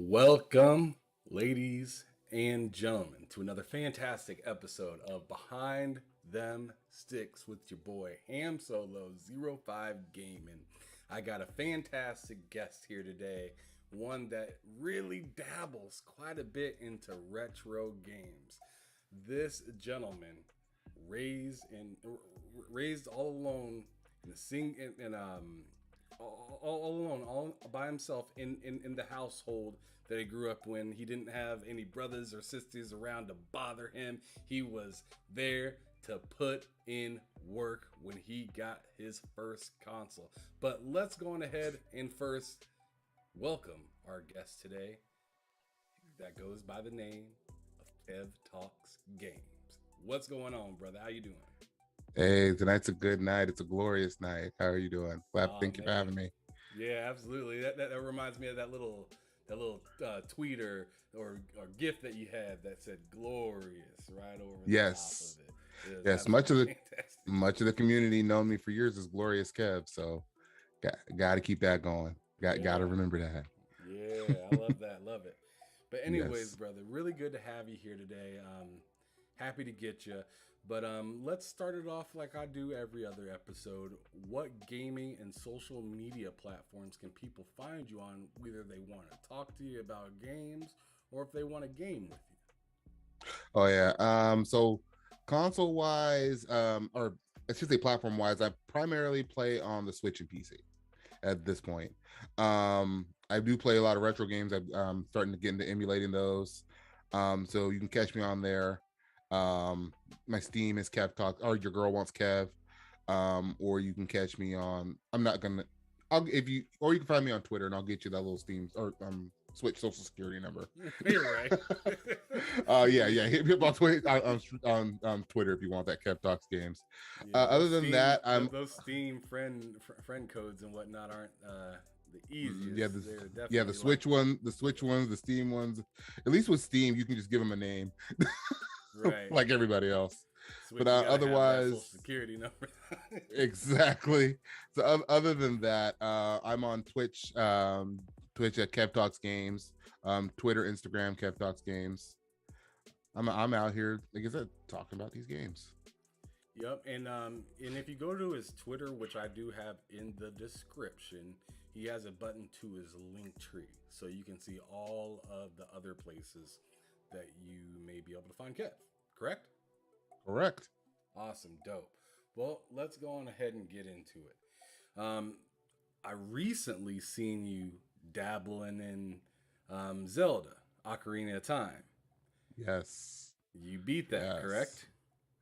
Welcome, ladies and gentlemen, to another fantastic episode of Behind Them Sticks with your boy Ham Solo 05 Gaming. I got a fantastic guest here today, one that really dabbles quite a bit into retro games. This gentleman raised all alone in a all alone, all by himself in the household that he grew up when. He didn't have any brothers or sisters around to bother him. He was there to put in work when he got his first console. But let's go on ahead and first welcome our guest today that goes by the name of Kev Talks Games. What's going on, brother? How you doing? Hey, tonight's a good night. It's a glorious night. How are you doing? Oh Thank you for man, having me. yeah, absolutely. That reminds me of that little tweet or gift that you had that said "glorious" right over the top Yes, of it. It was yes. Much of absolutely the fantastic. much of the community known me for years as Glorious Kev. So got to keep that going. Got to Yeah, remember that. yeah, I love that. Love it. But anyways, Yes. brother, really good to have you here today. Happy to get you. But let's start it off like I do every other episode. What gaming and social media platforms can people find you on, whether they want to talk to you about games or if they want to game with Oh yeah. So console wise, or I should say platform wise, I primarily play on the Switch and PC at this point. I do play a lot of retro games. I'm starting to get into emulating those. So you can catch me on there. My Steam is Kev Talk, or Your Girl Wants Kev. Or you can catch me on. I'm not gonna. I'll if you or you can find me on Twitter and I'll get you that little Steam or Switch social security number. you. You're right. Yeah. Hit me up on Twitter on Twitter if you want that Kev Talks Games. Yeah, Other than that, those Steam friend codes and whatnot aren't the yeah, easiest. They're the definitely like Switch one, the Switch ones, the Steam ones. At least with Steam, you can just give them a name, right. like everybody else. But Switch, you gotta have that social otherwise, security number. exactly. So other than that, I'm on Twitch, Twitch at Kev Talks Games, Twitter, Instagram, Kev Talks Games. I'm out here, like I said, talking about these games. Yep, and if you go to his Twitter, which I do have in the description, he has a button to his link tree, so you can see all of the other places that you may be able to find Kev. Correct? Correct. Awesome, dope. Well, let's go on ahead and get into it. I recently seen you dabbling in Zelda Ocarina of Time. Yes. You beat that, Yes. correct?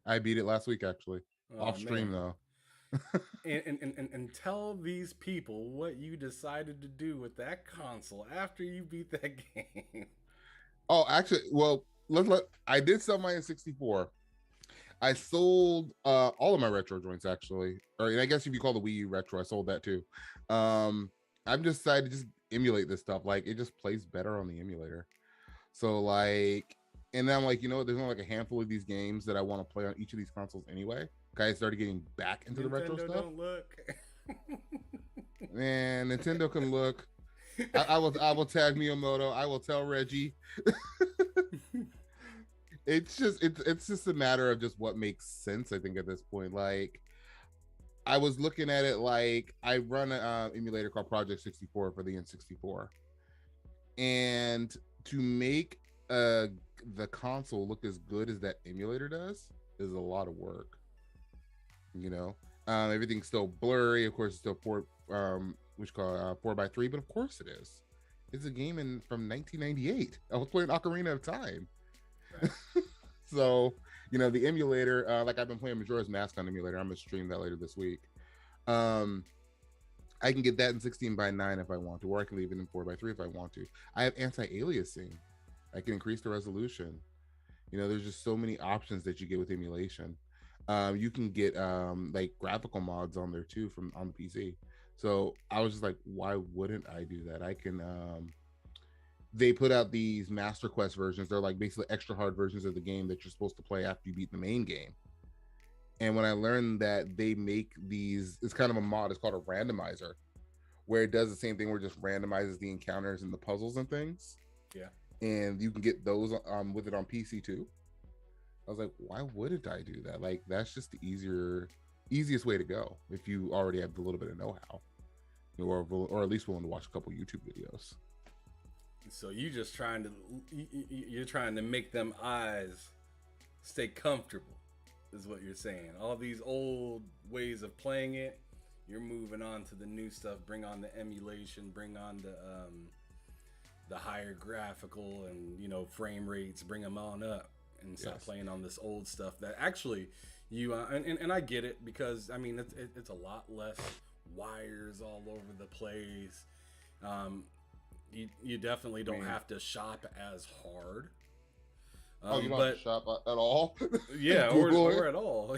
I beat it last week actually. Oh Off stream man. though. And tell these people what you decided to do with that console after you beat that game. Oh, actually, well, I did sell my N64. I sold all of my retro joints actually, or I guess if you call the Wii U retro, I sold that too. I've just decided to just emulate this stuff. Like it just plays better on the emulator. So like, and then I'm like, there's only like a handful of these games that I want to play on each of these consoles anyway. Okay, I started getting back into the retro Nintendo stuff. don't look. Man, Nintendo can look. I will tag Miyamoto. I will tell Reggie. It's just a matter of just what makes sense. I think at this point, like I was looking at it like I run an emulator called Project 64 for the N64, and to make the console look as good as that emulator does is a lot of work. You know, everything's still blurry. Of course, it's still which call 4x3, but of course it is. It's a game from 1998. I was playing Ocarina of Time. Right. So, the emulator, like I've been playing Majora's Mask on emulator. I'm gonna stream that later this week. I can get that in 16:9 if I want to, or I can leave it in 4x3 if I want to. I have anti-aliasing. I can increase the resolution. There's just so many options that you get with emulation. You can get like graphical mods on there too on the PC. So I was just like, why wouldn't I do that? I can they put out these Master Quest versions. They're like basically extra hard versions of the game that you're supposed to play after you beat the main game. And when I learned that they make these, it's kind of a mod, it's called a randomizer, where it does the same thing where it just randomizes the encounters and the puzzles and things. Yeah. and you can get those with it on PC too. I was like, why wouldn't I do that? Like, that's just the easiest way to go if you already have a little bit of know-how, or at least willing to watch a couple YouTube videos. So you're trying to make them eyes stay comfortable, is what you're saying. All these old ways of playing it, you're moving on to the new stuff. Bring on the emulation. Bring on the higher graphical and frame rates. Bring them on up and stop playing on this old stuff that actually you and I get it, because I mean it's a lot less wires all over the place. You definitely don't have to shop as hard. You don't have to shop at all? Yeah, or at all,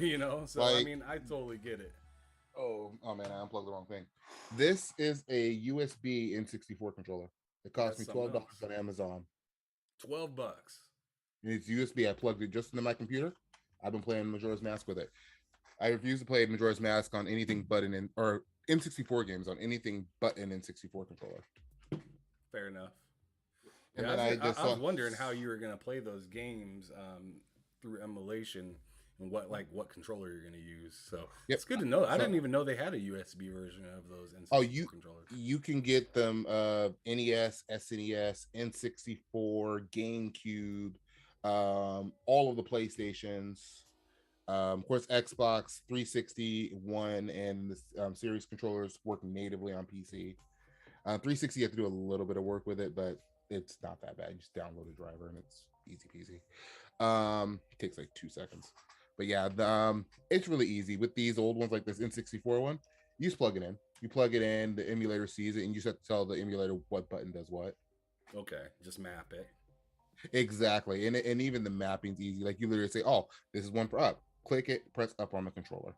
So like, I mean, I totally get it. Oh man, I unplugged the wrong thing. This is a USB N64 controller. It cost me $12 on Amazon. $12. And it's USB. I plugged it just into my computer. I've been playing Majora's Mask with it. I refuse to play Majora's Mask on anything but or N64 games on anything but an N64 controller. Fair enough. And yeah, then I was wondering how you were gonna play those games through emulation, and what controller you're gonna use. So it's good to know. I didn't even know they had a USB version of those N64 controllers. You can get them NES, SNES, N64, GameCube, all of the PlayStations. Of course, Xbox 360, One, and the series controllers work natively on PC. 360, you have to do a little bit of work with it, but it's not that bad. You just download a driver and it's easy peasy. It takes like 2 seconds. But yeah, it's really easy. With these old ones like this N64 one, you just plug it in. You plug it in, the emulator sees it, and you just have to tell the emulator what button does what. Okay, just map it. Exactly. And even the mapping's easy. Like, you literally say, oh, this is one for up. Click it, press up on the controller.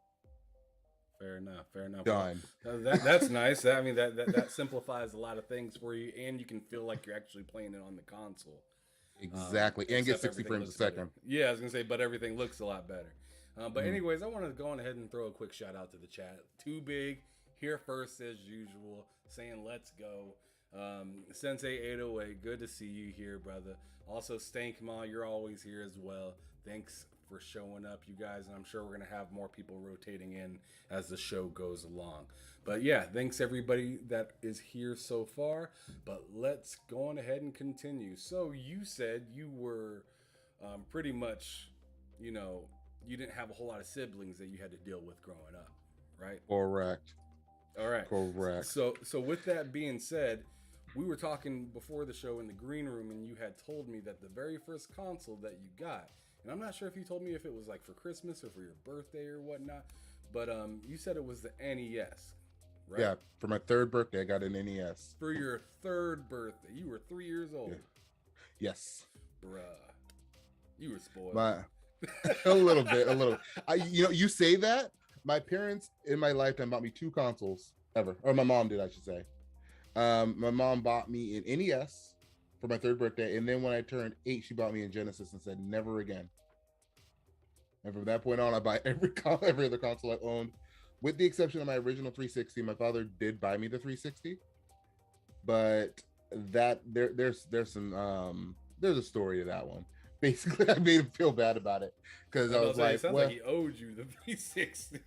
Fair enough. Done. That's nice. I mean, that simplifies a lot of things for you, and you can feel like you're actually playing it on the console. Exactly. And get 60 frames a second. Better. Yeah, I was going to say, but everything looks a lot better. But anyways, I want to go on ahead and throw a quick shout out to the chat. Too Big, here first as usual, saying let's go. Sensei 808, good to see you here, brother. Also, Stankma, you're always here as well. Thanks for showing up, you guys, and I'm sure we're gonna have more people rotating in as the show goes along. But yeah, thanks everybody that is here so far. But let's go on ahead and continue. So you said you were pretty much, you didn't have a whole lot of siblings that you had to deal with growing up, right? Correct. All right. Correct. So with that being said, we were talking before the show in the green room, and you had told me that the very first console that you got, and I'm not sure if you told me if it was like for Christmas or for your birthday or whatnot, but you said it was the NES, right? Yeah, for my 3rd birthday, I got an NES. For your 3rd birthday, you were 3 years old. Yeah. Yes. Bruh, you were spoiled. A little. You say that. My parents in my lifetime bought me 2 consoles ever, or my mom did, I should say. My mom bought me an NES for my 3rd birthday, and then when I turned 8, she bought me a Genesis and said never again. And from that point on, I buy every other console I owned, with the exception of my original 360. My father did buy me the 360, but there's a story to that one. Basically, I made him feel bad about it because I was like, it sounds like he owed you the 360.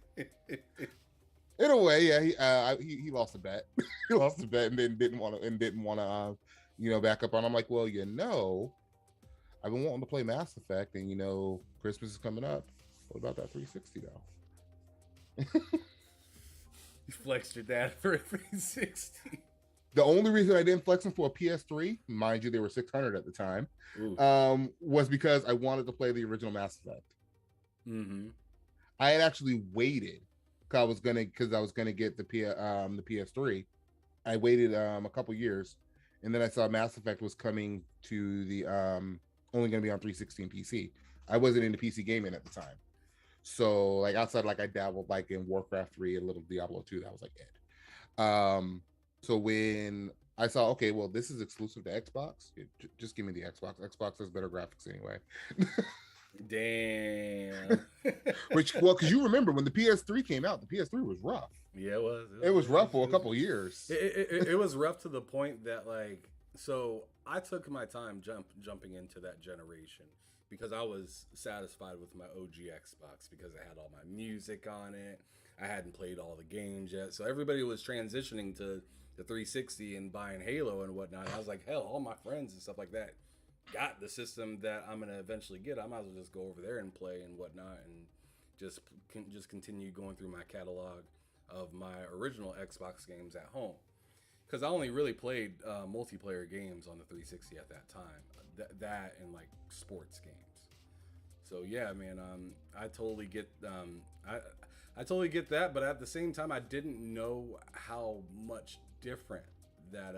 In a way, yeah. He lost a bet. He lost a bet and then didn't want to back up on. I'm like, well, I've been wanting to play Mass Effect, and Christmas is coming up. What about that 360 now? You flexed your dad for a 360. The only reason I didn't flex him for a PS3, mind you, they were $600 at the time, was because I wanted to play the original Mass Effect. Mm-hmm. I had actually waited because I was gonna get the PS3. I waited a couple years, and then I saw Mass Effect was coming to the only gonna be on 360 and PC. I wasn't into PC gaming at the time, so like outside, like I dabbled like in Warcraft 3 and a little Diablo 2. That was like it. So when I saw, okay, well, this is exclusive to Xbox, just give me the Xbox. Xbox has better graphics anyway. Damn. Because you remember when the PS3 came out, the PS3 was rough. Yeah, it was. It was rough for a couple years. It was rough to the point that, like, so I took my time jumping into that generation because I was satisfied with my OG Xbox because it had all my music on it. I hadn't played all the games yet, so everybody was transitioning to the 360 and buying Halo and whatnot. And I was like, hell, all my friends and stuff like that got the system that I'm gonna eventually get. I might as well just go over there and play and whatnot, and just continue going through my catalog of my original Xbox games at home. Because I only really played multiplayer games on the 360 at that time. That and like sports games. So yeah, man, I totally get I totally get that, but at the same time, I didn't know how much different that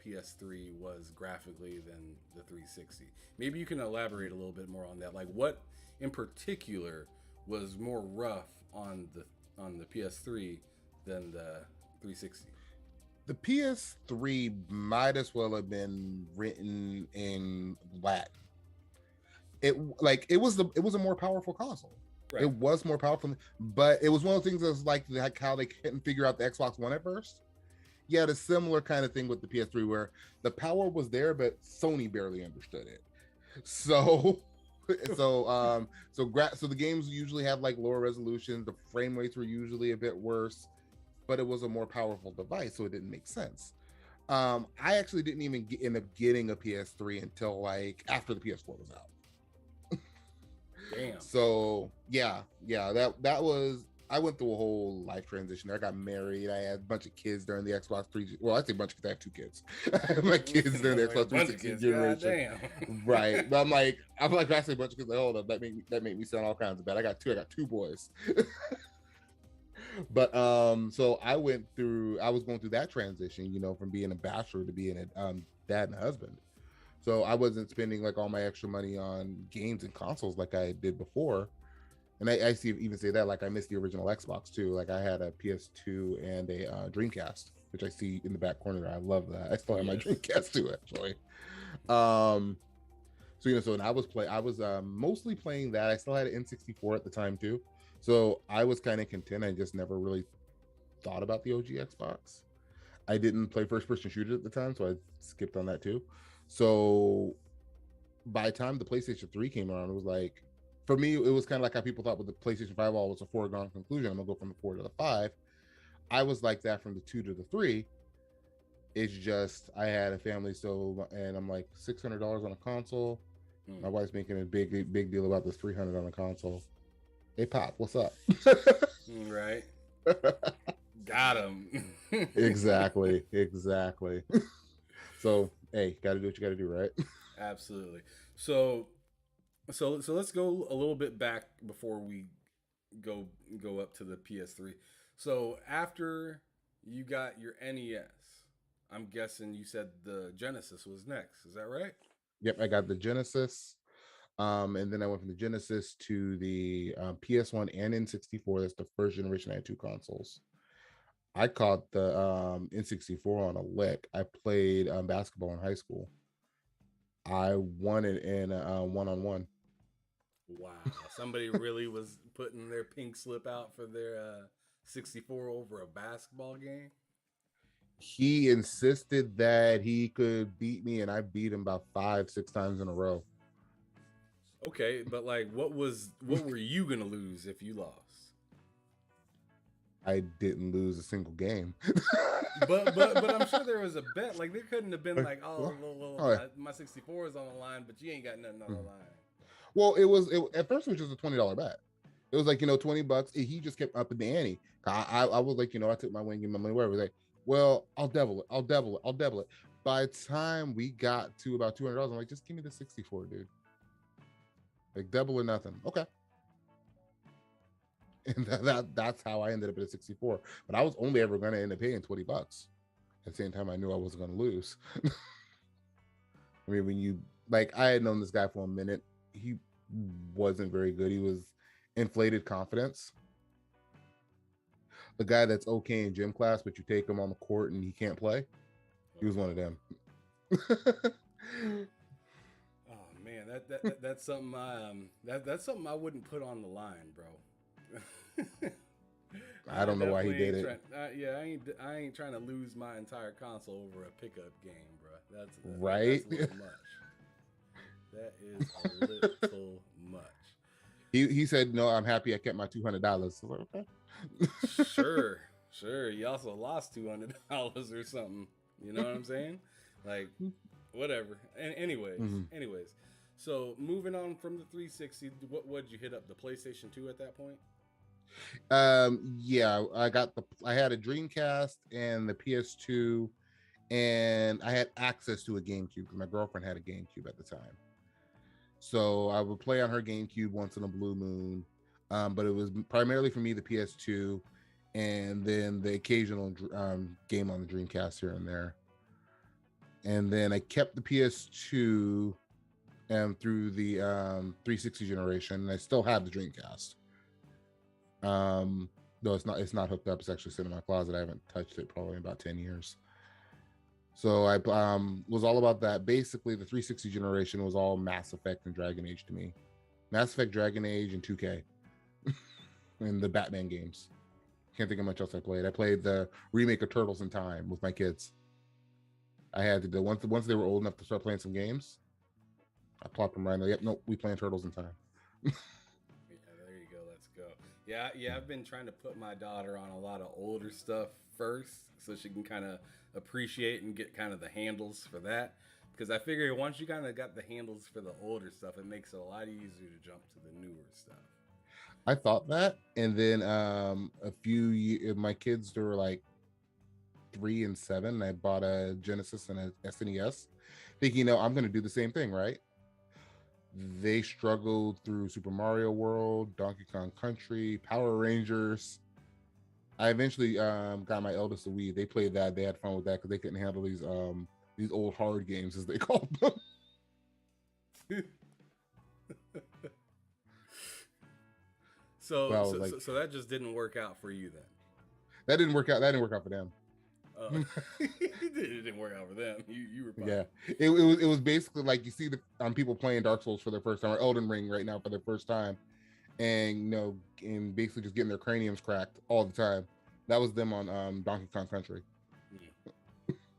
PS3 was graphically than the 360. Maybe you can elaborate a little bit more on that. Like, what in particular was more rough on the PS3 than the 360? The PS3 might as well have been written in Latin. It was a more powerful console. Right. It was more powerful, but it was one of the things that was like how they couldn't figure out the Xbox One at first. You had a similar kind of thing with the PS3 where the power was there, but Sony barely understood it. So the games usually have like lower resolution. The frame rates were usually a bit worse, but it was a more powerful device, so it didn't make sense. I actually didn't even end up getting a PS3 until like after the PS4 was out. Damn. So yeah, that was. I went through a whole life transition. I got married. I had a bunch of kids during the Xbox 3. Well, I say a bunch because I have 2 kids. I have my kids during the Xbox 360 generation. Right. But I'm like I say a bunch of kids. Like, hold up, that made me sound all kinds of bad. I got two boys. But so I was going through that transition, you know, from being a bachelor to being a dad and a husband. So I wasn't spending like all my extra money on games and consoles like I did before. And I even say that, like, I missed the original Xbox too. Like, I had a PS2 and a Dreamcast, which I see in the back corner. I love that. I still have my Dreamcast too, actually. So you know, so when I was mostly playing that. I still had an N64 at the time too. So I was kind of content. I just never really thought about the OG Xbox. I didn't play first-person shooters at the time, so I skipped on that too. So by the time the PlayStation 3 came around, it was like, for me, it was kind of like how people thought with the PlayStation 5 all was a foregone conclusion. I'm gonna go from the 4 to the 5. I was like that from the 2 to the 3. It's just I had a family, so and I'm like $600 on a console. My wife's making a big deal about this $300 on a console. Hey, Pop, what's up? Right. Got him. Exactly. So hey, gotta do what you gotta do, right? Absolutely. So let's go a little bit back before we go up to the PS3. So after you got your NES, I'm guessing you said the Genesis was next. Is that right? Yep, I got the Genesis. And then I went from the Genesis to the PS1 and N64. That's the first generation. I had 2 consoles. I caught the N64 on a lick. I played basketball in high school. I won it in a one-on-one. Wow. Somebody really was putting their pink slip out for their 64 over a basketball game? He insisted that he could beat me, and I beat him about 5-6 times in a row. Okay, but like, what were you gonna lose if you lost? I didn't lose a single game. but I'm sure there was a bet. Like, there couldn't have been like, my 64 is on the line, but you ain't got nothing on the line. Well, at first it was just a $20 bet. It was like, $20. He just kept upping the ante. I was like, I took my wing and my money, whatever. Like, well, I'll double it. By the time we got to about $200, I'm like, just give me the 64, dude. Like, double or nothing. Okay. And that's how I ended up at a 64. But I was only ever going to end up paying $20. At the same time, I knew I wasn't going to lose. I mean, I had known this guy for a minute. He wasn't very good. He was inflated confidence. The guy that's okay in gym class, but you take him on the court and he can't play. He was one of them. Oh man, that's something that's something I wouldn't put on the line, bro. I don't know why he did it. I ain't trying to lose my entire console over a pickup game, bro. That's Right. That's a little much. That is a little much. He said, "No, I'm happy I kept my $200." Like, okay. Sure. You also lost $200 or something. You know what I'm saying? Like, whatever. And anyways. So moving on from the 360, what did you hit up? The PlayStation 2 at that point? Yeah, I had a Dreamcast and the PS2, and I had access to a GameCube because my girlfriend had a GameCube at the time. So I would play on her GameCube once in a blue moon, but it was primarily for me the PS2, and then the occasional game on the Dreamcast here and there. And then I kept the PS2 through the 360 generation, and I still have the Dreamcast. Though it's not hooked up. It's actually sitting in my closet. I haven't touched it probably in about 10 years. So I was all about that. Basically, the 360 generation was all Mass Effect and Dragon Age to me. Mass Effect, Dragon Age, and 2K. And the Batman games. Can't think of much else I played. I played the remake of Turtles in Time with my kids. I had to do once they were old enough to start playing some games. I plopped them right in there. Yep, nope, we playing Turtles in Time. Yeah, there you go. Let's go. Yeah, I've been trying to put my daughter on a lot of older stuff first so she can kind of appreciate and get kind of the handles for that. Because I figure once you kind of got the handles for the older stuff, it makes it a lot easier to jump to the newer stuff. I thought that, and then a few years, my kids were like 3 and 7. I bought a Genesis and a SNES, thinking, I'm going to do the same thing, right? They struggled through Super Mario World, Donkey Kong Country, Power Rangers. I eventually got my eldest a Wii. They played that. They had fun with that because they couldn't handle these old hard games, as they called them. So that just didn't work out for you then. That didn't work out. That didn't work out for them. It didn't work out for them. You were fine. Yeah. It was basically like you see people playing Dark Souls for their first time, or Elden Ring right now for their first time, and and basically just getting their craniums cracked all the time. That was them on Donkey Kong Country.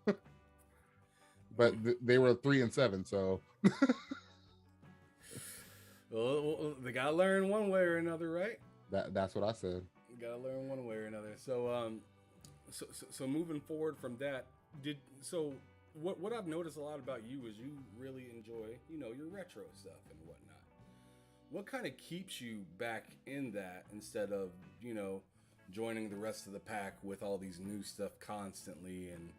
Yeah. But they were 3 and 7, so. Well, they gotta learn one way or another, right? That's what I said. You gotta learn one way or another. So so moving forward from that, what I've noticed a lot about you is you really enjoy your retro stuff and whatnot. What kind of keeps you back in that instead of joining the rest of the pack with all these new stuff constantly and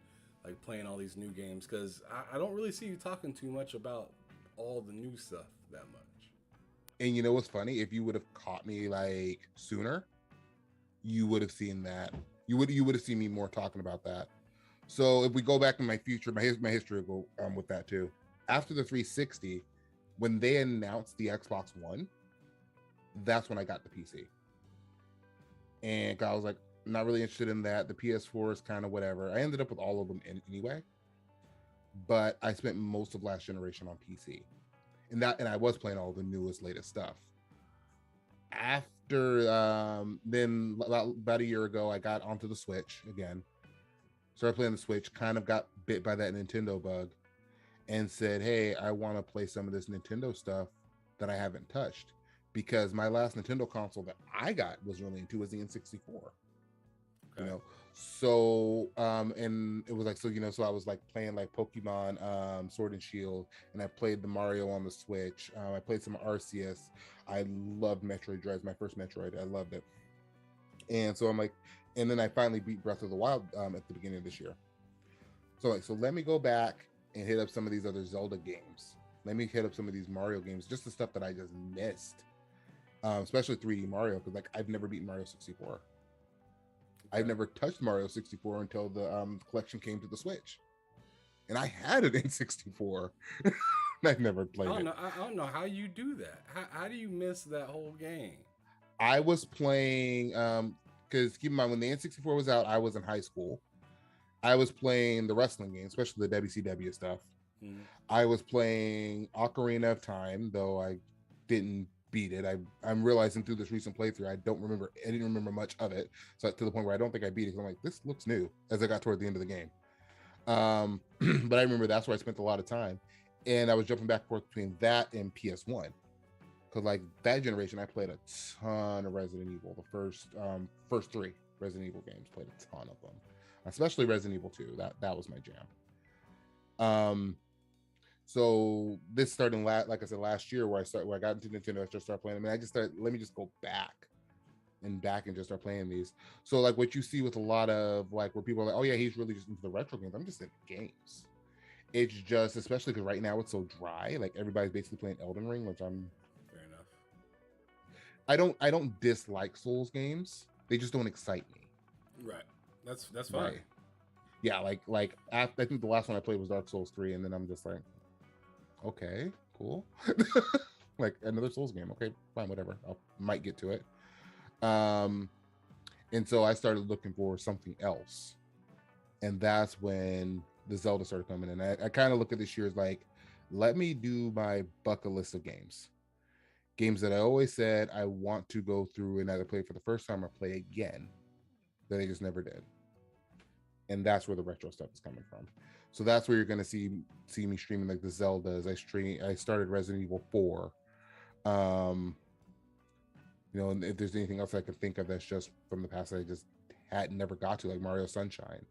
like playing all these new games? Because I don't really see you talking too much about all the new stuff that much. And you know what's funny? If you would have caught me like sooner, you would have seen that. You would have seen me more talking about that. So if we go back in my future, my history will go with that too. After the 360, when they announced the Xbox One, that's when I got the PC. And I was like, not really interested in that. The PS4 is kind of whatever. I ended up with all of them anyway. But I spent most of last generation on PC. And I was playing all the newest, latest stuff. After then about a year ago, I got onto the Switch again. Started playing the Switch, kind of got bit by that Nintendo bug, and said, hey, I want to play some of this Nintendo stuff that I haven't touched. Because my last Nintendo console that I got was really into was the N64. Okay. So and it was like so I was like playing like Pokemon Sword and Shield, and I played the Mario on the Switch. I played some Arceus. I loved Metroid Dread, my first Metroid. I loved it. And so I'm like, and then I finally beat Breath of the Wild at the beginning of this year. So let me go back and hit up some of these other Zelda games. Let me hit up some of these Mario games, just the stuff that I just missed. Especially 3D Mario, because like I've never beaten Mario 64. Okay. I've never touched Mario 64 until the collection came to the Switch, and I had it in 64. I've never played it. I don't know how you do that. How do you miss that whole game? I was playing because keep in mind when the N64 was out, I was in high school. I was playing the wrestling games, especially the WCW stuff. I was playing Ocarina of Time, though I didn't beat it. I'm realizing through this recent playthrough I didn't remember much of it. So to the point where I don't think I beat it, because I'm like, this looks new as I got toward the end of the game. But I remember that's where I spent a lot of time, and I was jumping back and forth between that and PS1, because like that generation I played a ton of Resident Evil. The first three Resident Evil games, played a ton of them, especially Resident Evil 2. That was my jam. So this started like I said last year, where I got into Nintendo. I just started playing them, and I just started, let me just go back and just start playing these. So like what you see with a lot of like where people are like, oh yeah, he's really just into the retro games. I'm just into games. It's just, especially because right now it's so dry. Like everybody's basically playing Elden Ring, which I'm fair enough. I don't dislike Souls games. They just don't excite me. Right. That's fine. Right. Yeah, like I think the last one I played was Dark Souls 3, and then I'm just like, okay, cool. Like another Souls game. Okay, fine, whatever. I might get to it. And so I started looking for something else, and that's when the Zelda started coming in. I kind of look at this year as like, let me do my bucket list of games that I always said I want to go through and either play for the first time or play again, that I just never did. And that's where the retro stuff is coming from. So that's where you're going to see me streaming like the Zeldas. I started Resident Evil 4. You know, and if there's anything else I can think of that's just from the past that I just had never got to, like Mario Sunshine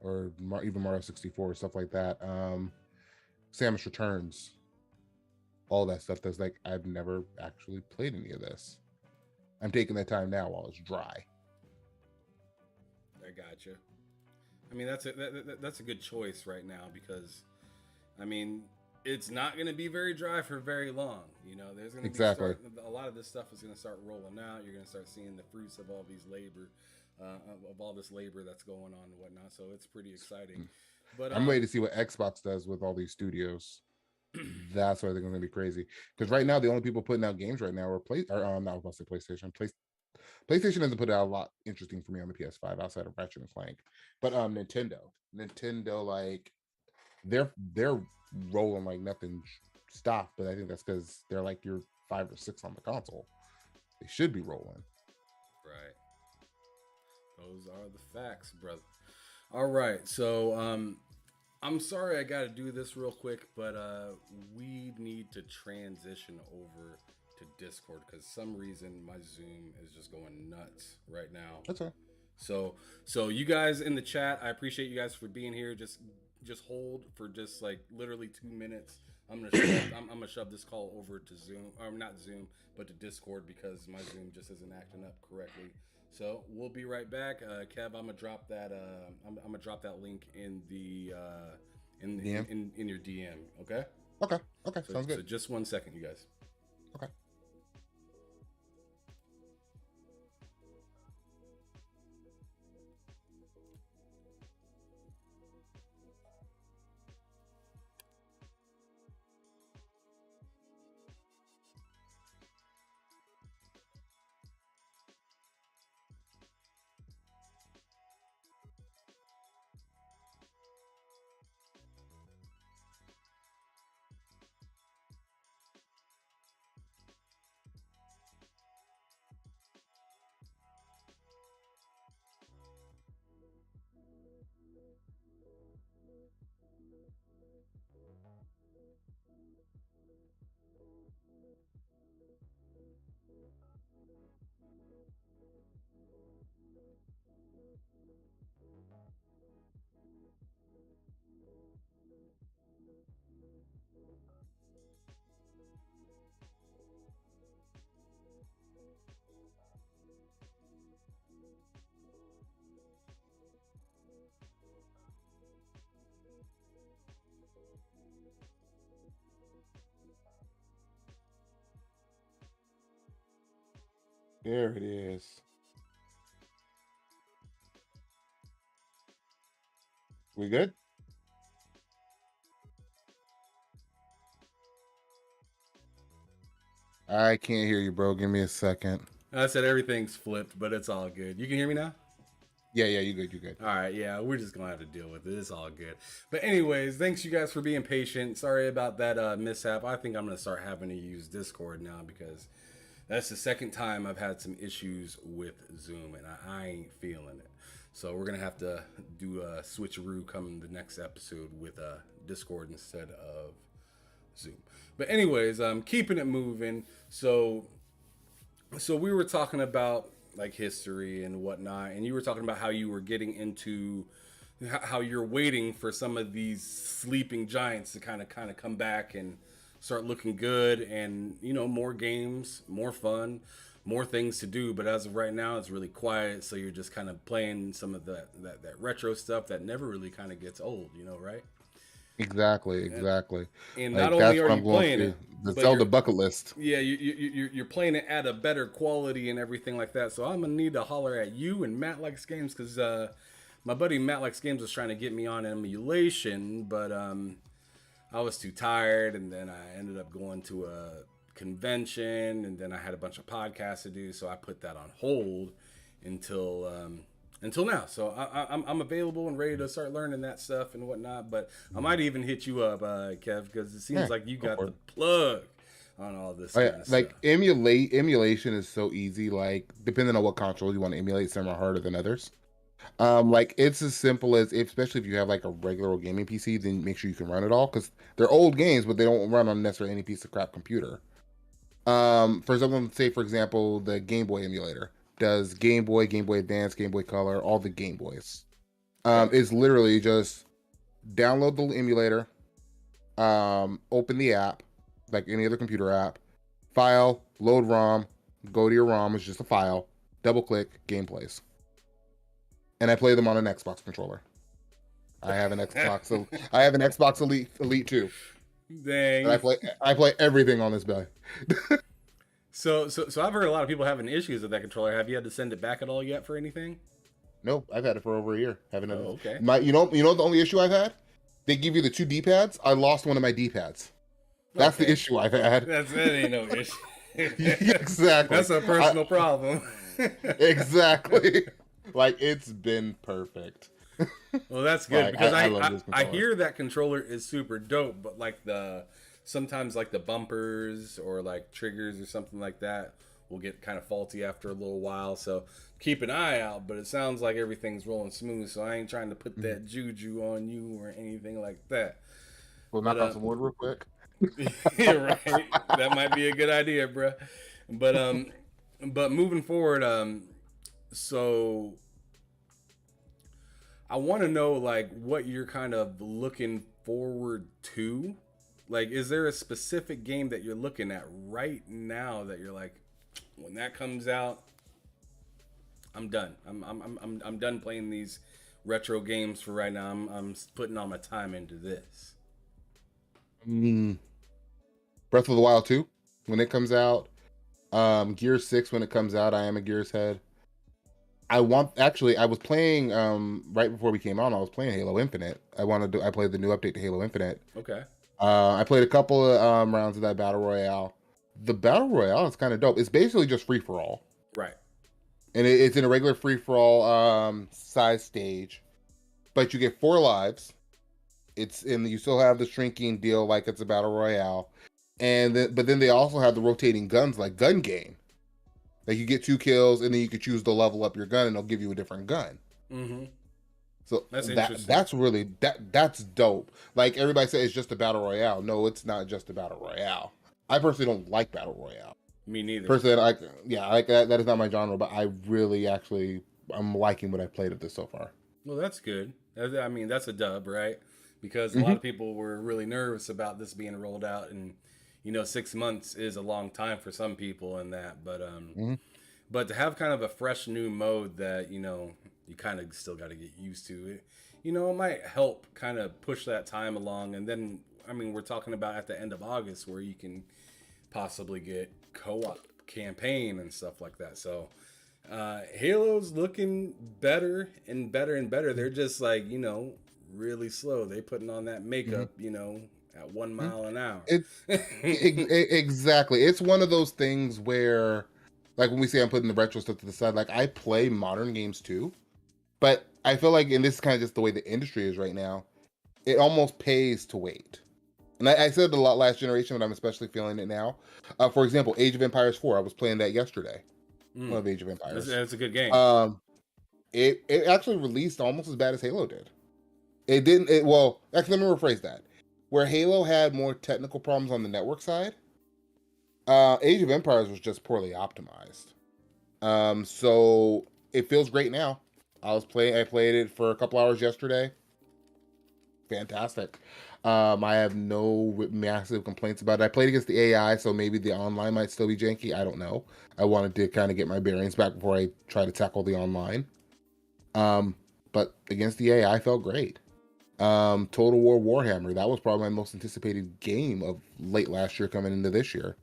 or even Mario 64, stuff like that. Samus Returns, all that stuff. That's like, I've never actually played any of this. I'm taking that time now while it's dry. I gotcha. I mean, that's a good choice right now, because, I mean, it's not going to be very dry for very long. You know, there's going to be a lot of this stuff is going to start rolling out. You're going to start seeing the fruits of all these labor, of all this labor that's going on and whatnot. So it's pretty exciting. But I'm ready to see what Xbox does with all these studios. That's why they're going to be crazy. Because right now, the only people putting out games right now are not about to say PlayStation. PlayStation doesn't put out a lot interesting for me on the PS5 outside of Ratchet and Clank. But Nintendo, like they're rolling like nothing stopped. But I think that's because they're like your 5 or 6 on the console. They should be rolling. Right. Those are the facts, brother. All right, so I'm sorry I got to do this real quick, but we need to transition over to Discord, because some reason my Zoom is just going nuts right now. That's right. So you guys in the chat, I appreciate you guys for being here. Just hold for just like literally 2 minutes. I'm gonna shove this call over to Zoom, or not Zoom, but to Discord, because my Zoom just isn't acting up correctly. So we'll be right back. Kev, I'm gonna drop that. I'm gonna drop that link in the in your DM. Okay. Okay. Sounds good. So just 1 second, you guys. Okay. There it is. We good? I can't hear you, bro. Give me a second. I said everything's flipped, but it's all good. You can hear me now? Yeah, you good, you good. All right, yeah, we're just gonna have to deal with it. It's all good. But anyways, thanks you guys for being patient. Sorry about that mishap. I think I'm gonna start having to use Discord now because that's the second time I've had some issues with Zoom, and I ain't feeling it. So we're gonna have to do a switcheroo come the next episode with Discord instead of Zoom. But anyways, keeping it moving. So we were talking about like history and whatnot, and you were talking about how you were getting into how you're waiting for some of these sleeping giants to kind of come back and start looking good, and more games, more fun, more things to do. But as of right now, it's really quiet, so you're just kind of playing some of that retro stuff that never really kind of gets old, right? Exactly. And Like not only that's are what you I'm going playing through. it, The but Zelda bucket list. yeah, you're playing it at a better quality and everything like that. So I'm gonna need to holler at you and Matt Likes Games, because my buddy Matt Likes Games was trying to get me on emulation, but I was too tired, and then I ended up going to a convention, and then I had a bunch of podcasts to do, so I put that on hold until now. So I'm available and ready to start learning that stuff and whatnot. But I might even hit you up, Kev, because it seems like you got the plug on all this kind of Like stuff. emulation is so easy. Like depending on what console you want to emulate, some are harder than others. Like it's as simple as especially if you have like a regular gaming PC, then make sure you can run it all because they're old games, but they don't run on necessarily any piece of crap computer. For someone say for example, the Game Boy emulator does Game Boy, Game Boy Advance, Game Boy Color, all the Game Boys. Okay. It's literally just download the emulator, open the app, like any other computer app, file, load ROM, go to your ROM, it's just a file, double click, gameplays. And I play them on an Xbox controller. I have an Xbox Elite 2. Dang. And I play everything on this guy. So I've heard a lot of people having issues with that controller. Have you had to send it back at all yet for anything? No, I've had it for over a year. Haven't had okay. You know the only issue I've had? They give you the 2 D-pads. I lost one of my D-pads. That's the issue I've had. That ain't no issue. Exactly. That's a personal problem. Exactly. Like it's been perfect. Well, that's good, like, because I hear that controller is super dope, but like sometimes like the bumpers or like triggers or something like that will get kind of faulty after a little while. So keep an eye out. But it sounds like everything's rolling smooth, so I ain't trying to put that juju on you or anything like that. We'll knock on some wood real quick. You're right. That might be a good idea, bro. But moving forward, so I want to know like what you're kind of looking forward to. Like, is there a specific game that you're looking at right now that you're like, when that comes out, I'm done. I'm done playing these retro games for right now. I'm putting all my time into this. Breath of the Wild 2 when it comes out. Gear 6 when it comes out. I am a Gears head. I was playing right before we came on. I was playing Halo Infinite. I played the new update to Halo Infinite. Okay. I played a couple of rounds of that battle royale. The battle royale is kind of dope. It's basically just free for all, right? And it's in a regular free for all size stage, but you get 4 lives. You still have the shrinking deal like it's a battle royale, but then they also have the rotating guns like gun game. Like you get 2 kills, and then you can choose to level up your gun, and they'll give you a different gun. Mm-hmm. So that's really that's dope. Like everybody says, it's just a battle royale. No, it's not just a battle royale. I personally don't like battle royale. Me neither. Personally, like that is not my genre. But I really I'm liking what I've played of this so far. Well, that's good. I mean, that's a dub, right? Because a lot of people were really nervous about this being rolled out, and 6 months is a long time for some people and that. But to have kind of a fresh new mode that you kind of still got to get used to it. It might help kind of push that time along. And then, I mean, we're talking about at the end of August where you can possibly get co-op campaign and stuff like that. So Halo's looking better and better and better. They're just like, really slow. They putting on that makeup, at 1 mile an hour. Exactly. It's one of those things where, like when we say I'm putting the retro stuff to the side, like I play modern games too, But I feel like, and this is kind of just the way the industry is right now, it almost pays to wait. And I said it a lot last generation, but I'm especially feeling it now. For example, Age of Empires 4. I was playing that yesterday. Mm. Love Age of Empires. It's a good game. It actually released almost as bad as Halo did. It didn't. Well, actually, let me rephrase that. Where Halo had more technical problems on the network side, Age of Empires was just poorly optimized. So it feels great now. I played it for a couple hours yesterday. Fantastic. I have no massive complaints about it. I played against the AI, so maybe the online might still be janky. I don't know. I wanted to kind of get my bearings back before I try to tackle the online. But against the AI, I felt great. Total War Warhammer, that was probably my most anticipated game of late last year coming into this year.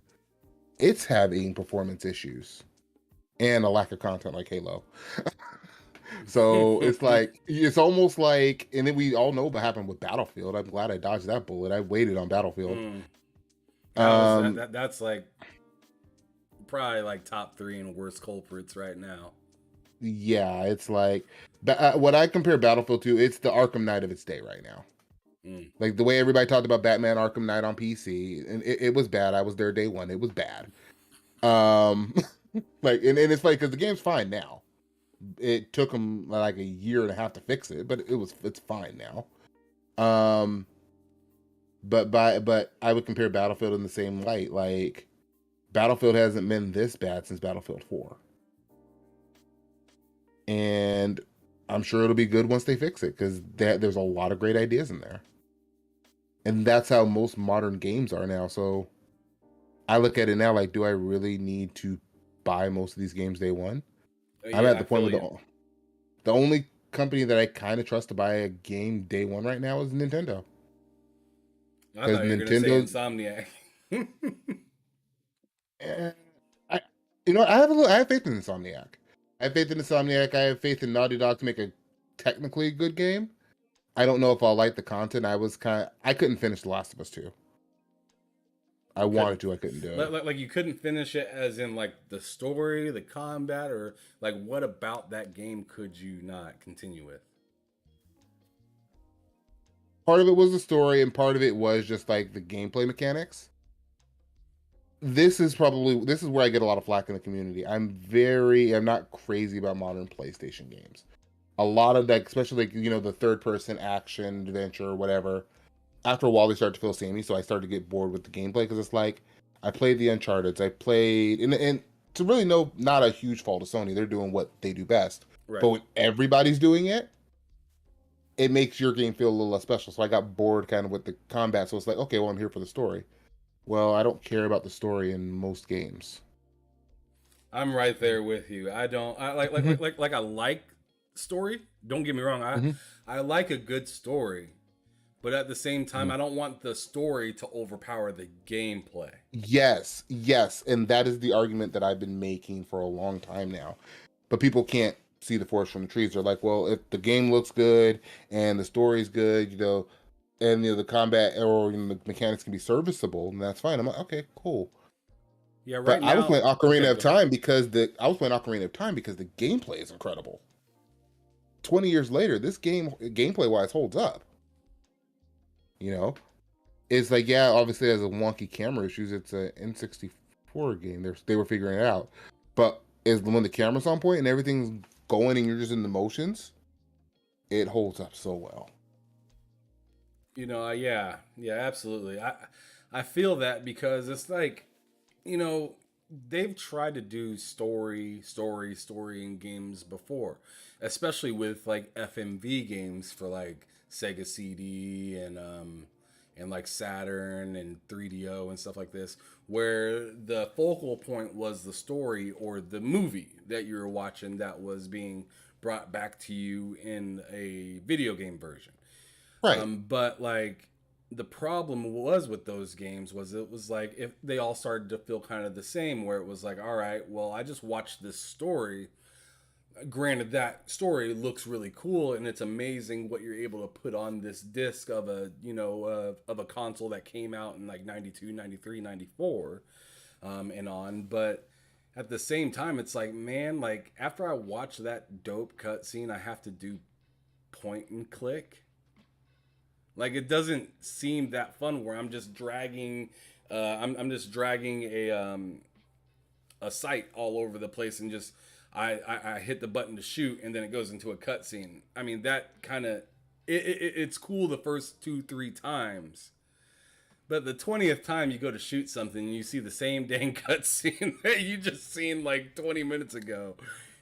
It's having performance issues and a lack of content like Halo. So it's almost like, and then we all know what happened with Battlefield. I'm glad I dodged that bullet. I waited on Battlefield. That's like probably like top 3 and worst culprits right now. Yeah, it's like what I compare Battlefield to, it's the Arkham Knight of its day right now. Like the way everybody talked about Batman Arkham Knight on PC, and it was bad. I was there day one. It was bad. Like, and it's funny because the game's fine now. It took them like a year and a half to fix it, but it's fine now. But I would compare Battlefield in the same light. Like, Battlefield hasn't been this bad since Battlefield 4. And I'm sure it'll be good once they fix it, because there's a lot of great ideas in there. And that's how most modern games are now. So I look at it now like, do I really need to buy most of these games day one? Yeah, I'm at the point where the only company that I kind of trust to buy a game day one right now is Nintendo. I thought you were going to say Insomniac. I have faith in Insomniac. I have faith in Insomniac. I have faith in Naughty Dog to make a technically good game. I don't know if I'll like the content. I couldn't finish The Last of Us 2. I wanted to, I couldn't do it. Like you couldn't finish it as in like the story, the combat, or like what about that game could you not continue with? Part of it was the story, and part of it was just like the gameplay mechanics. This is where I get a lot of flack in the community. I'm not crazy about modern PlayStation games. A lot of that, especially like, the third person action, adventure, or whatever, after a while they start to feel samey, so I started to get bored with the gameplay, because it's like, I played the Uncharted, I played, and to really know, not a huge fault of Sony, they're doing what they do best. Right. But when everybody's doing it, it makes your game feel a little less special. So I got bored kind of with the combat, so it's like, okay, well, I'm here for the story. Well, I don't care about the story in most games. I'm right there with you. I like story. Don't get me wrong. I like a good story. But at the same time, I don't want the story to overpower the gameplay. Yes. And that is the argument that I've been making for a long time now. But people can't see the forest from the trees. They're like, well, if the game looks good and the story's good, and the combat or the mechanics can be serviceable, and that's fine. I'm like, okay, cool. Yeah, right. But now, I was playing Ocarina of Time because the gameplay is incredible. 20 years later, this game, gameplay wise, holds up. It's like, yeah, obviously it has a wonky camera issues. It's an N64 game. They were figuring it out. But when the camera's on point and everything's going and you're just in the motions, it holds up so well. Yeah, absolutely. I feel that because it's like, they've tried to do story in games before, especially with like FMV games for like Sega CD and like Saturn and 3DO and stuff like this, where the focal point was the story or the movie that you were watching that was being brought back to you in a video game version. Right. But like the problem was with those games was it was like if they all started to feel kind of the same, where it was like, all right, well, I just watched this story. Granted, that story looks really cool and it's amazing what you're able to put on this disc of a of a console that came out in like 92, 93, 94 and on. But at the same time, it's like, man, like after I watch that dope cutscene, I have to do point and click. Like it doesn't seem that fun where I'm just dragging, I'm just dragging a sight all over the place and just I hit the button to shoot and then it goes into a cutscene. I mean that kind of it's cool the first 2-3 times, but the 20th time you go to shoot something and you see the same dang cutscene that you just seen like 20 minutes ago,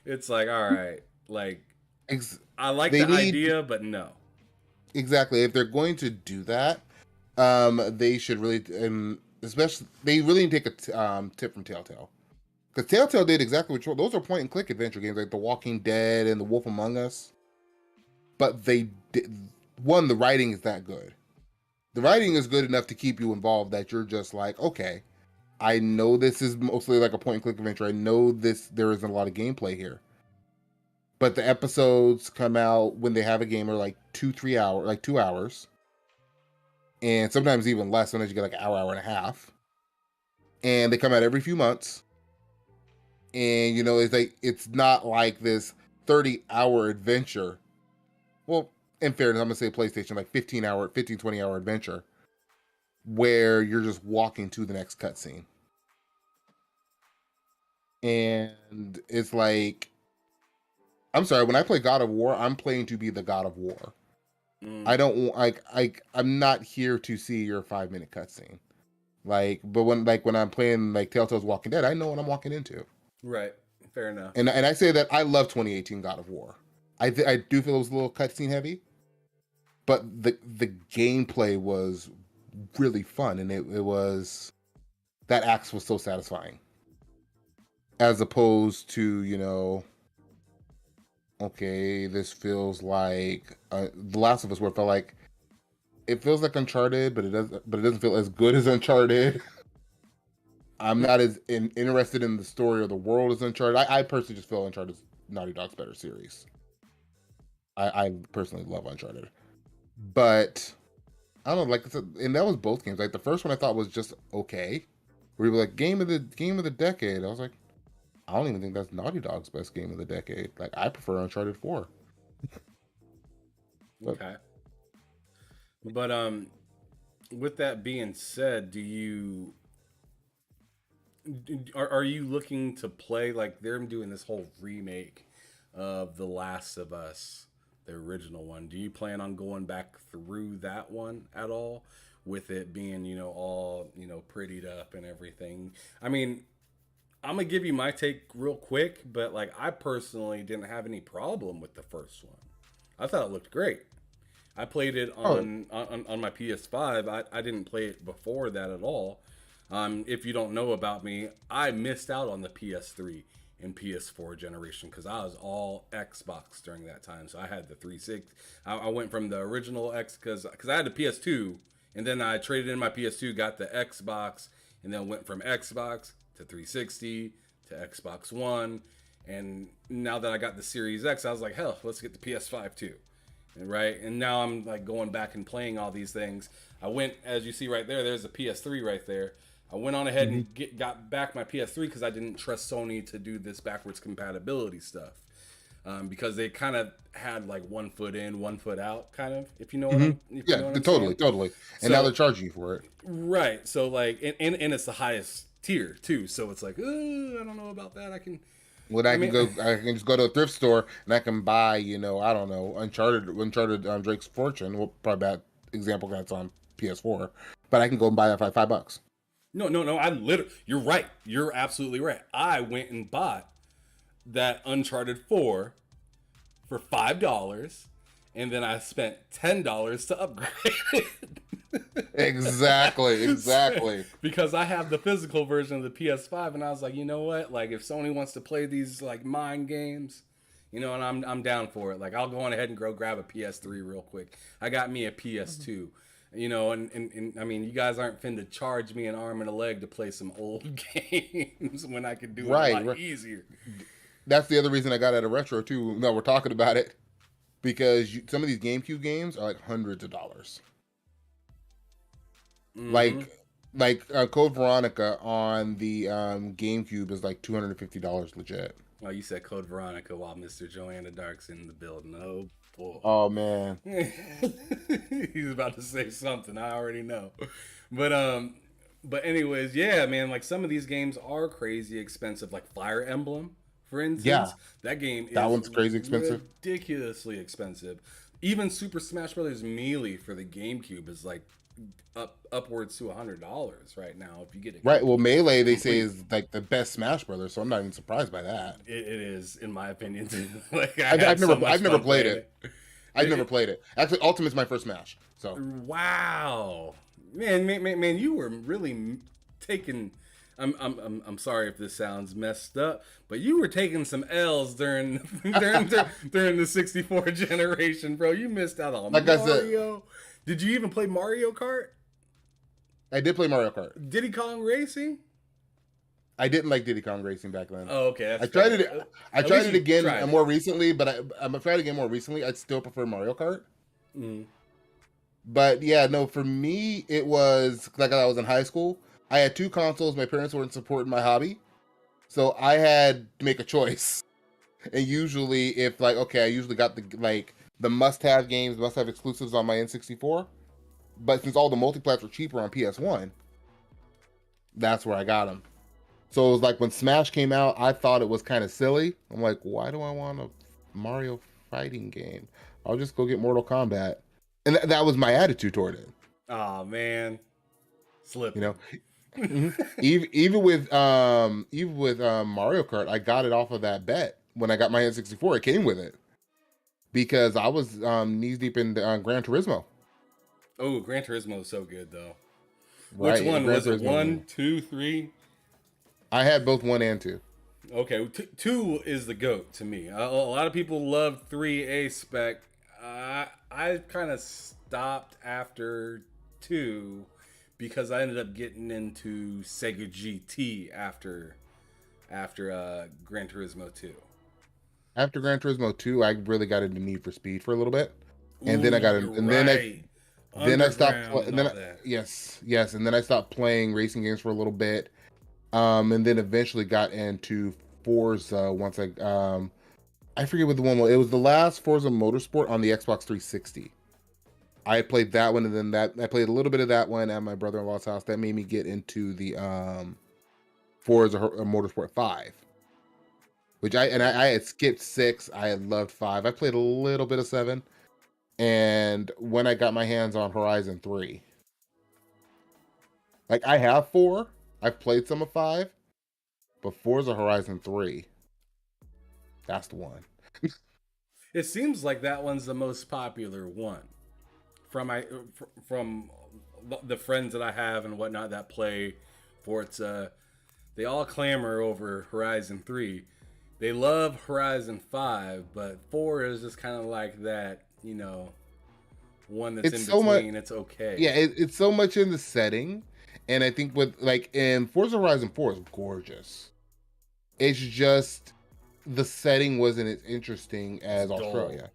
it's like, all right, like I like they the need idea, but no. exactly if they're going to do that, they should really, especially they really need to take a tip from Telltale. Because Telltale did exactly what those are point and click adventure games like The Walking Dead and The Wolf Among Us. But they did, one, the writing is that good. The writing is good enough to keep you involved that you're just like, okay, I know this is mostly like a point and click adventure. I know there isn't a lot of gameplay here. But the episodes come out when they have a game are like 2-3 hours, like 2 hours. And sometimes even less. Sometimes you get like an hour and a half. And they come out every few months. And it's like it's not like this 30-hour adventure. Well, in fairness, I'm gonna say PlayStation, like 20-hour adventure where you're just walking to the next cutscene. And it's like, I'm sorry, when I play God of War, I'm playing to be the God of War. I don't I'm not here to see your 5-minute cutscene. But when I'm playing like Telltale's Walking Dead, I know what I'm walking into. Right. Fair enough. And I say that I love 2018 God of War. I do feel it was a little cutscene heavy, but the gameplay was really fun, and it was that axe was so satisfying. As opposed to okay, this feels like The Last of Us, where it feels like Uncharted, but it doesn't feel as good as Uncharted. I'm not as interested in the story or the world as Uncharted. I personally just feel Uncharted's Naughty Dog's better series. I personally love Uncharted, but I don't know. Like, and that was both games. Like the first one I thought was just okay. We were like game of the decade. I was like, I don't even think that's Naughty Dog's best game of the decade. Like I prefer Uncharted 4. Okay. But with that being said, are you looking to play, like they're doing this whole remake of The Last of Us, the original one? Do you plan on going back through that one at all, with it being all prettied up and everything? I mean, I'm gonna give you my take real quick, but like I personally didn't have any problem with the first one. I thought it looked great. I played it on my PS5. I didn't play it before that at all. If you don't know about me, I missed out on the PS3 and PS4 generation because I was all Xbox during that time. So I had the 360. I went from the original X because I had the PS2, and then I traded in my PS2, got the Xbox, and then went from Xbox to 360 to Xbox One. And now that I got the Series X, I was like, hell, let's get the PS5 too. Right, and now I'm like going back and playing all these things. I went, as you see right there, there's a PS3 right there. I went on ahead and got back my PS3 because I didn't trust Sony to do this backwards compatibility stuff, because they kind of had like 1 foot in, 1 foot out, kind of. If you know what I'm, if you know what I'm totally, saying. totally. And So, now they're charging you for it, right? So like, and it's the highest tier too. So it's like, I don't know about that. I can just go to a thrift store and I can buy, I don't know, Uncharted Drake's Fortune. Well, probably bad example because it's on PS4, but I can go and buy that for like $5. No. You're right. You're absolutely right. I went and bought that Uncharted 4 for $5, and then I spent $10 to upgrade it. Exactly. Because I have the physical version of the PS5, and I was like, you know what? Like, if Sony wants to play these like mind games, and I'm down for it. Like, I'll go on ahead and go grab a PS3 real quick. I got me a PS2. And I mean, you guys aren't finna charge me an arm and a leg to play some old games when I could do it a lot easier. That's the other reason I got at a retro too. No, we're talking about it because some of these GameCube games are like hundreds of dollars. Mm-hmm. Like Like Code Veronica on the GameCube is like $250 legit. Oh, you said Code Veronica while Mr. Joanna Dark's in the building. Oh boy. Oh man. He's about to say something. I already know. But anyways, yeah, man, like some of these games are crazy expensive, like Fire Emblem, for Yeah, instance. That game that is one's crazy expensive. ridiculously expensive. Even Super Smash Brothers Melee for the GameCube is like upwards to $100 right now if you get it Right. Well, Melee they say complete. is like the best Smash Brothers, so I'm not even surprised by that. It is, in my opinion, too. Like I I've had so never much I've never fun played playing it. it. I've never played it. Actually, Ultimate's my first Smash. So Wow, man, you were really taking. I'm sorry if this sounds messed up, but you were taking some L's during during the 64 generation, bro. You missed out on like I said, Mario. Did you even play Mario Kart? I did play Mario Kart. Diddy Kong Racing? I didn't like Diddy Kong Racing back then. Oh, okay, that's I tried fair. it. I At tried least it you again tried it. more recently, but I'm tried again more recently. I'd still prefer Mario Kart. Mm. But yeah, no, for me it was like I was in high school. I had two consoles. My parents weren't supporting my hobby, so I had to make a choice. And usually, if like okay, I usually got the must-have games, must-have exclusives on my N64. But since all the multiplats were cheaper on PS1, that's where I got them. So it was like when Smash came out, I thought it was kind of silly. I'm like, why do I want a Mario fighting game? I'll just go get Mortal Kombat, and that was my attitude toward it. Oh man, You slipping. know, Mhm. Even with Mario Kart, I got it off of that bet when I got my N64. It came with it because I was knees deep in Gran Turismo. Oh, Gran Turismo is so good though. Which Right, one Gran was it? Turismo. One, two, three? I had both one and two. Okay, two is the goat to me. A lot of people love 3A spec. I kind of stopped after two because I ended up getting into Sega GT after Gran Turismo 2. After Gran Turismo 2, I really got into Need for Speed for a little bit, and then I Ooh, got you're in, and then I right. then I stopped. Underground and And then all that. yes, and then I stopped playing racing games for a little bit, and then eventually got into Forza once I forget what the one was. It was the last Forza Motorsport on the Xbox 360. I played that one, and then that I played a little bit of that one at my brother-in-law's house. That made me get into the Forza Motorsport 5. Which I had skipped 6. I had loved 5. I played a little bit of 7, and when I got my hands on Horizon 3, like I have 4, I've played some of 5, but Forza Horizon 3, that's the one. It seems like that one's the most popular one from the friends that I have and whatnot that play Forza. They all clamor over Horizon 3. They love Horizon 5, but 4 is just kind of like that, one that's It's in so much, between. It's okay. yeah. It's so much in the setting, and I think with like in Forza Horizon 4 is gorgeous. It's just the setting wasn't as interesting It's as dull. Australia.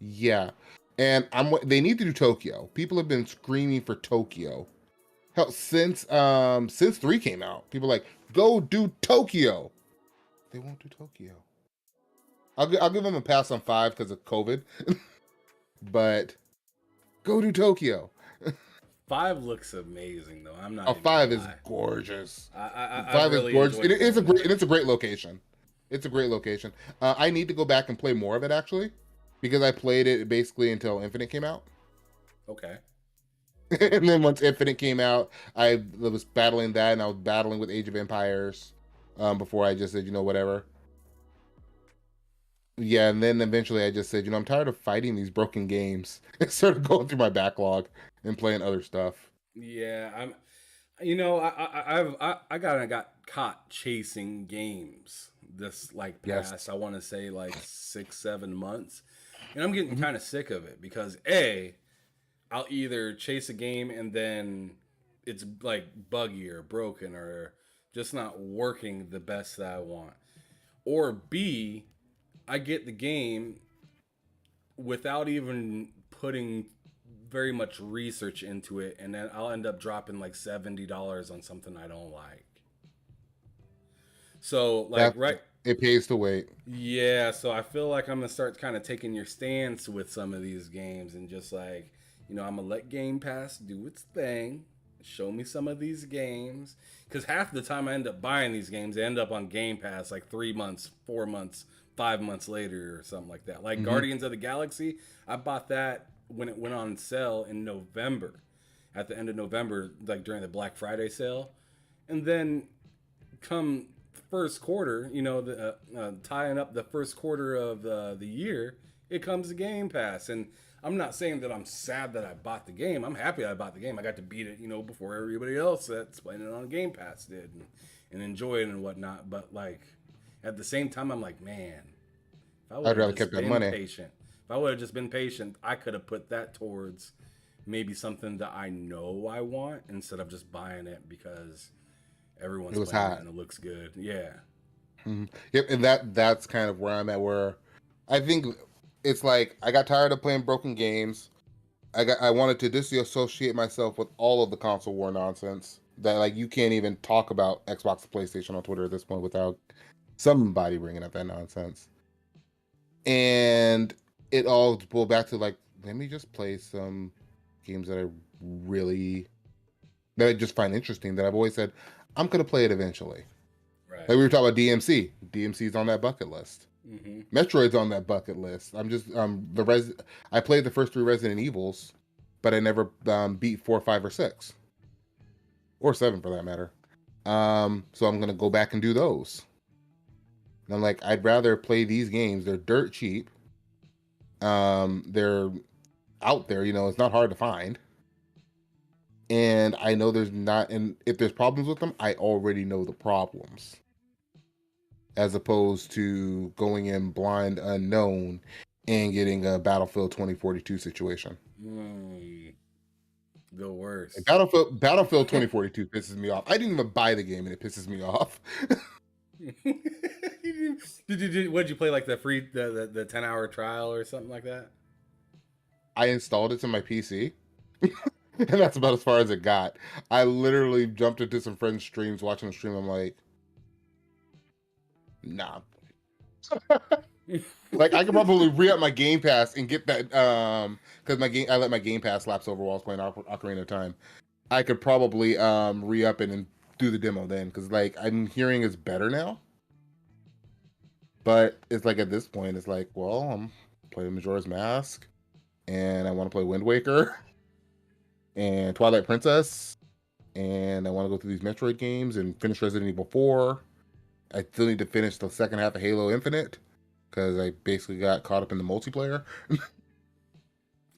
Yeah, and they need to do Tokyo. People have been screaming for Tokyo. Hell, since 3 came out, people are like go do Tokyo. They won't do Tokyo. I'll give them a pass on 5 because of COVID, but go do Tokyo. 5 looks amazing, though. I'm not A even going to 5 is lie. gorgeous. I've 5 is really gorgeous. enjoyed It's a playing great that. and it's a great location. It's a great location. I need to go back and play more of it actually, because I played it basically until Infinite came out. Okay. And then once Infinite came out, I was battling that, and I was battling with Age of Empires before I just said, whatever. Yeah, and then eventually I just said, I'm tired of fighting these broken games, and started going through my backlog and playing other stuff. Yeah, I got caught chasing games this like Yes. past, I want to say like 6-7 months, and I'm getting Mhm. kind of sick of it because I'll either chase a game and then it's like buggy or broken or just not working the best that I want, or B, I get the game without even putting very much research into it, and then I'll end up dropping like $70 on something I don't like. So like That right, it pays to wait. yeah. So I feel like I'm gonna start kind of taking your stance with some of these games, and just like, I'm gonna let Game Pass do its thing. Show me some of these games, because half the time I end up buying these games, they end up on Game Pass like 3 months, 4 months, 5 months later, or something like that. Like Hmm. Guardians of the Galaxy, I bought that when it went on sale in November, at the end of November, like during the Black Friday sale, and then come first quarter, tying up the first quarter of the year, it comes to Game Pass. And I'm not saying that I'm sad that I bought the game. I'm happy I bought the game. I got to beat it, before everybody else that's playing it on Game Pass did, and enjoy it and whatnot. But like at the same time, I'm like, man, if I would I'd have rather kept just that been money. patient, if I would have just been patient, I could have put that towards maybe something that I know I want, instead of just buying it because It everyone's was playing it hot. and it looks good. Yeah. Mhm. Yep, and that's kind of where I'm at. Where I think it's like I got tired of playing broken games. I wanted to disassociate myself with all of the console war nonsense. That like you can't even talk about Xbox and PlayStation on Twitter at this point without somebody bringing up that nonsense. And it all boiled back to like, let me just play some games that I really that I just find interesting. That I've always said I'm gonna play it eventually. Right. Like we were talking about DMC. DMC's on that bucket list. Mm-hmm. Metroid's on that bucket list. I'm just I played the first three Resident Evils, but I never beat 4, 5, or 6, or 7 for that matter. So I'm gonna go back and do those. And I'm like, I'd rather play these games. They're dirt cheap. They're out there. It's not hard to find. And I know there's not, and if there's problems with them, I already know the problems. As opposed to going in blind unknown and getting a Battlefield 2042 situation. The Like, worst. Battlefield 2042 pisses me off. I didn't even buy the game and it pisses me off. What'd you play, like the free the 10-hour trial or something like that? I installed it to my PC and that's about as far as it got. I literally jumped into some friends' streams, watching the stream. I'm like, nah. Like I could probably re-up my Game Pass and get that because I let my Game Pass lapse over while I was playing Ocarina of Time. I could probably re-up it and do the demo then because like I'm hearing it's better now. But it's like at this point, it's like, well, I'm playing Majora's Mask and I want to play Wind Waker and Twilight Princess and I want to go through these Metroid games and finish Resident Evil 4. I still need to finish the second half of Halo Infinite because I basically got caught up in the multiplayer.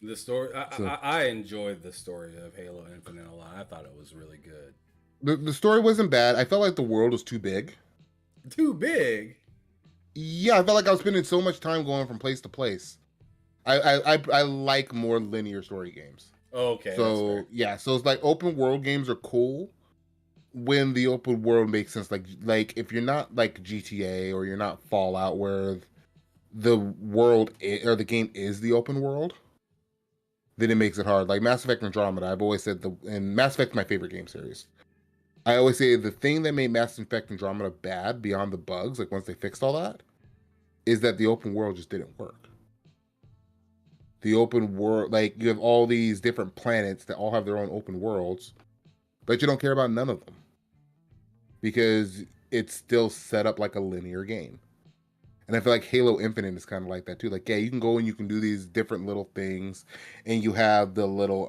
The story, So I enjoyed the story of Halo Infinite a lot. I thought it was really good. the story wasn't bad. I felt like the world was too big. Too big. Yeah, I felt like I was spending so much time going from place to place. I like more linear story games. Okay, that's fair. So yeah, so it's like open world games are cool when the open world makes sense. Like if you're not like GTA or you're not Fallout, where the or the game is the open world, then it makes it hard. Like Mass Effect Andromeda, I've always said and Mass Effect's my favorite game series. I always say the thing that made Mass Effect Andromeda bad beyond the bugs, like once they fixed all that, is that the open world just didn't work. The open world, like you have all these different planets that all have their own open worlds, but you don't care about none of them because it's still set up like a linear game. And I feel like Halo Infinite is kind of like that too. Like, yeah, you can go and you can do these different little things, and you have the little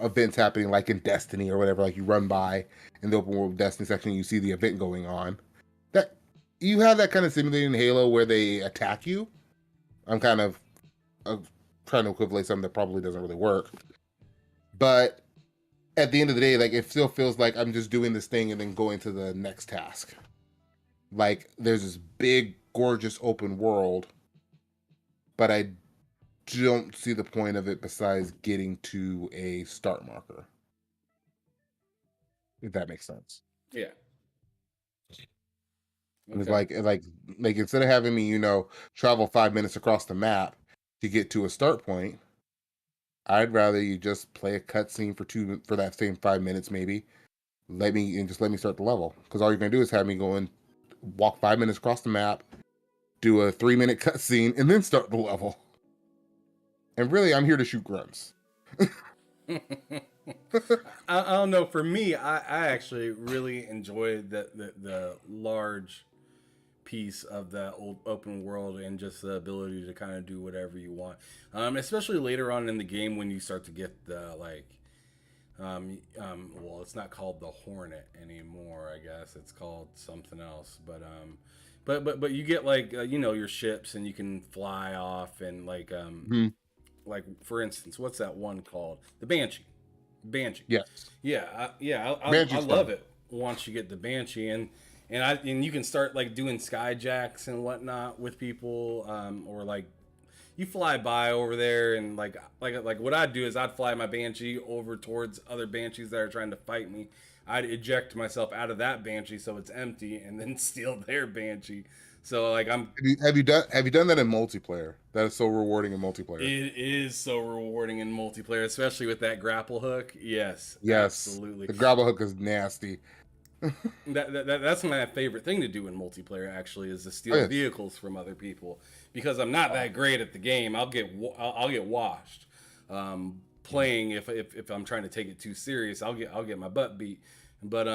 events happening, like in Destiny or whatever. Like you run by in the open world Destiny section, and you see the event going on. That you have that kind of simulating Halo where they attack you. I'm kind of trying to equivalent something that probably doesn't really work, but at the end of the day, like it still feels like I'm just doing this thing and then going to the next task. Like there's this big, gorgeous open world, but I don't see the point of it besides getting to a start marker. If that makes sense. Yeah. And it's Okay. like instead of having me, travel 5 minutes across the map to get to a start point, I'd rather you just play a cutscene for that same 5 minutes, maybe. Let me start the level, because all you're gonna do is have me go and walk 5 minutes across the map, do a 3 minute cutscene, and then start the level. And really, I'm here to shoot grunts. I don't know. For me, I actually really enjoyed the large piece of that old open world and just the ability to kind of do whatever you want. Especially later on in the game when you start to get the like, well, it's not called the Hornet anymore. I guess it's called something else. But you get like your ships and you can fly off and Mhm. like for instance, what's that one called? The Banshee. Banshee. Yes, I Banshee's love fun. it once you get the Banshee and you can start like doing skyjacks and whatnot with people, or like you fly by over there and like what I'd do is I'd fly my Banshee over towards other Banshees that are trying to fight me. I'd eject myself out of that Banshee so it's empty and then steal their Banshee. So like I'm Have you done that in multiplayer? That is so rewarding in multiplayer. It is so rewarding in multiplayer, especially with that grapple hook. Yes, Yes, absolutely. the grapple hook is nasty. That's my favorite thing to do in multiplayer. Actually, is to Oh steal yes. vehicles from other people because I'm not that great at the game. I'll get washed. Playing if I'm trying to take it too serious, I'll get my butt beat. But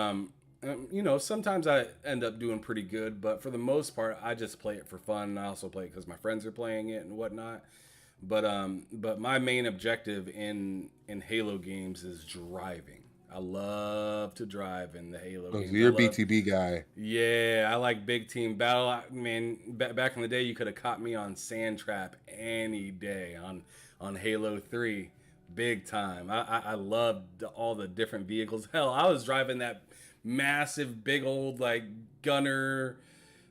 sometimes I end up doing pretty good. But for the most part, I just play it for fun. I also play it because my friends are playing it and whatnot. But my main objective in Halo games is driving. I love to drive in the Halo Oh, so games. I you're a love, BTB guy. yeah, I like big team battle. Man, back in the day, you could have caught me on Sand Trap any day on Halo 3, big time. I loved all the different vehicles. Hell, I was driving that massive, big old like gunner,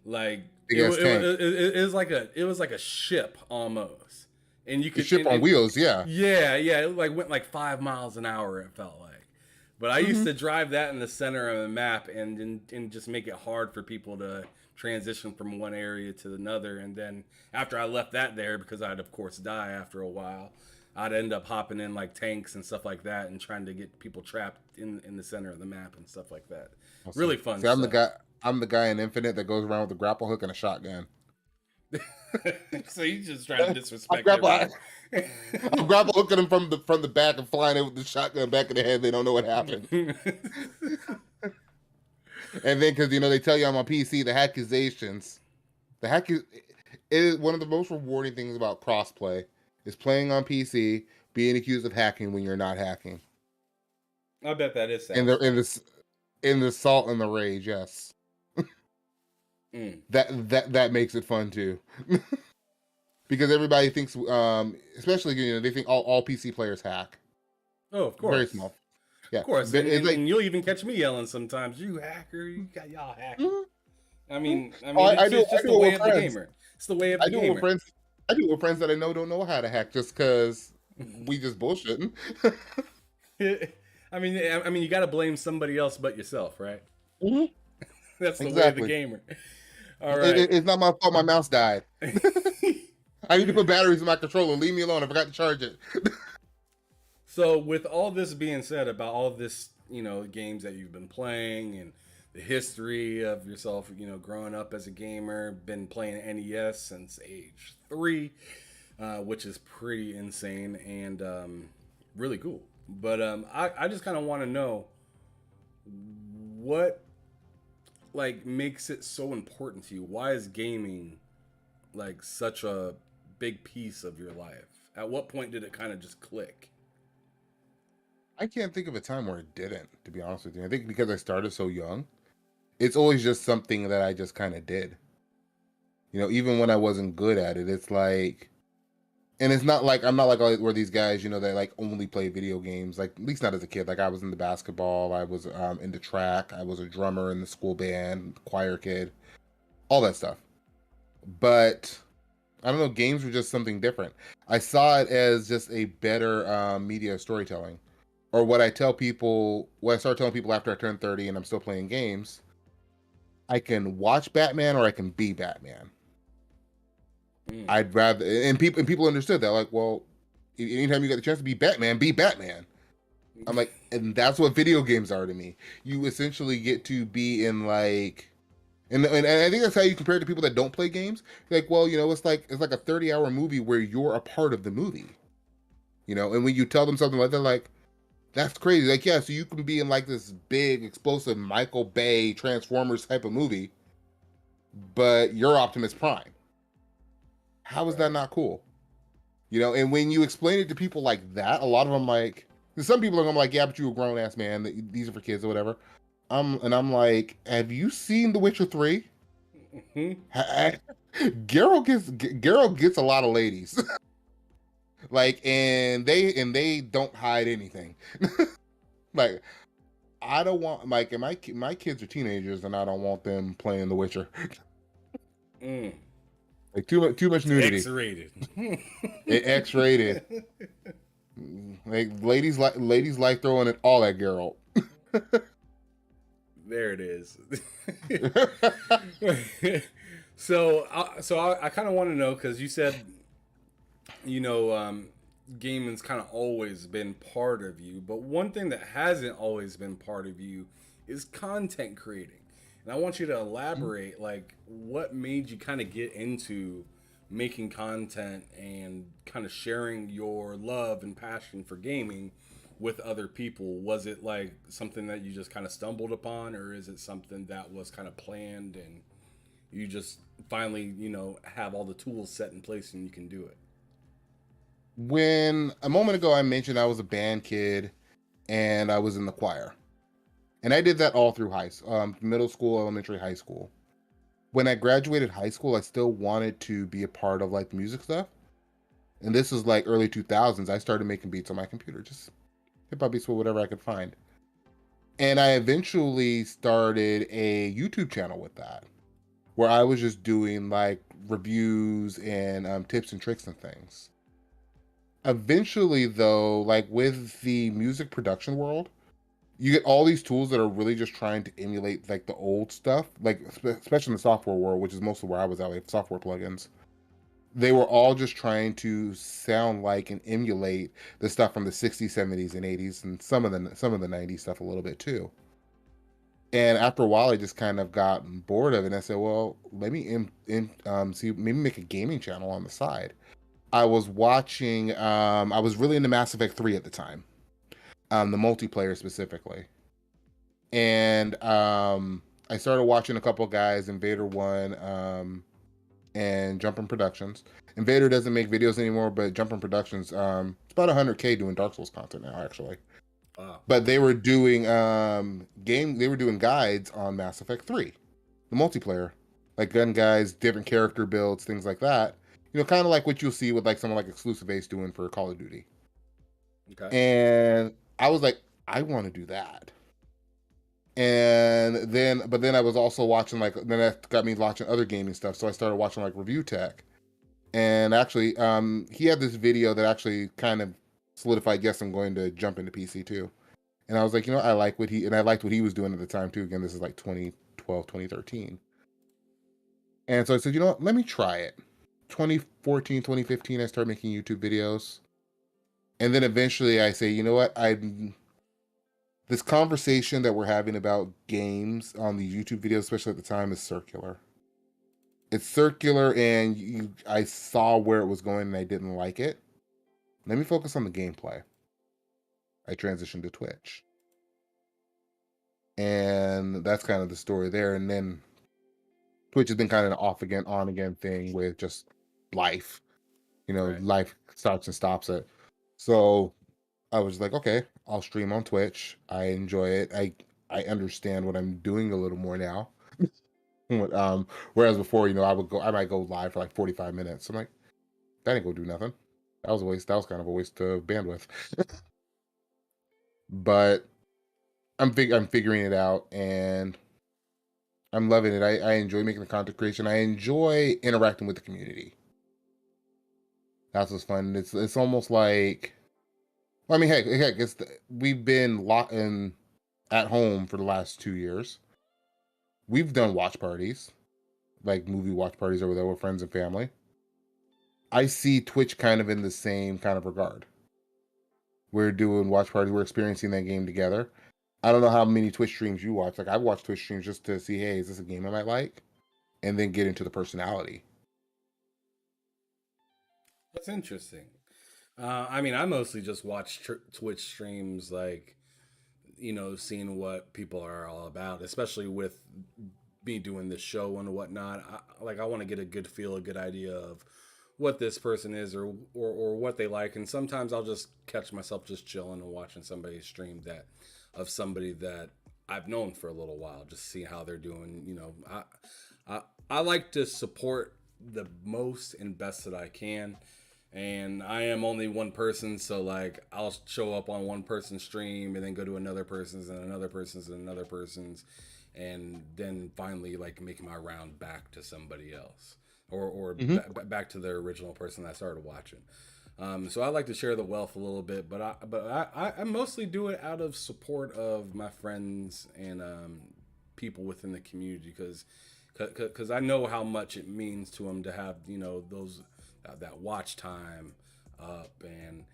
like Big ass tank. it was like a ship almost, and you The could ship on wheels, yeah. yeah, it like went like 5 miles an hour. It felt like, but I used Hmm. to drive that in the center of the map and just make it hard for people to transition from one area to another. And then after I left that there, because I'd of course die after a while, I'd end up hopping in like tanks and stuff like that and trying to get people trapped in the center of the map and stuff like that. Awesome. Really fun See, I'm the stuff. guy. I'm the guy in Infinite that goes around with a grapple hook and a shotgun. So you just trying to I'm disrespect grapple. everybody. I'm grapple hooking them from the back and flying in with the shotgun back in the head. They don't know what happened. And then because they tell you I'm on PC, the accusations, the hack is one of the most rewarding things about crossplay is playing on PC, being accused of hacking when you're not hacking. I bet that is In the in satisfying. the in the salt and the rage, yes. Mm. That makes it fun too. Because everybody thinks especially they think all PC players hack. Oh, of Very course. small. Of Yeah. course. But it's like And you'll even catch me yelling sometimes, you hacker, you got y'all hacking. "Mhm, I mhm." mean, I Oh, mean, I it's just do the it way with of the friends. gamer. It's the way of I the do it with gamer. friends. I do it with friends that I know don't know how to hack just because we just bullshitting. I mean, you got to blame somebody else but yourself, right? Mhm. That's the way of the Exactly. gamer. All right. It's not my fault my mouse died. I need to put batteries in my controller. Leave me alone. I forgot to charge it. So, with all this being said about all this, games that you've been playing and the history of yourself, growing up as a gamer, been playing NES since age 3, which is pretty insane and really cool. But I just kind of want to know what like makes it so important to you. Why is gaming like such a big piece of your life? At what point did it kind of just click? I can't think of a time where it didn't, to be honest with you. I think because I started so young, it's always just something that I just kind of did. Even when I wasn't good at it, it's like, and it's not like I'm not like where these guys, that like only play video games. Like at least not as a kid. Like I was in the basketball, I was into track, I was a drummer in the school band, choir kid, all that stuff. But I don't know, games were just something different. I saw it as just a better media storytelling. Or what I start telling people after I turn 30 and I'm still playing games, I can watch Batman or I can be Batman. Mm. I'd rather, and people understood that, like, well, anytime you get the chance to be Batman, be Batman. I'm like, and that's what video games are to me. You essentially get to be in like, and I think that's how you compare it to people that don't play games. Like, well, it's like a 30-hour movie where you're a part of the movie. And when you tell them something like that, like, that's crazy. Like, yeah, so you can be in like this big, explosive Michael Bay Transformers type of movie, but you're Optimus Prime. How is that not cool? And when you explain it to people like that, a lot of them like, some people are gonna be like, yeah, but you're a grown ass man. These are for kids or whatever. And I'm like, have you seen The Witcher 3? Geralt gets a lot of ladies. Like, and they don't hide anything. Like, I don't want, like, and my kids are teenagers, and I don't want them playing The Witcher. Like, too much nudity. X-rated. X-rated. Like, ladies like throwing it all at Geralt. There it is. So I kind of want to know, because you said, gaming's kind of always been part of you, but one thing that hasn't always been part of you is content creating. And I want you to elaborate, like, what made you kind of get into making content and kind of sharing your love and passion for gaming with other people. Was it like something that you just kind of stumbled upon, or is it something that was kind of planned and you just finally, have all the tools set in place and you can do it? When a moment ago I mentioned I was a band kid and I was in the choir, and I did that all through middle school, elementary, high school. When I graduated high school, I still wanted to be a part of like the music stuff. And this is like early 2000s. I started making beats on my computer, just hip hop beats with whatever I could find. And I eventually started a YouTube channel with that, where I was just doing like reviews and tips and tricks and things. Eventually, though, like with the music production world, you get all these tools that are really just trying to emulate like the old stuff, like especially in the software world, which is mostly where I was at, like software plugins. They were all just trying to sound like and emulate the stuff from the 60s, 70s, and 80s, and some of the 90s stuff a little bit too. And after a while, I just kind of got bored of it. And I said, well, let me see, maybe make a gaming channel on the side. I was watching. I was really into Mass Effect 3 at the time, the multiplayer specifically, and I started watching a couple of guys, Invader One, and Jumpin' Productions. Invader doesn't make videos anymore, but Jumpin' Productions, it's about 100K doing Dark Souls content now, actually. Wow. But they were doing they were doing guides on Mass Effect 3, the multiplayer, like gun guides, different character builds, things like that. Kind of like what you'll see with like someone like Exclusive Ace doing for Call of Duty. Okay. And I was like, I want to do that. But then I was also watching then that got me watching other gaming stuff. So I started watching like Review Tech, and actually, he had this video that actually kind of solidified, yes, I'm going to jump into PC too. And I was like, I liked what he was doing at the time too. Again, this is like 2012, 2013. And so I said, let me try it. 2014, 2015, I started making YouTube videos. And then eventually I say, this conversation that we're having about games on the YouTube videos, especially at the time, is circular. It's circular, and I saw where it was going, and I didn't like it. Let me focus on the gameplay. I transitioned to Twitch. And that's kind of the story there. And then Twitch has been kind of an off again, on again thing with just life. Right. Life starts and stops it. So I was like, okay, I'll stream on Twitch. I enjoy it. I understand what I'm doing a little more now. Whereas before, I might go live for like 45 minutes. I'm like, that ain't gonna do nothing. That was a waste. That was kind of a waste of bandwidth. But I'm figuring it out, and I'm loving it. I enjoy making the content creation. I enjoy interacting with the community. That's what's fun. It's almost like, well, I mean, heck, we've been locked in at home for the last 2 years. We've done watch parties, like movie watch parties over there with friends and family. I see Twitch kind of in the same kind of regard. We're doing watch parties. We're experiencing that game together. I don't know how many Twitch streams you watch. Like I've watched Twitch streams just to see, hey, is this a game I might like, and then get into the personality. That's interesting. I mean, I mostly just watch Twitch streams, like, seeing what people are all about, especially with me doing this show and whatnot. I want to get a good feel, a good idea of what this person is, or what they like. And sometimes I'll just catch myself just chilling and watching somebody stream that of somebody that I've known for a little while, just see how they're doing. I like to support the most and best that I can. And I am only one person, so like I'll show up on one person's stream and then go to another person's and another person's and another person's, and then finally like make my round back to somebody else, or Mm-hmm. back to the original person that I started watching. So I like to share the wealth a little bit, but I mostly do it out of support of my friends and people within the community, because I know how much it means to them to have those that watch time up, and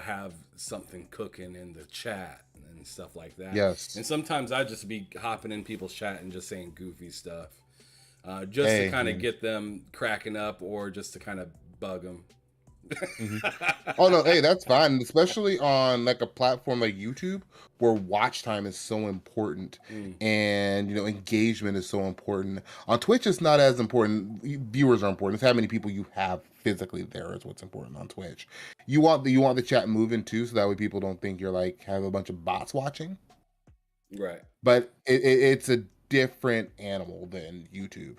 have something cooking in the chat and stuff like that. Yes. And sometimes I just be hopping in people's chat and just saying goofy stuff, just to Hey, kind of man. get them cracking up, or just to kind of bug them. Mhm. Oh no, hey, that's fine, especially on like a platform like YouTube where watch time is so important Mm, and engagement is so important. On Twitch it's not as important. Viewers are important. It's how many people you have physically there is what's important on Twitch. You want the chat moving too, so that way people don't think you're like have a bunch of bots watching. right. But it's a different animal than YouTube.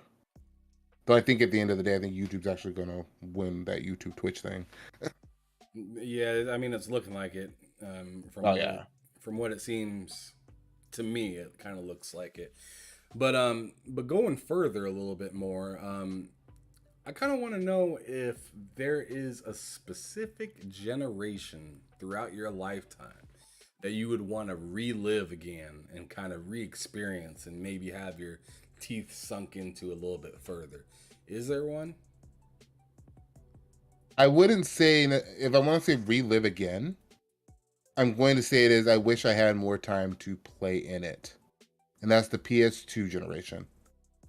But I think at the end of the day, I think YouTube's actually going to win that YouTube Twitch thing. Yeah, I mean it's looking like it. Oh yeah. From what it seems to me, it kind of looks like it. But going further a little bit more, I kind of want to know if there is a specific generation throughout your lifetime that you would want to relive again and kind of re-experience, and maybe have your teeth sunk into a little bit further. Is there one? I wouldn't say if I want to say relive again, I'm going to say it is I wish I had more time to play in it. And that's the PS2 generation.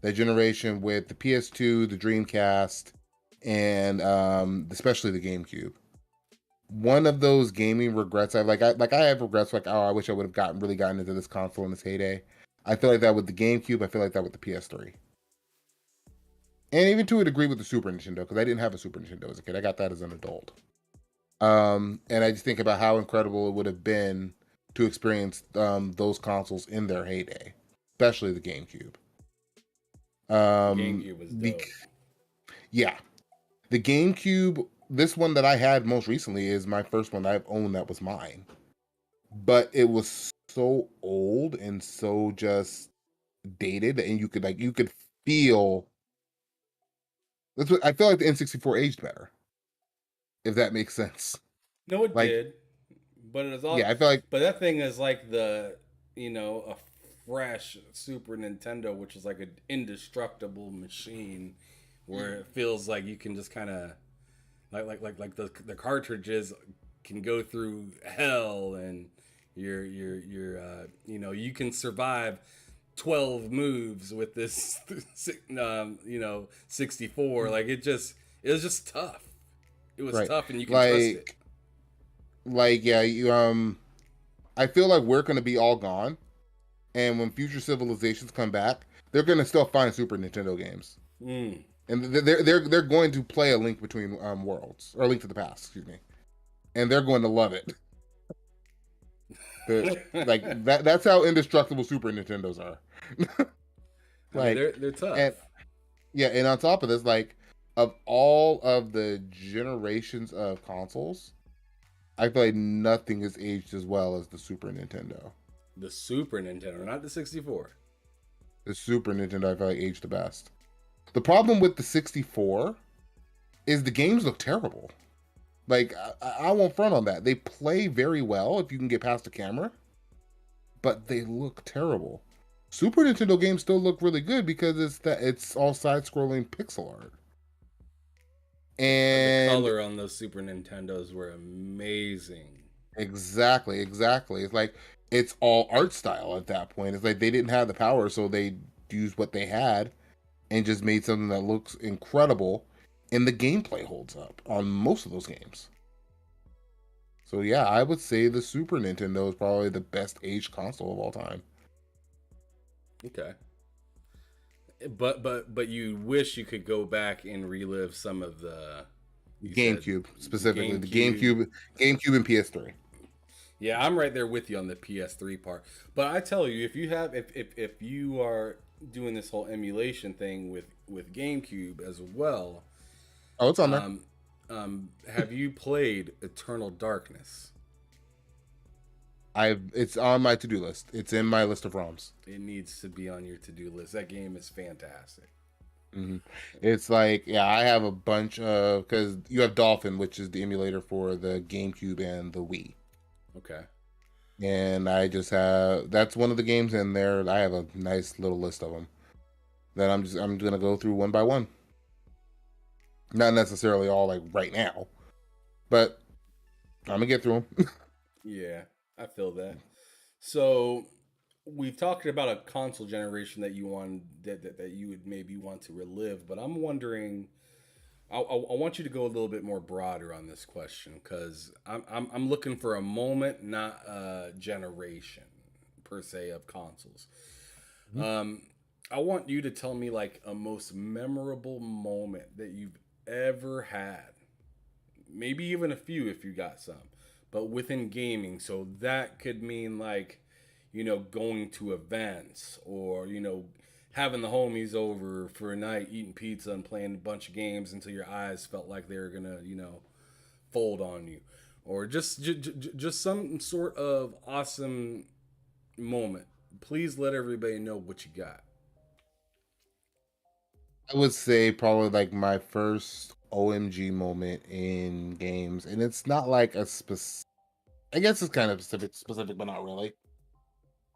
That generation with the PS2, the Dreamcast, and especially the GameCube. One of those gaming regrets I have regrets like, oh, I wish I would have gotten into this console in its heyday. I feel like that with the GameCube, I feel like that with the PS3. And even to a degree with the Super Nintendo, because I didn't have a Super Nintendo as a kid. I got that as an adult. And I just think about how incredible it would have been to experience those consoles in their heyday, especially the GameCube. The Um, GameCube was bec dope. yeah, the GameCube. This one that I had most recently is my first one that I've owned that was mine, but it was so old and so just dated, and you could feel. That's what I feel like the N64 aged better, if that makes sense. No, it Like, did, but it's all. yeah, I feel like But that thing is like a fresh Super Nintendo, which is like an indestructible machine, where it feels like you can just kind of like the cartridges can go through hell, and you can survive 12 moves with this 64. Like it was just tough. It was right, tough, and you can trust it. like yeah, I feel like we're gonna be all gone, and when future civilizations come back, they're gonna still find Super Nintendo games, Mm. and they're going to play A Link Between Worlds or A Link to the Past, excuse me, and they're going to love it. Like that's how indestructible Super Nintendos are. I mean, Like, they're tough. and yeah, and on top of this, like of all of the generations of consoles, I feel like nothing has aged as well as the Super Nintendo. The Super Nintendo, not the 64. The Super Nintendo, I feel like aged the best. The problem with the 64 is the games look terrible. Like I won't front on that. They play very well if you can get past the camera, but they look terrible. Super Nintendo games still look really good because it's all side-scrolling pixel art. The And color on those Super Nintendos were amazing. exactly. It's like it's all art style at that point. It's like they didn't have the power, so they used what they had and just made something that looks incredible. And the gameplay holds up on most of those games. So yeah, I would say the Super Nintendo is probably the best aged console of all time. Okay. But you wish you could go back and relive some of the, you said, GameCube the specifically, the GameCube. GameCube and PS3. Yeah, I'm right there with you on the PS3 part. But I tell you, if you have if you are doing this whole emulation thing with GameCube as well, Oh, it's on there. um, have you played Eternal Darkness? It's on my to do list. It's in my list of ROMs. It needs to be on your to do list. That game is fantastic. hmm It's like, yeah, I have a bunch of, because you have Dolphin, which is the emulator for the GameCube and the Wii. Okay. And I just have, that's one of the games in there. I have a nice little list of them that I'm gonna go through one by one. Not necessarily all like right now, but I'm gonna get through them. Yeah, I feel that. So we've talked about a console generation that you want that you would maybe want to relive, but I'm wondering. I want you to go a little bit more broader on this question because I'm looking for a moment, not a generation per se of consoles. Um, I want you to tell me like a most memorable moment that you've ever had. Maybe even a few if you got some, but within gaming. So that could mean like, going to events or, having the homies over for a night, eating pizza and playing a bunch of games until your eyes felt like they were gonna, fold on you, or just some sort of awesome moment. Please let everybody know what you got. I would say probably like my first OMG moment in games, and it's not like a specific. I guess it's kind of specific, but not really.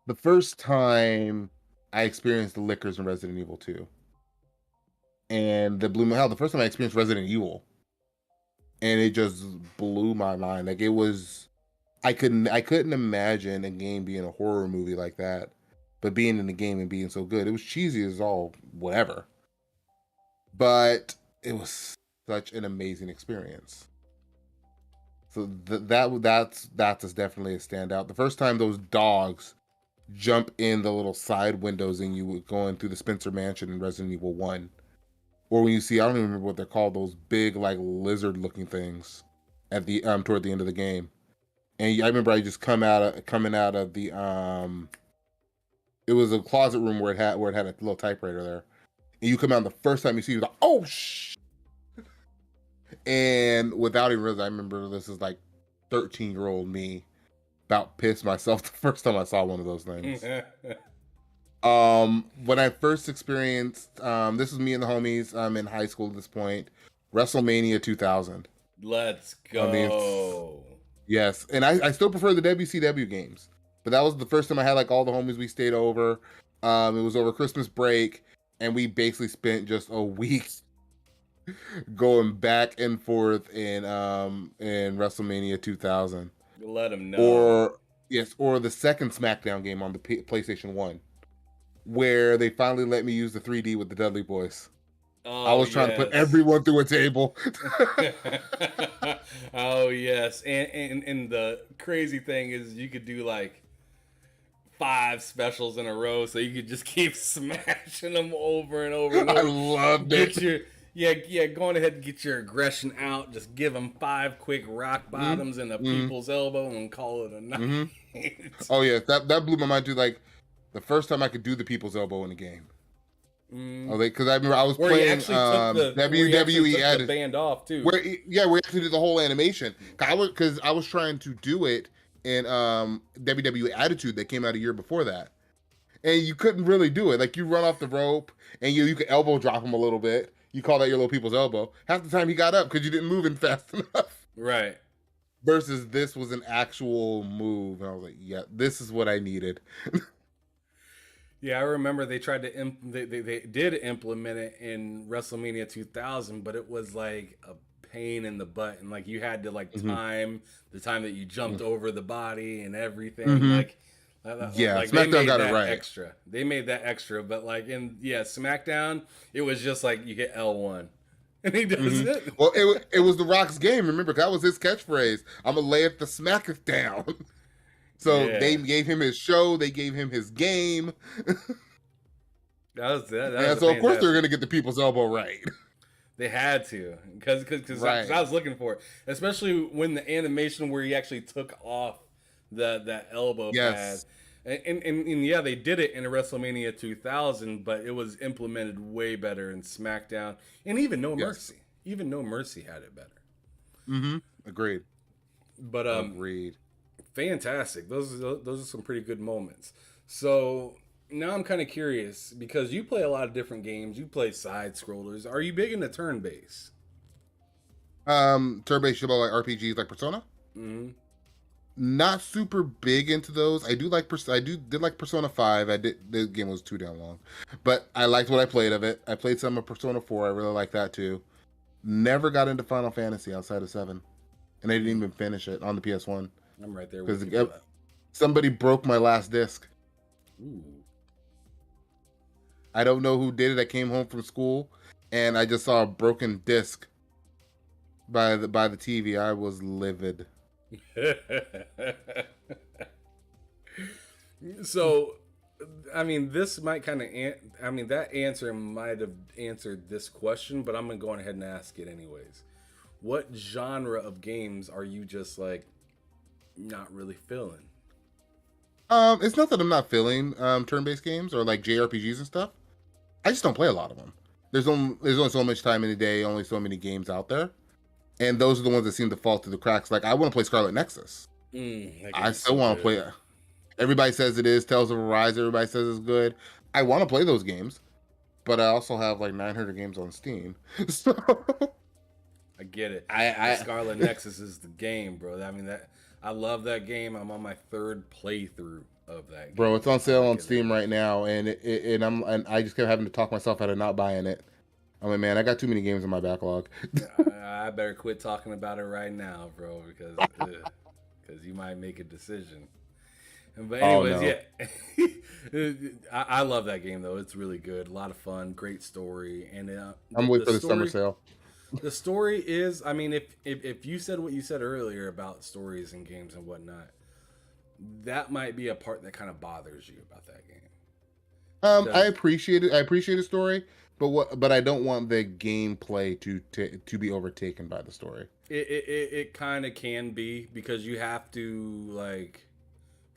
The first time I experienced the liquors in Resident Evil 2, and the blew my hell. The first time I experienced Resident Evil, and it just blew my mind. Like it was, I couldn't imagine a game being a horror movie like that, but being in the game and being so good. It was cheesy as all whatever, but it was such an amazing experience. So that's definitely a standout. The first time those dogs jump in the little side windows and you were going through the Spencer Mansion in Resident Evil 1. Or when you see, I don't even remember what they're called, those big like lizard looking things at the toward the end of the game. And I remember I just coming out of the it was a closet room where it had a little typewriter there. And you come out, and the first time you see it, you're like, oh shh. And without even realizing, I remember this is like 13-year-old me about pissed myself the first time I saw one of those things. When I first experienced, this was me and the homies, in high school at this point, WrestleMania 2000. Let's I mean, go. yes, and I still prefer the WCW games, but that was the first time I had like all the homies. We stayed over. It was over Christmas break, and we basically spent just a week going back and forth in WrestleMania 2000. Let them know. Or yes, or the second SmackDown game on the PlayStation 1, where they finally let me use the 3D with the Dudley Boys. I Oh was trying to put yes. everyone through a table. Oh yes. And the crazy thing is you could do like 5 specials in a row, so you could just keep smashing them over and over and I over. loved Get it. your yeah, going ahead and get your aggression out. Just give them 5 quick rock bottoms and a people's elbow and call it a night. Oh yeah, that blew my mind too. Like the first time I could do the people's elbow in the game. Oh, because I remember I was Where he playing actually took the WWE band off too. where yeah, we actually did the whole animation. Because I was trying to do it in WWE Attitude that came out a year before that, and you couldn't really do it. Like you run off the rope and you could elbow drop him a little bit. You call that your little people's elbow. Half the time he got up because you didn't move in fast enough. Right. Versus this was an actual move, and I was like, yeah, this is what I needed. Yeah, I remember they tried to they did implement it in WrestleMania 2000, but it was like a pain in the butt, and like you had to like Hmm. time the time that you jumped over the body and everything. Hmm. Yeah, Like they SmackDown made got it that right. extra. They made that extra, but like in SmackDown, it was just like you hit L1 and he does Hmm. it. Well, it was The Rock's game. Remember, that was his catchphrase. I'm gonna lay it the smack it down. So they Yeah, gave him his show. They gave him his game, that was and a so of course they're fantastic. gonna get the people's elbow right. They had to, because Right. I was looking for it, especially when the animation where he actually took off that elbow pad, Yes. and yeah, they did it in a WrestleMania 2000, but it was implemented way better in SmackDown, and even No Yes. Mercy, even No Mercy had it better. Mm-hmm. Agreed. But Agreed. fantastic. Those are some pretty good moments. So now I'm kind of curious because you play a lot of different games. You play side scrollers. Are you big into turn based? Turn-based shooter like RPGs like Persona. Mm-hmm. Not super big into those. I do like did like Persona 5. I did the game was too damn long. But I liked what I played of it. I played some of Persona 4. I really like that too. Never got into Final Fantasy outside of 7. And I didn't even finish it on the PS1 I'm right there with because you for that. somebody broke my last disc. Ooh. I don't know who did it. I came home from school and I just saw a broken disc by the TV. I was livid. So, I mean, this might kind of, I mean, that answer might have answered this question, but I'm going to go ahead and ask it anyways. What genre of games are you just like not really feeling? It's not that I'm not feeling turn-based games or like JRPGs and stuff. I just don't play a lot of them. There's only so much time in a day, only so many games out there, and those are the ones that seem to fall through the cracks. Like I want to play Scarlet Nexus. That I game's still so want to play good. it. Everybody says it is. Tales of Arise. Everybody says it's good. I want to play those games, but I also have like 900 games on Steam. So I get it. The I Scarlet Nexus is the game, bro. I mean that I love that game. I'm on my third playthrough of that bro, game. it's on I sale like on it Steam heavy. right now, and I just kept having to talk myself out of not buying it. I'm like, man, I got too many games in my backlog. I better quit talking about it right now, bro, because you might make a decision. But Oh anyways, no, yeah, I love that game though. It's really good, a lot of fun, great story, and I'm waiting the for the summer story sale. the story is. I mean, if you said what you said earlier about stories and games and whatnot, that might be a part that kind of bothers you about that game I because appreciate it. I appreciate the story, but I don't want the gameplay to be overtaken by the story. it kind of can be because you have to like,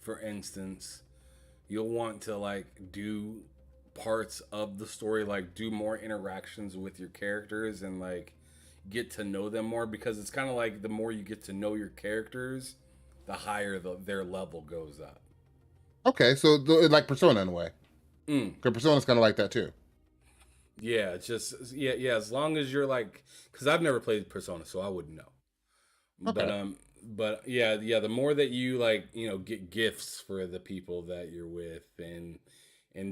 for instance, you'll want to like do parts of the story, like do more interactions with your characters and like get to know them more because it's kind of like the more you get to know your characters, the higher their level goes up. Okay, so like Persona in a way, Mm. because Persona's kind of like that too. Yeah, it's just yeah. As long as you're like, because I've never played Persona, so I wouldn't know. But Okay, yeah. The more that you like, get gifts for the people that you're with, and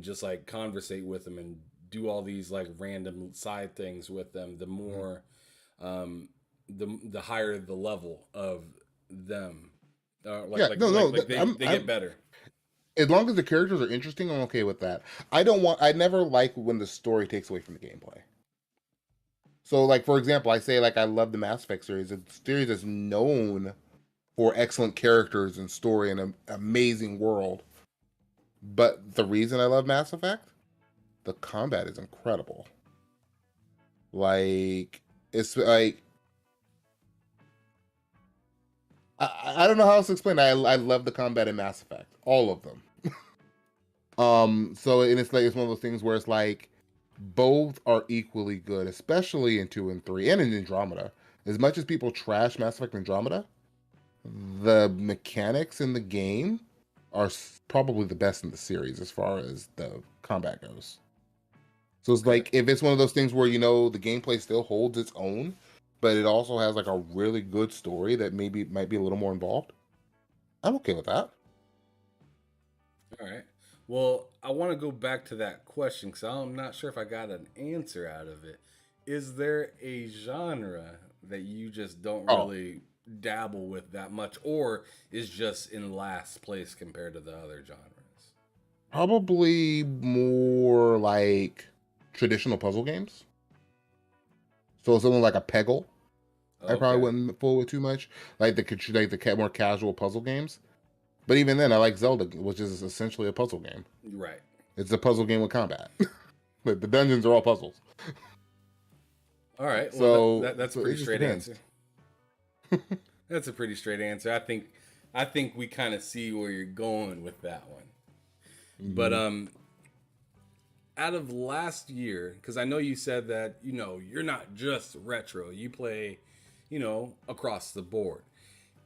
just like conversate with them and do all these like random side things with them, the mhm. more, um, the higher the level of them. Yeah, no, no, Like they get I'm better. as long as the characters are interesting, I'm okay with that. I don't want. I never like when the story takes away from the gameplay. So, like for example, I say like I love the Mass Effect series. The series is known for excellent characters and story and an amazing world. But the reason I love Mass Effect, the combat is incredible. Like it's like I don't know how else to explain it. I love the combat in Mass Effect, all of them. So and it's like it's one of those things where it's like both are equally good, especially in 2 and 3 and in Andromeda. As much as people trash Mass Effect Andromeda, the mechanics in the game are probably the best in the series as far as the combat goes. So it's Okay. like if it's one of those things where the gameplay still holds its own, but it also has like a really good story that maybe might be a little more involved. I'm okay with that. All right. Well, I want to go back to that question because I'm not sure if I got an answer out of it. Is there a genre that you just don't Oh, really dabble with that much, or is just in last place compared to the other genres? probably more like traditional puzzle games. So something like a Peggle, I probably Okay. wouldn't fool with too much. Like the more casual puzzle games. But even then, I like Zelda, which is essentially a puzzle game. Right. It's a puzzle game with combat. But the dungeons are all puzzles. All right. Well, So that's a it pretty just straight depends. answer. That's a pretty straight answer. I think we kind of see where you're going with that one. But Hmm. out of last year, because I know you said that you're not just retro, you play, across the board.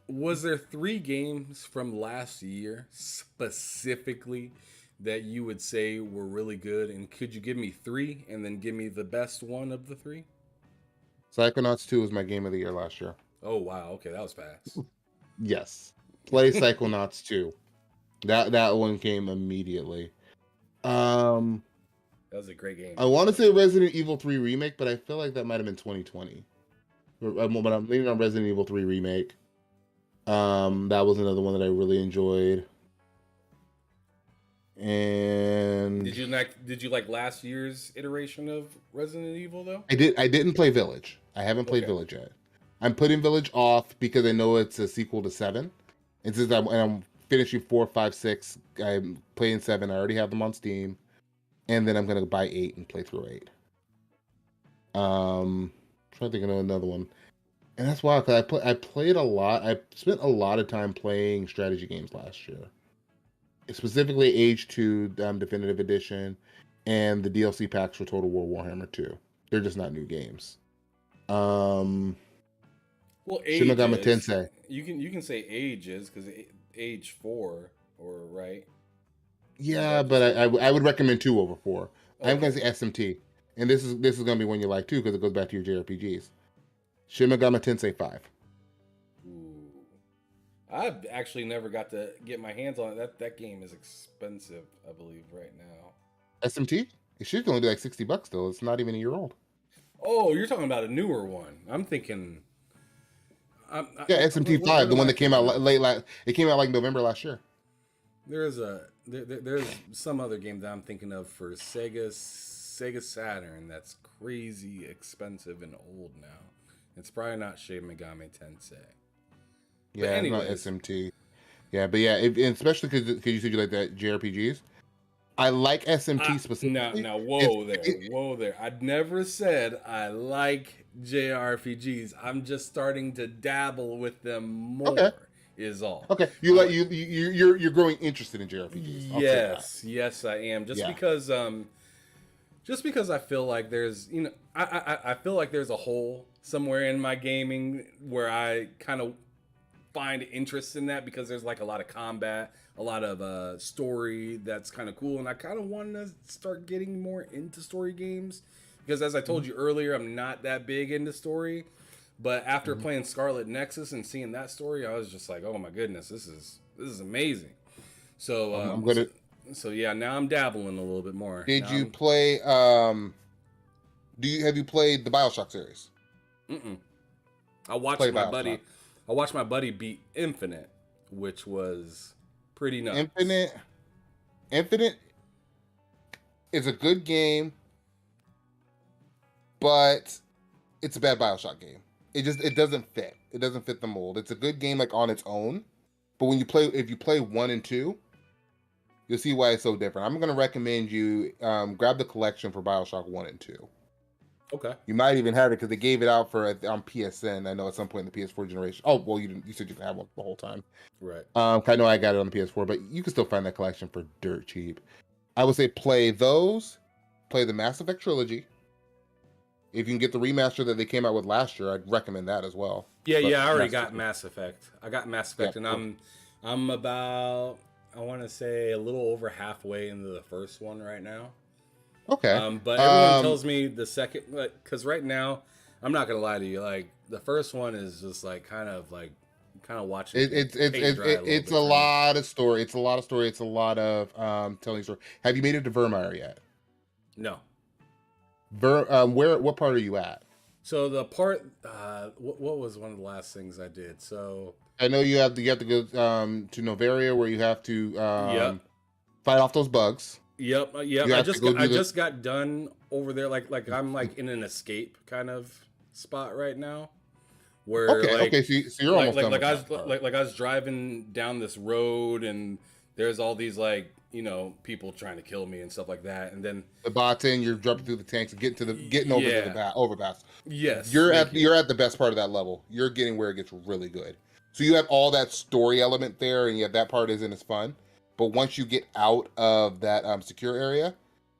Was there three games from last year specifically that you would say were really good? And could you give me three and then give me the best one of the three? Psychonauts 2 was my game of the year last year. Oh wow, okay, that was fast. Yes. Play Psychonauts 2. That one came immediately. Um That was a great game. I want to say Resident Evil 3 remake, but I feel like that might have been 2020. But I'm leaning on Resident Evil 3 remake. That was another one that I really enjoyed. And Did you like last year's iteration of Resident Evil though? I didn't play Village. I haven't played Okay. Village yet. I'm putting Village off because I know it's a sequel to 7. And since I'm finishing 4, 5, 6, I'm playing 7. I already have them on Steam. And then I'm gonna buy 8 and play through 8. Trying to think of another one. And that's why I played a lot. I spent a lot of time playing strategy games last year, specifically Age 2 Definitive Edition and the DLC packs for Total War Warhammer 2. They're just not new games. Um, Well, Shin Megami ages. Tensei. You can say ages because age 4 or right. Is Yeah, that just but age? I would recommend 2 over 4. I'm Okay. gonna say SMT, and this is gonna be one you like too because it goes back to your JRPGs. Shin Megami Tensei 5. Ooh. I've actually never got to get my hands on it. That game is expensive, I believe, right now. SMT. It should only be like $60 though. It's not even a year old. Oh, you're talking about a newer one. I'm thinking. Yeah, SMT What 5, the am one I that came thinking out of? late last. It came out like November last year. There's some other game that I'm thinking of for Sega Saturn that's crazy expensive and old now. It's probably not Shin Megami Tensei. But Yeah, it's not anyways, SMT. Yeah, but yeah, and especially because you said you like that JRPGs. I like SMT now specifically. now It's whoa there. I'd never said I like JRPGs. I'm just starting to dabble with them okay. more. Is all. Okay, you I like like. you're growing interested in JRPGs. I'll say that. Yes, I am. Just Yeah. because I feel like there's I feel like there's a hole somewhere in my gaming where I kind of find interest in that because there's like a lot of combat, a lot of story that's kind of cool, and I kind of want to start getting more into story games because as I told Mhm, you earlier, I'm not that big into story. But after mhm. playing Scarlet Nexus and seeing that story, I was just like, oh my goodness, this is amazing. So I'm so, gonna. so yeah, now I'm dabbling a little bit more. Did Now you I'm play? Have you played the Bioshock series? mm-mm. I watched Play my Bioshock. buddy. I watched my buddy beat Infinite, which was pretty nuts. Infinite. Infinite is a good game, but it's a bad Bioshock game. It doesn't fit. It doesn't fit the mold. It's a good game like on its own, but if you play 1 and 2, you'll see why it's so different. I'm gonna recommend you grab the collection for Bioshock 1 and 2. Okay. You might even have it because they gave it out for on PSN. I know at some point in the PS4 generation. Oh well, you didn't. You said you didn't have one the whole time. Right. I know I got it on the PS4, but you can still find that collection for dirt cheap. I would say play those. Play the Mass Effect trilogy. If you can get the remaster that they came out with last year, I'd recommend that as well. Yeah, But yeah. I already Mass got Effect, Mass Effect. I got Mass yeah, Effect, and I'm about I want to say a little over halfway into the first one right now. okay. But everyone tells me the second, because right now, I'm not gonna lie to you, like the first one is just like kind of watching paint dry a little It's bit a for me. lot of story. It's a lot of story. It's a lot of telling story. Have you made it to Vermeer yet? No, What part are you at? So the part, what was one of the last things I did? So, I know you have to go to Novaria where you have to yep, fight off those bugs. yep. You have to go I do the just got done over there. Like I'm like in an escape kind of spot right now, where okay. So you're almost done with that part. like I was driving down this road and there's all these like people trying to kill me and stuff like that, and then The bots in, you're jumping through the tanks and getting over to the yeah, overpass. yes, thank you. You're at the best part of that level. You're getting where it gets really good. So you have all that story element there, and yet that part isn't as fun. But once you get out of that secure area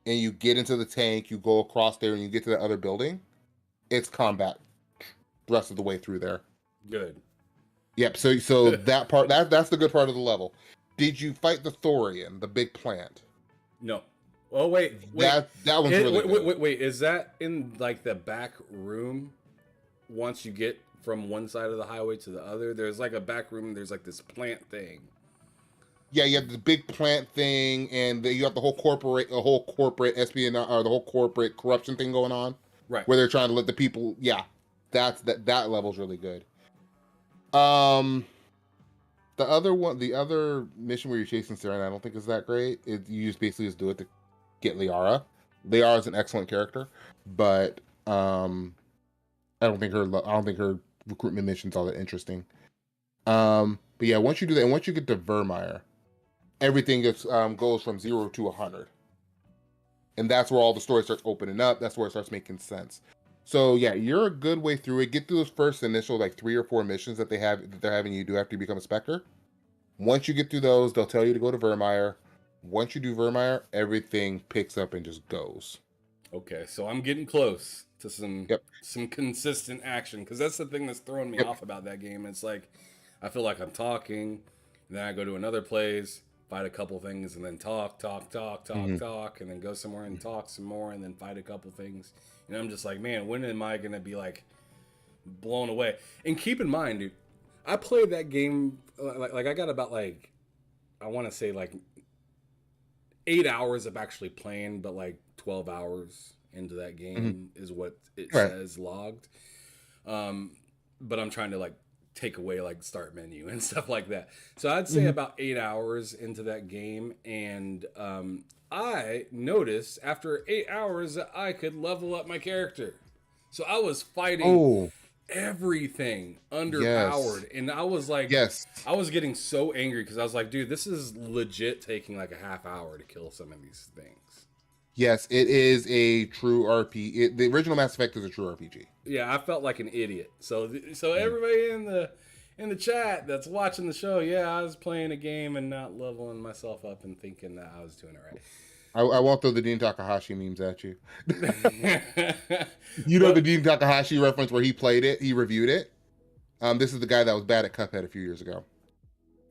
and you get into the tank, you go across there and you get to the other building, it's combat the rest of the way through there. Good. Yep. So that part that's the good part of the level. Did you fight the Thorian, the big plant? No. Oh wait. That one's really good. Wait. Is that in like the back room? Once you get from one side of the highway to the other, there's like a back room. There's like this plant thing. Yeah, you have the big plant thing, and you have the whole corporate espionage or the whole corporate corruption thing going on, Right. where they're trying to let the people. Yeah, that level's really good. Um, the other mission where you're chasing Serena, I don't think is that great. You just basically just do it to get Liara. Liara is an excellent character, but I don't think her recruitment mission's all that interesting. But yeah, once you do that, and once you get to Vermeer, everything goes from 0 to 100, and that's where all the story starts opening up. That's where it starts making sense. So yeah, you're a good way through it. Get through those first initial like 3 or 4 missions that they're having you do after you become a Spectre. Once you get through those, they'll tell you to go to Vermeer. Once you do Vermeer, everything picks up and just goes. Okay, so I'm getting close to Yep. some consistent action, because that's the thing that's throwing me off about that game. It's like I feel like I'm talking, and then I go to another place, fight a couple things, and then talk, and then go somewhere and talk some more, and then fight a couple things. And I'm just like, man, when am I gonna be like blown away? And keep in mind, dude, I played that game like I got about like I want to say like 8 hours of actually playing, but like 12 hours into that game is what it says logged. But I'm trying to like take away like start menu and stuff like that. So I'd say about 8 hours into that game, and I noticed after 8 hours that I could level up my character. So I was fighting everything underpowered, and I was like, I was getting so angry because I was like, dude, this is legit taking like a half hour to kill some of these things. Yes, it is a true RPG. The original Mass Effect is a true RPG. Yeah, I felt like an idiot. So everybody in the chat that's watching the show, yeah, I was playing a game and not leveling myself up and thinking that I was doing it right. I won't throw the Dean Takahashi memes at you. You know the Dean Takahashi reference where he played it, he reviewed it. This is the guy that was bad at Cuphead a few years ago.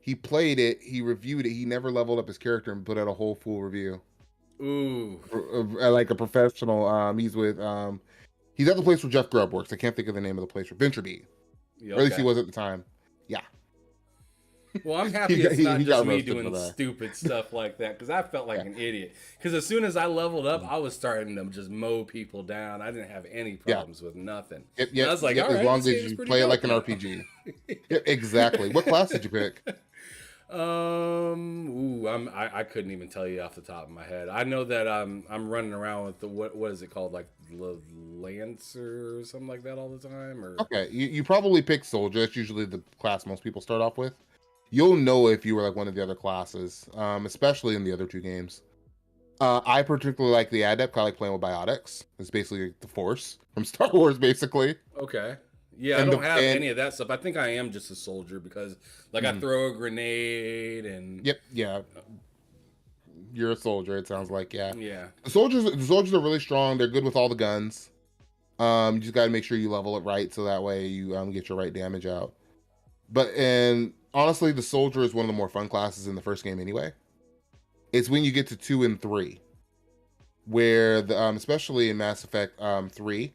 He played it, he reviewed it, he never leveled up his character and put out a whole full review. Ooh, like a professional. He's with he's at the place where Jeff Grubb works. I can't think of the name of the place. VentureBeat, or at least he was at the time. Yeah. Well, I'm happy it's not just me doing stupid stuff like that, because I felt like an idiot. Because as soon as I leveled up, I was starting to just mow people down. I didn't have any problems with nothing. I was like, all right, as long as you play it like an RPG. Exactly. What class did you pick? I couldn't even tell you off the top of my head. I know that I'm running around with the what is it called, like Lancer or something like that all the time. Or okay, you probably pick Soldier. That's usually the class most people start off with. You'll know if you were like one of the other classes, especially in the other 2 games. I particularly like the Adept. I like playing with Biotics. It's basically the Force from Star Wars, basically. Okay. Yeah, I don't have any of that stuff. I think I am just a soldier because, like, I throw a grenade and. Yep. Yeah. You're a soldier. It sounds like Yeah. The soldiers are really strong. They're good with all the guns. You just got to make sure you level it right so that way you get your right damage out. And honestly, the soldier is one of the more fun classes in the first game anyway. It's when you get to 2 and 3, where especially in Mass Effect 3,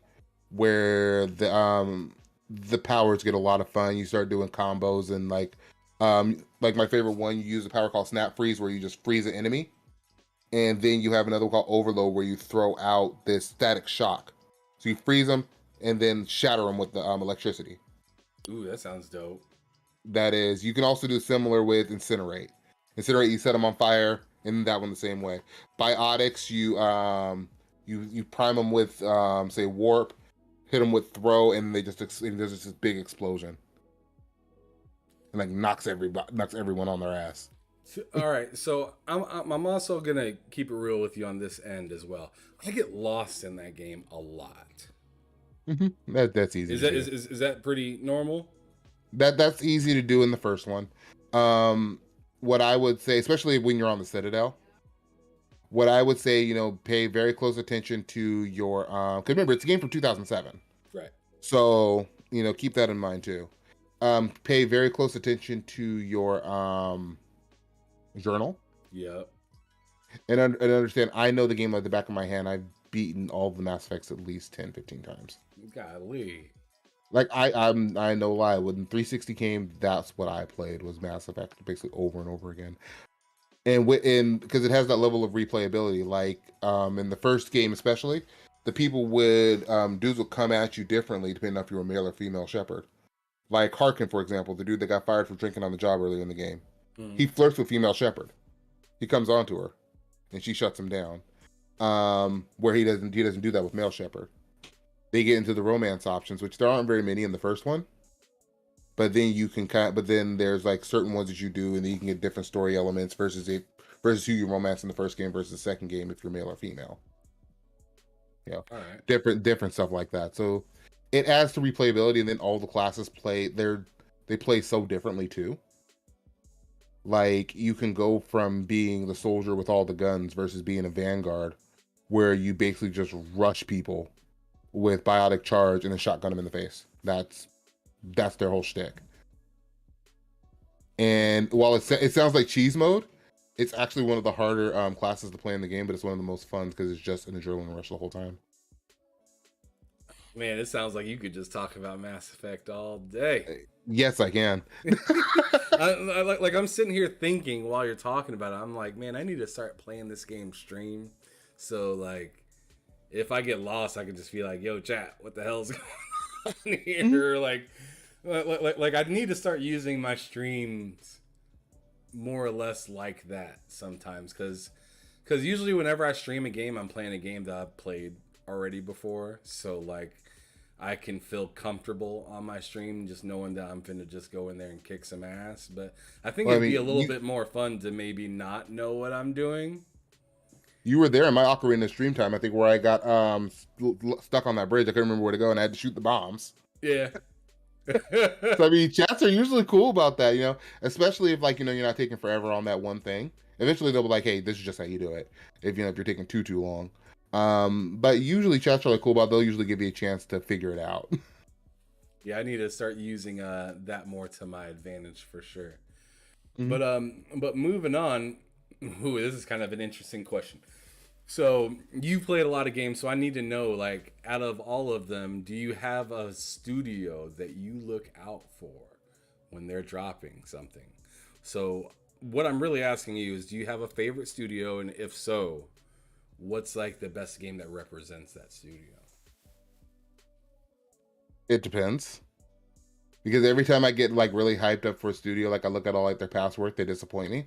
where the powers get a lot of fun. You start doing combos and like my favorite one, you use a power called Snap Freeze, where you just freeze an enemy, and then you have another one called Overload, where you throw out this static shock. So you freeze them, and then shatter them with the electricity. Ooh, that sounds dope. That is, you can also do similar with incinerate. Incinerate, you set them on fire, and that one the same way. Biotics, you prime them with say warp, hit them with throw, and they just there's just this big explosion, and like knocks everyone on their ass. All right, so I'm also gonna keep it real with you on this end as well. I get lost in that game a lot. That's easy Is to that do. is that pretty normal? That's easy to do in the first one. Um, what I would say, especially when you're on the Citadel, what I would say, pay very close attention to your. Because remember, it's a game from 2007, Right. so keep that in mind too. Pay very close attention to your journal, Yep. and understand. I know the game like the back of my hand. I've beaten all the Mass Effects at least 10, 15 times. Golly. Like I no lie, when 360 came, that's what I played was Mass Effect basically over and over again. And because it has that level of replayability, like in the first game especially, the people would dudes would come at you differently depending on if you were male or female shepherd. Like Harkin, for example, the dude that got fired for drinking on the job earlier in the game. He flirts with female shepherd. He comes onto her, and she shuts him down. Where he doesn't do that with male shepherd. They get into the romance options, which there aren't very many in the first one. But then but then there's like certain ones that you do, and then you can get different story elements versus who you romance in the first game versus the second game if you're male or female. All right. Different stuff like that. So it adds to replayability, and then all the classes they play so differently too. Like you can go from being the soldier with all the guns versus being a vanguard, where you basically just rush people with biotic charge and then shotgun them in the face. That's their whole shtick. And while it sounds like cheese mode, it's actually one of the harder classes to play in the game, but it's one of the most fun because it's just an adrenaline rush the whole time. Man, it sounds like you could just talk about Mass Effect all day. Yes, I can. Like I'm sitting here thinking while you're talking about it. I'm like, man, I need to start playing this game stream. So like, if I get lost, I can just be like, yo, chat, what the hell's going on here? Mm-hmm. Like I need to start using my streams more or less like that sometimes, because usually whenever I stream a game, I'm playing a game that I've played already before. So like, I can feel comfortable on my stream just knowing that I'm finna just go in there and kick some ass. But I think it'd be a little bit more fun to maybe not know what I'm doing. You were there in my Ocarina stream time, I think, where I got stuck on that bridge. I couldn't remember where to go, and I had to shoot the bombs. Yeah. So I mean, chats are usually cool about that, especially if you're not taking forever on that one thing. Eventually, they'll be like, "Hey, this is just how you do it." If you're taking too long. But usually chats are cool about. They'll usually give you a chance to figure it out. Yeah, I need to start using that more to my advantage for sure. Mm-hmm. But moving on, this is kind of an interesting question. So you've played a lot of games, so I need to know, like, out of all of them, do you have a studio that you look out for when they're dropping something? So what I'm really asking you is, do you have a favorite studio, and if so, what's like the best game that represents that studio? It depends. Because every time I get really hyped up for a studio, I look at all their past work, they disappoint me.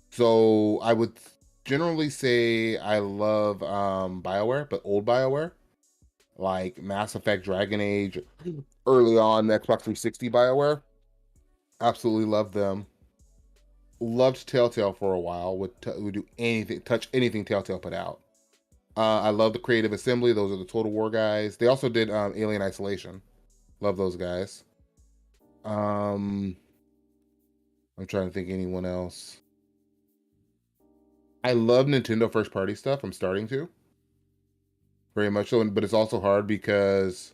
So I would generally say I love BioWare, but old BioWare, like Mass Effect, Dragon Age, early on Xbox 360 BioWare. Absolutely love them. Loved Telltale for a while. Would do anything, touch anything Telltale put out. I love the Creative Assembly. Those are the Total War guys. They also did Alien Isolation. Love those guys. I'm trying to think anyone else. I love Nintendo first party stuff. I'm starting to. Very much so, but it's also hard because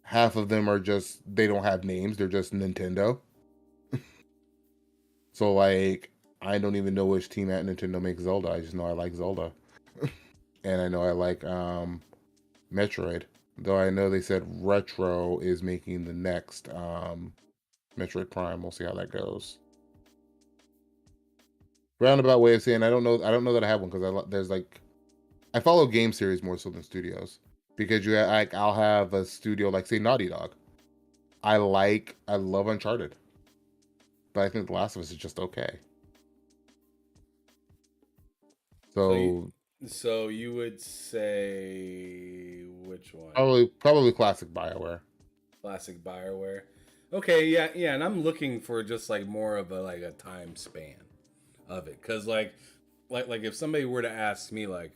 half of them are they don't have names. They're just Nintendo. So I don't even know which team at Nintendo makes Zelda. I just know I like Zelda. And I know I like Metroid. Though I know they said Retro is making the next Metroid Prime. We'll see how that goes. Roundabout way of saying I don't know that I have one because there's I follow game series more so than studios. because like I'll have a studio like say Naughty Dog. I love Uncharted, but I think The Last of Us is just okay. So you, So so you would say which one? probably classic BioWare. Classic Bioware. Okay, yeah, yeah, and I'm looking for just like more of a time span of it, cause like if somebody were to ask me like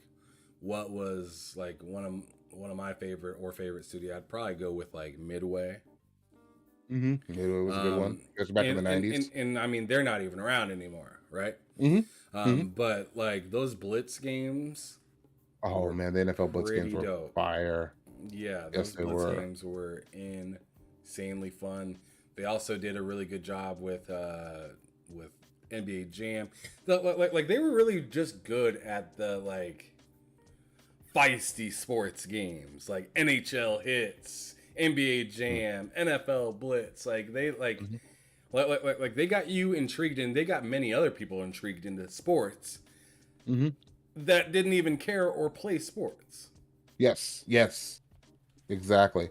what was like one of my favorite studio, I'd probably go with like Midway. It was a good one. Goes back in And, the and and 90s. and I mean they're not even around anymore, right? Mm-hmm. Mm-hmm. But like those Blitz games Oh were man, the NFL Blitz games pretty were dope. fire. Yeah, Yes, those they Blitz were. games were insanely fun. They also did a really good job with NBA Jam. Like they were really just good at the like feisty sports games, like NHL hits, NBA Jam, NFL Blitz. Like they Mm-hmm. like they got you intrigued, and they got many other people intrigued into sports Mm-hmm. that didn't even care or play sports. Yes, yes, exactly,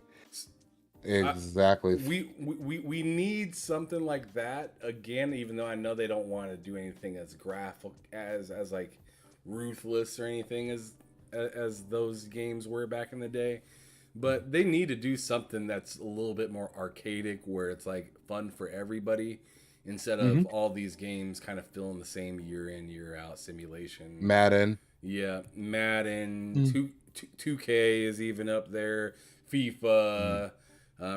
I, exactly. we need something like that again, even though I know they don't want to do anything as graphic as like ruthless or anything as those games were back in the day. But they need to do something that's a little bit more arcadic, where it's like fun for everybody, instead Mm-hmm. of all these games kind of feeling the same year in year out simulation. Madden. Yeah, Madden, Mm-hmm. 2K is even up there. FIFA,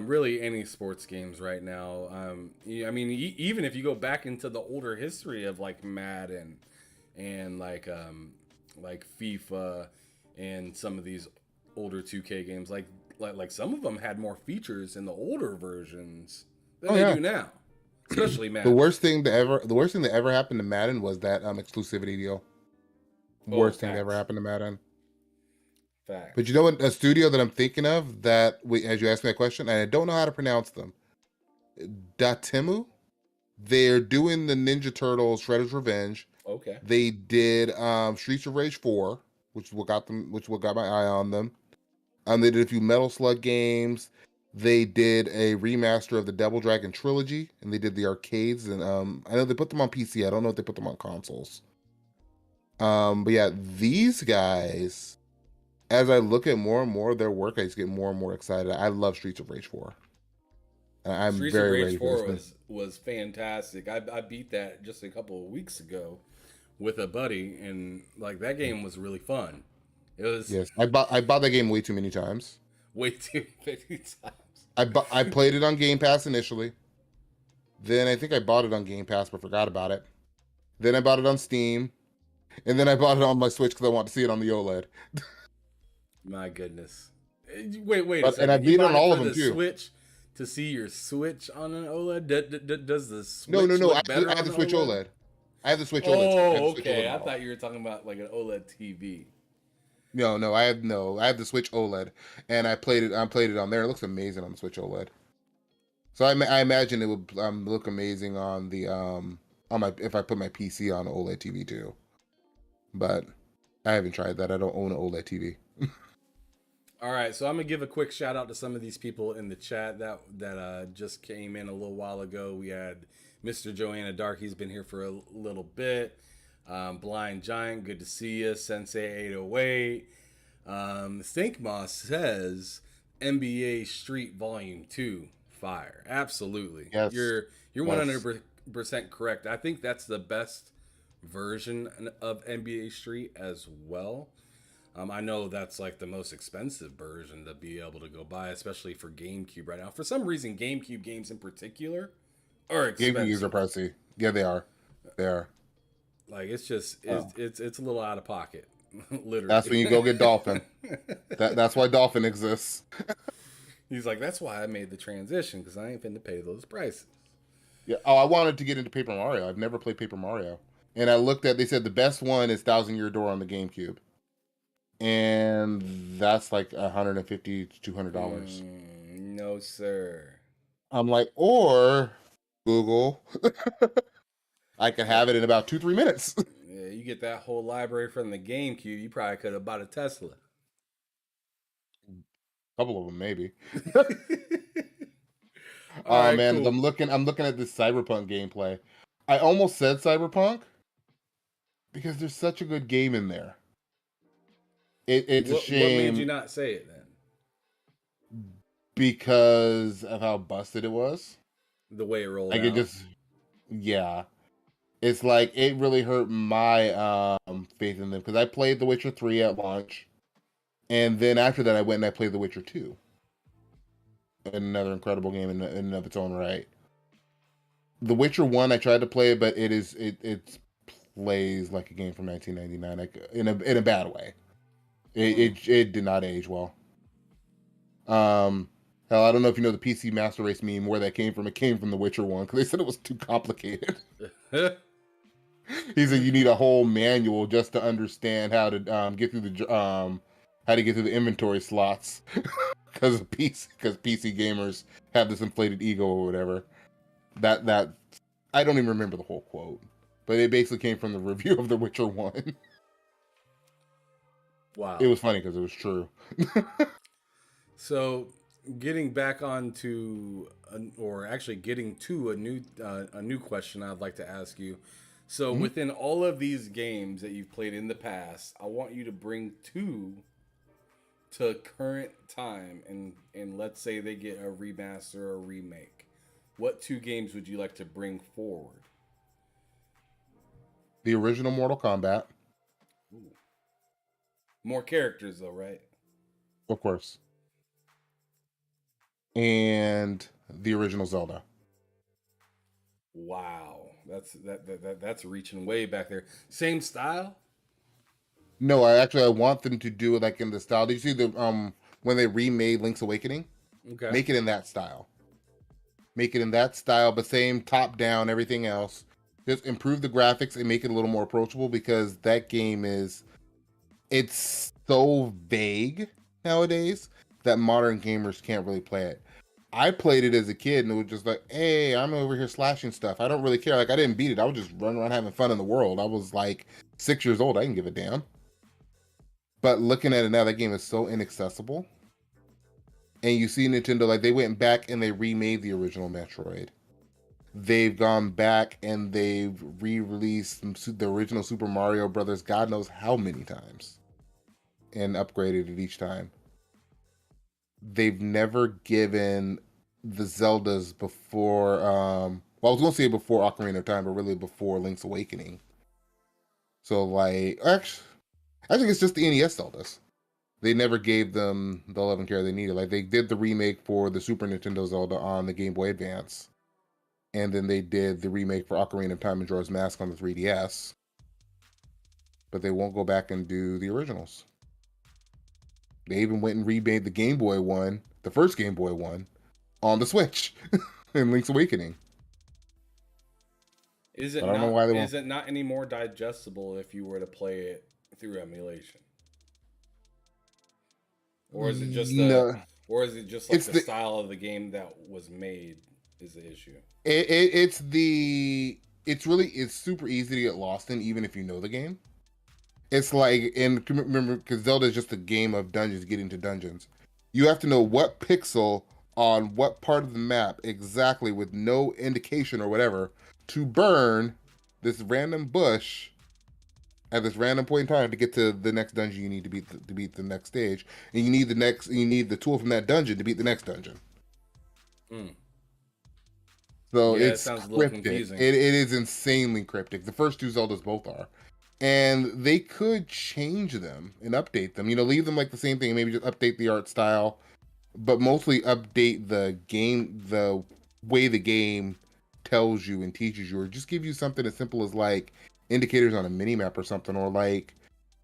really any sports games right now. I mean, even if you go back into the older history of like Madden and like FIFA and some of these older 2K games, like some of them had more features in the older versions than Oh they yeah. do now, especially The Madden. worst thing that ever happened to Madden was that exclusivity deal. Oh, Worst thing that ever facts, happened to Madden. But you facts. know what? A studio that I'm thinking of that as you asked me that question, and I don't know how to pronounce them. Datimu. They're doing the Ninja Turtles Shredder's Revenge. Okay. They did Streets of Rage 4, which what got my eye on them. They did a few Metal Slug games. They did a remaster of the Double Dragon trilogy, and they did the arcades. And I know they put them on PC. I don't know if they put them on consoles. But yeah, these guys, as I look at more and more of their work, I just get more and more excited. I love Streets of Rage 4. And I'm Streets of very Rage ready for this. 4 was fantastic. I beat that just a couple of weeks ago with a buddy, and like that game was really fun. It was Yes, I bought that game way too many times. way too many times. I played it on Game Pass initially. Then I think I bought it on Game Pass but forgot about it. Then I bought it on Steam. And then I bought it on my Switch because I want to see it on the OLED. My goodness. Wait a And I second. You beat it on bought it all for of them the too. Switch to see your Switch on an OLED? Does the No, no, Switch no. I, look better I have on the an Switch OLED? OLED. I have the Switch OLED. I have the Oh, Switch okay. OLED I model. thought you were talking about like an OLED TV. No, I have no. I have the Switch OLED, and I played it. I played it on there. It looks amazing on the Switch OLED. So I imagine it would look amazing on the on my if I put my PC on OLED TV too. But I haven't tried that. I don't own an OLED TV. All right, so I'm gonna give a quick shout out to some of these people in the chat that just came in a little while ago. We had Mr. Joanna Dark. He's been here for a little bit. Blind Giant, good to see you. Sensei 808. Think Moss says NBA Street Volume 2 fire. Absolutely. Yes, You're yes. 100% correct. I think that's the best version of NBA Street as well. I know that's like the most expensive version to be able to go buy, especially for GameCube right now. For some reason, GameCube games in particular are GameCube games are expensive. pricey. Yeah, they are. They are. Like it's just Oh, it's a little out of pocket, that's literally. when you go get Dolphin. That's why Dolphin exists. He's like, that's why I made the transition because I ain't finna pay those prices. Yeah. Oh, I wanted to get into Paper Mario. I've never played Paper Mario, and I looked at. They said the best one is Thousand Year Door on the GameCube, and that's like $150 to $200. No, sir. I'm like, or Google, I could Yeah, have it in about 2-3 minutes. yeah. You get that whole library from the GameCube, you probably could have bought a Tesla. couple of them maybe. All Oh right, man, cool. I'm looking at this Cyberpunk gameplay. I almost said Cyberpunk because there's such a good game in there. It's a What made you shame not say it then? because of how busted it was. The way it rolled Like it out. just, yeah, it's like it really hurt my faith in them because I played The Witcher 3 at launch, and then after that I went and I played The Witcher 2, another incredible game in and of its own right. The Witcher 1 I tried to play it, but it plays like a game from 1999, like in a bad way. It did not age well. Um, hell, I don't know if you know the PC Master Race meme where that came from. It came from The Witcher 1 because they said it was too complicated. He said you need a whole manual just to understand how to get through the how to get through the inventory slots because PC gamers have this inflated ego or whatever. That I don't even remember the whole quote, but it basically came from the review of The Witcher 1. It Wow. was funny because it was true. So, getting back onto, or actually getting to a new question I'd like to ask you. So, Mhm. within all of these games that you've played in the past, I want you to bring two to current time, and let's say they get a remaster or a remake. What two games would you like to bring forward? The original Mortal Kombat, Ooh. More characters, though, right? of course, and the original Zelda. Wow, that's reaching way back there. Same style. No, I want them to do it like in the style. Did you see the when they remade Link's Awakening? Okay. Make it in that style. Make it in that style, but same top down, everything else. Just improve the graphics and make it a little more approachable because that game is it's so vague nowadays that modern gamers can't really play it. I played it as a kid and it was just like, hey, I'm over here slashing stuff. I don't really care. Like I didn't beat it. I was just running around having fun in the world. I was like 6 years old. I didn't give a damn. But looking at it now, that game is so inaccessible. And you see Nintendo, like they went back and they remade the original Metroid. They've gone back and they've re-released the original Super Mario Brothers, God knows how many times, and upgraded it each time. They've never given the Zeldas before. Well, I was going to say before Ocarina of Time, but really before Link's Awakening. So, like, actually, I think it's just the NES Zeldas. They never gave them the love and care they needed. Like they did the remake for the Super Nintendo Zelda on the Game Boy Advance, and then they did the remake for Ocarina of Time and Majora's Mask on the 3DS. But they won't go back and do the originals. They even went and remade the Game Boy one, the first Game Boy one, on the Switch in Link's Awakening. I don't know why they won't. Is it not any more digestible if you were to play it through emulation? Or is it just the No, or is it just like it's the the style of the game that was made is the issue? it's the it's super easy to get lost in even if you know the game. It's like, and remember, because Zelda is just a game of dungeons, getting to dungeons. You have to know what pixel on what part of the map exactly, with no indication or whatever, to burn this random bush at this random point in time to get to the next dungeon you need to beat the next stage, and you need the tool from that dungeon to beat the next dungeon. Mm. So Yeah, it it's sounds a little cryptic. confusing. It is insanely cryptic. The first two Zeldas both are. And they could change them and update them. You know, leave them like the same thing, maybe just update the art style, but mostly update the game, the way the game tells you and teaches you, or just give you something as simple as like indicators on a mini map or something, or like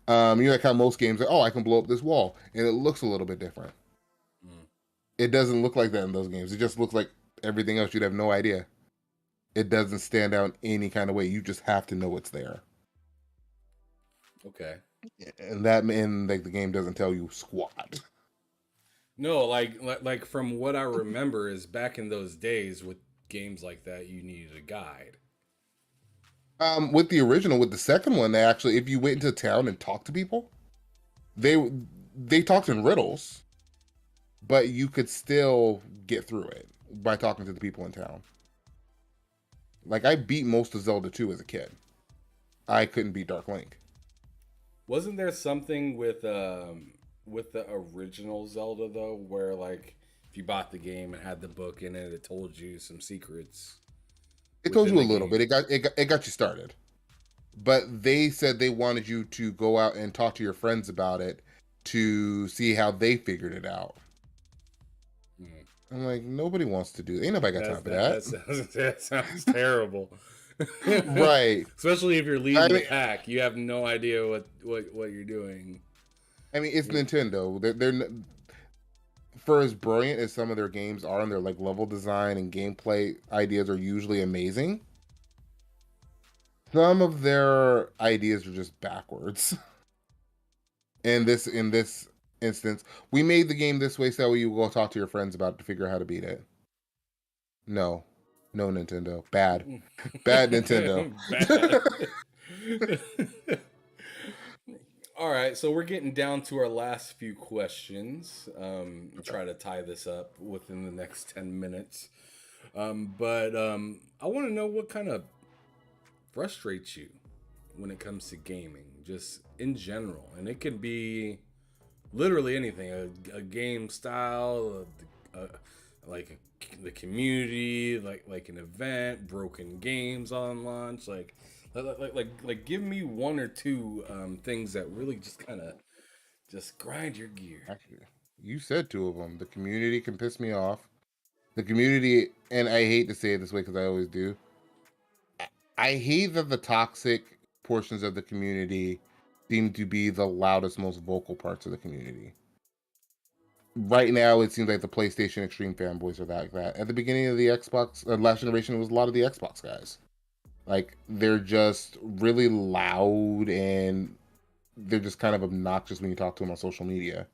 you know, like how most games are, oh, I can blow up this wall, and it looks a little bit different. Mm. It doesn't look like that in those games. It just looks like everything else. You'd have no idea. It doesn't stand out in any kind of way. You just have to know it's there. Okay. And that, and like the game doesn't tell you squat. No, like from what I remember is back in those days with games like that, you needed a guide. With the original, with the second one, they actually, if you went into town and talked to people, they they talked in riddles, but you could still get through it by talking to the people in town. Like I beat most of Zelda 2 as a kid. I couldn't beat Dark Link. Wasn't there something with the original Zelda though, where like if you bought the game and had the book in it, it told you some secrets It told within you a the little bit. game? It got you started. But they said they wanted you to go out and talk to your friends about it to see how they figured it out. Hmm. I'm like, nobody wants to do. Ain't nobody got time for That that. sounds that sounds terrible. Right. Especially if you're I leading the mean, pack, you have no idea what you're doing. it's Nintendo. For as brilliant as some of their games are, and their like level design and gameplay ideas are usually amazing, some of their ideas are just backwards. In this instance, we made the game this way so you go talk to your friends about it to figure out how to beat it. No, no Nintendo, bad, bad Nintendo. Bad. All right, so we're getting down to our last few questions. Try to tie this up within the next 10 minutes. But I want to know what kind of frustrates you when it comes to gaming, just in general. And it can be literally anything, a game style, like the community, like an event, broken games on launch, give me one or two things that really just kind of just grind your gear. Actually, you said two of them. The community can piss me off. The community, and I hate to say it this way because I always do. I hate that the toxic portions of the community seem to be the loudest, most vocal parts of the community. Right now, it seems like the PlayStation Extreme fanboys are that. At the beginning of the Xbox, last generation, it was a lot of the Xbox guys. Like, they're just really loud and they're just kind of obnoxious when you talk to them on social media.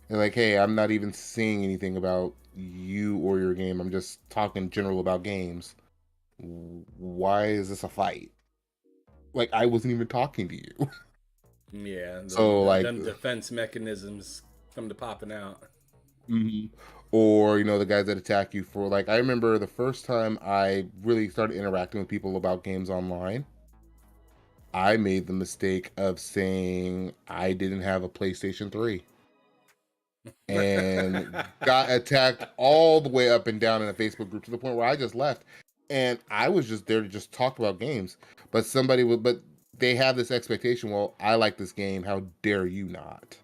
They're like, hey, I'm not even saying anything about you or your game. I'm just talking general about games. Why is this a fight? Like, I wasn't even talking to you. Yeah, So, like, them defense mechanisms come to popping out. mhm. Or, the guys that attack you for, like, I remember the first time I really started interacting with people about games online, I made the mistake of saying I didn't have a PlayStation 3 and got attacked all the way up and down in a Facebook group to the point where I just left. And I was just there to just talk about games. But they have this expectation, well, I like this game, how dare you not?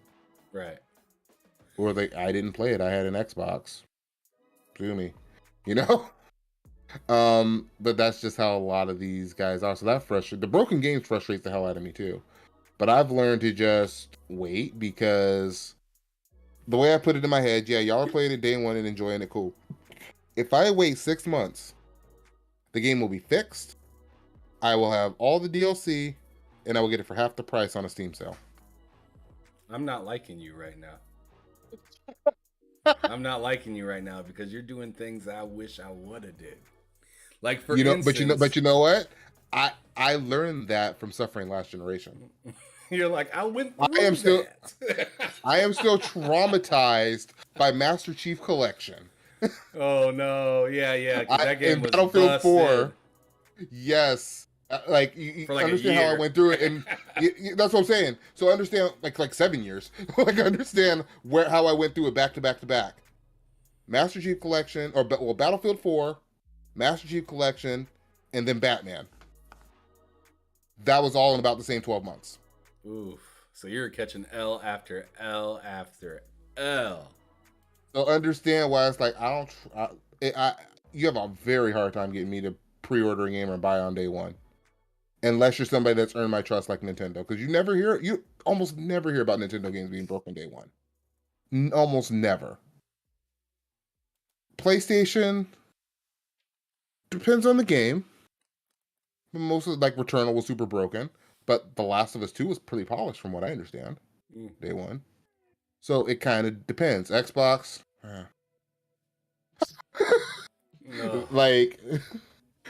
Right. Or like, I didn't play it, I had an Xbox. Sue me. You know? But that's just how a lot of these guys are. So that frustrates the broken games frustrates the hell out of me too. But I've learned to just wait because the way I put it in my head, yeah, y'all are playing it day one and enjoying it, cool. If I wait 6 months, the game will be fixed. I will have all the DLC, and I will get it for half the price on a Steam sale. I'm not liking you right now. I'm not liking you right now because you're doing things I wish I would have did. Like for instance, But you know what? I learned that from suffering last generation. you're like, I went I am through still that. I am still traumatized by Master Chief Collection. Oh no, yeah, because that game In was Battlefield busted 4, yes, like you for like a understand how I year. went through it, and that's what I'm saying. So I understand like 7 years. Like I understand how I went through it back to back to back. Master Chief Collection, or Battlefield 4, Master Chief Collection, and then Batman. That was all in about the same 12 months. Oof. So you're catching L after L after L. So understand why it's like you have a very hard time getting me to pre-order a game or buy on day one, unless you're somebody that's earned my trust like Nintendo, because you almost never hear about Nintendo games being broken day one. Almost never. PlayStation depends on the game. Most of like Returnal was super broken, but The Last of Us 2 was pretty polished from what I understand. Mm. Day one. So it kind of depends. Xbox, No. like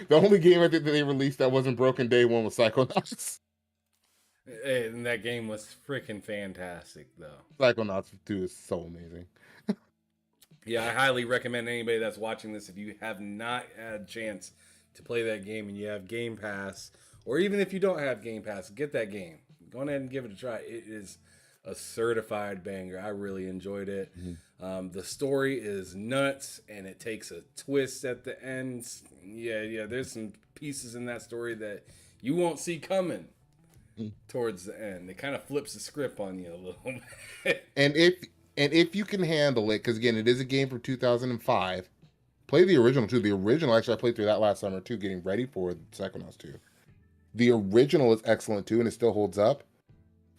the only game I think that they released that wasn't broken day one was Psychonauts. And that game was freaking fantastic, though. Psychonauts 2 is so amazing. Yeah, I highly recommend anybody that's watching this, if you have not had a chance to play that game and you have Game Pass, or even if you don't have Game Pass, get that game. Go ahead and give it a try. It is a certified banger. I really enjoyed it. Mhm. The story is nuts, and it takes a twist at the end. Yeah. There's some pieces in that story that you won't see coming towards the end. It kind of flips the script on you a little bit. And if you can handle it, because again, it is a game from 2005. Play the original too. The original, actually, I played through that last summer too, getting ready for the Psychonauts 2. The original is excellent too, and it still holds up.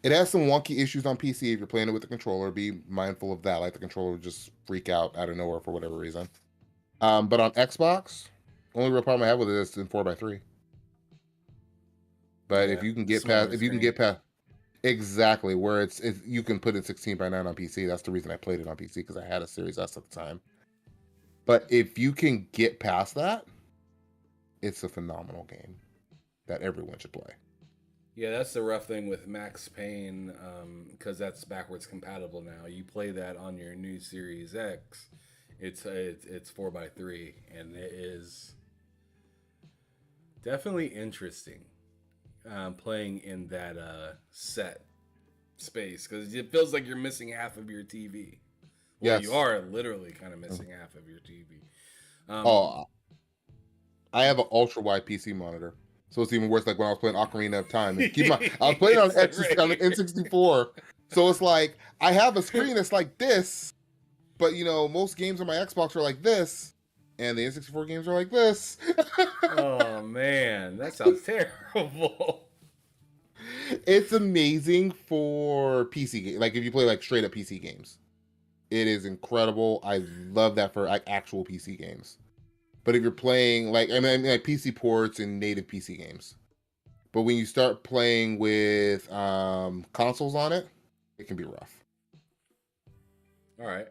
It has some wonky issues on PC if you're playing it with the controller. Be mindful of that. Like the controller would just freak out of nowhere for whatever reason. But on Xbox, only real problem I have with it is in 4x3. But Yeah, if you can get smaller past, if you can screen. get past exactly where it's you can put it 16:9 on PC. That's the reason I played it on PC, because I had a Series S at the time. But if you can get past that, it's a phenomenal game that everyone should play. Yeah, that's the rough thing with Max Payne, because that's backwards compatible now. You play that on your new Series X, it's 4x3, and it is definitely interesting playing in that set space, because it feels like you're missing half of your TV. Well, you Yes. are literally kind of missing half of your TV. Um, Oh, I have an ultra wide PC monitor, so it's even worse. Like when I was playing Ocarina of Time, and keep in mind, I was playing on on the N64, so it's like I have a screen that's like this, but most games on my Xbox are like this, and the N64 games are like this. oh man, that sounds terrible. It's amazing for PC games. Like if you play like straight up PC games, it is incredible. I love that for like actual PC games. But if you're playing like PC ports and native PC games, but when you start playing with consoles on it, it can be rough. All right.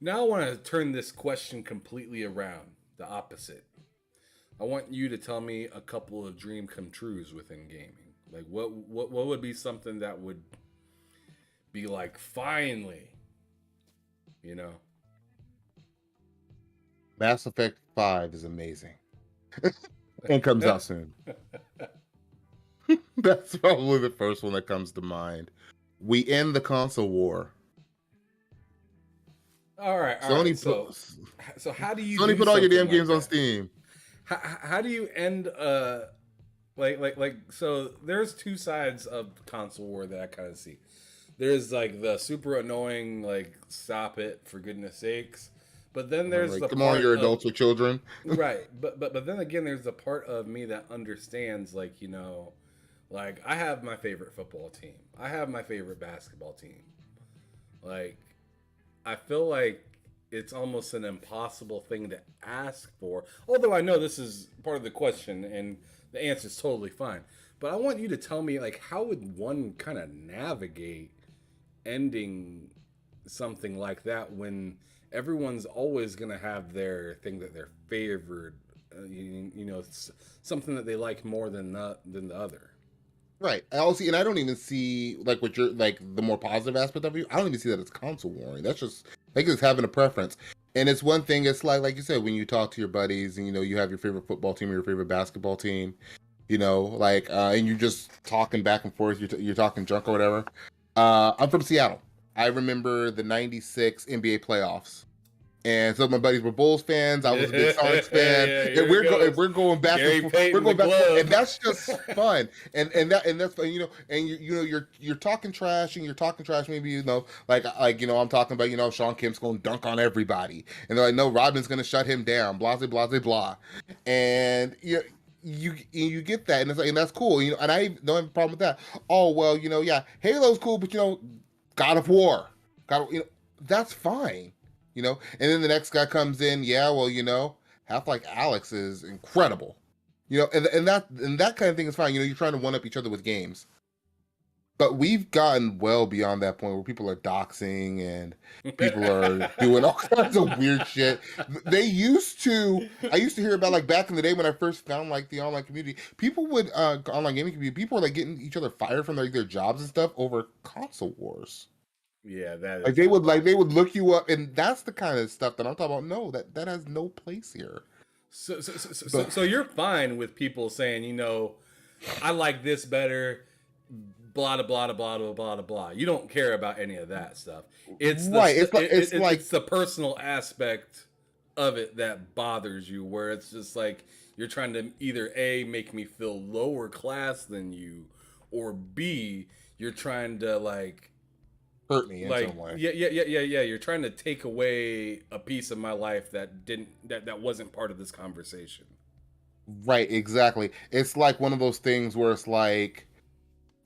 Now I want to turn this question completely around, the opposite. I want you to tell me a couple of dream come trues within gaming. Like what would be something that would be like finally, you know? Mass Effect 5 is amazing and comes out soon. That's probably the first one that comes to mind. We end the console war. All right, all right. Sony So put so how do you Sony do put all your something damn like games on that? Steam. How do you end like so there's two sides of console war that I kind of see. There's like the super annoying like stop it for goodness sakes. But then there's Like, the come on, part you're of adults or children. right, but then again there's the part of me that understands like, like I have my favorite football team. I have my favorite basketball team. Like I feel like it's almost an impossible thing to ask for. Although I know this is part of the question and the answer is totally fine. But I want you to tell me like how would one kind of navigate ending something like that when everyone's always going to have their thing that they're favored, something that they like more than the other. Right. I also and I don't even see like what you're like the more positive aspect of you. I don't even see that as console warring. That's just like it's having a preference. And it's one thing. It's like you said, when you talk to your buddies and you have your favorite football team or your favorite basketball team, and you're just talking back and forth. You're talking junk or whatever. I'm from Seattle. I remember the '96 NBA playoffs. And some of my buddies were Bulls fans. I was a big Sonics fan, Yeah, and here it goes. we're going back and Gary forth. We're Payton, the going back and forth, and glove. that's just fun. And that's fun, And you're talking trash, and you're talking trash. Maybe I'm talking about Sean Kemp's going to dunk on everybody, and they're like, no, Rodman's going to shut him down. Blah blah blah blah. And you get that, and it's like, and that's cool. And I don't have a problem with that. Oh well, yeah, Halo's cool, but God of War, that's fine. And then the next guy comes in, yeah, well, Half-Life Alex is incredible. And that kind of thing is fine. You're trying to one up each other with games. But we've gotten well beyond that point where people are doxing and people are doing all kinds of weird shit. I used to hear about like back in the day when I first found like the online community, people would online gaming community, people were like getting each other fired from their jobs and stuff over console wars. Yeah, that Like is unfortunate. they would look you up, and that's the kind of stuff that I'm talking about. No, that has no place here. But So you're fine with people saying, I like this better, blah blah blah blah blah blah blah. You don't care about any of that stuff. It's the right, it's like it's the personal aspect of it that bothers you, where it's just like you're trying to either A, make me feel lower class than you, or B, you're trying to hurt me in some way. yeah, you're trying to take away a piece of my life that wasn't part of this conversation. Right, exactly. It's like one of those things where it's like,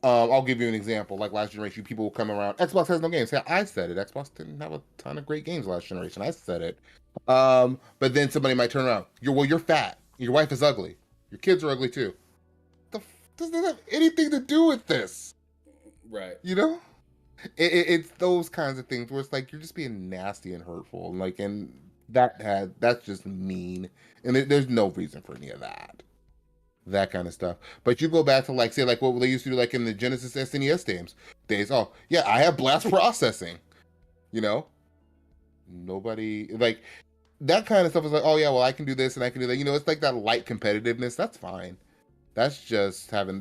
I'll give you an example. Like last generation, people will come around. Xbox has no games. Yeah, I said it. Xbox didn't have a ton of great games last generation. I said it. But then somebody might turn around. You're fat. Your wife is ugly. Your kids are ugly too. Does that have anything to do with this? Right. You know, it's those kinds of things where it's like you're just being nasty and hurtful, and that's just mean, and there's no reason for any of that kind of stuff. But you go back to like say like what they used to do like in the Genesis SNES days. Oh yeah, I have blast processing. You know, nobody like that kind of stuff is like, oh yeah, well I can do this and I can do that. You know, it's like that light competitiveness. That's fine. That's just having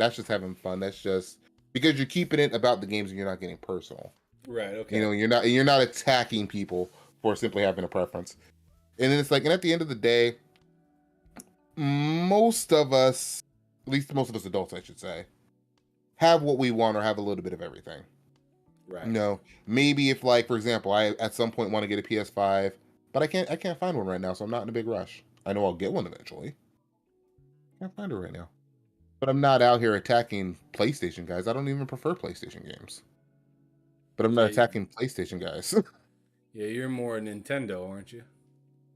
fun. That's just because you're keeping it about the games and you're not getting personal. Right. Okay. You know, you're not attacking people for simply having a preference. And then it's like, and at the end of the day, most of us, at least most of us adults, I should say, have what we want or have a little bit of everything. Right. You know, maybe if like, for example, I at some point want to get a PS5, but I can't find one right now, so I'm not in a big rush. I know I'll get one eventually. Can't find it right now. But I'm not out here attacking PlayStation guys. I don't even prefer PlayStation games. But I'm not Yeah. attacking PlayStation guys. Yeah, you're more Nintendo, aren't you?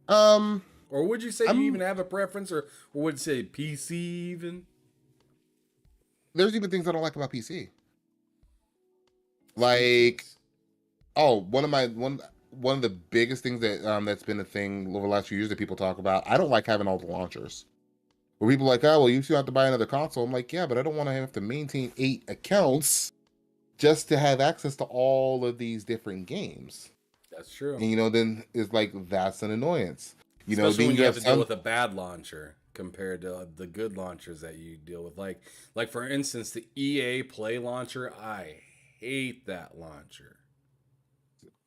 um, Or would you say you I'm even have a preference, or would you say PC even? there's even things I don't like about PC. Like, Speechless. oh, one of the biggest things that's been a thing over the last few years that people talk about. I don't like having all the launchers. Where people are like, oh well, you still have to buy another console. I'm like, yeah, but I don't want to have to maintain 8 accounts just to have access to all of these different games. That's true. And then it's like that's an annoyance. Especially Then when you you have have to deal some with a bad launcher compared to the good launchers that you deal with. Like for instance, the EA Play launcher. I hate that launcher.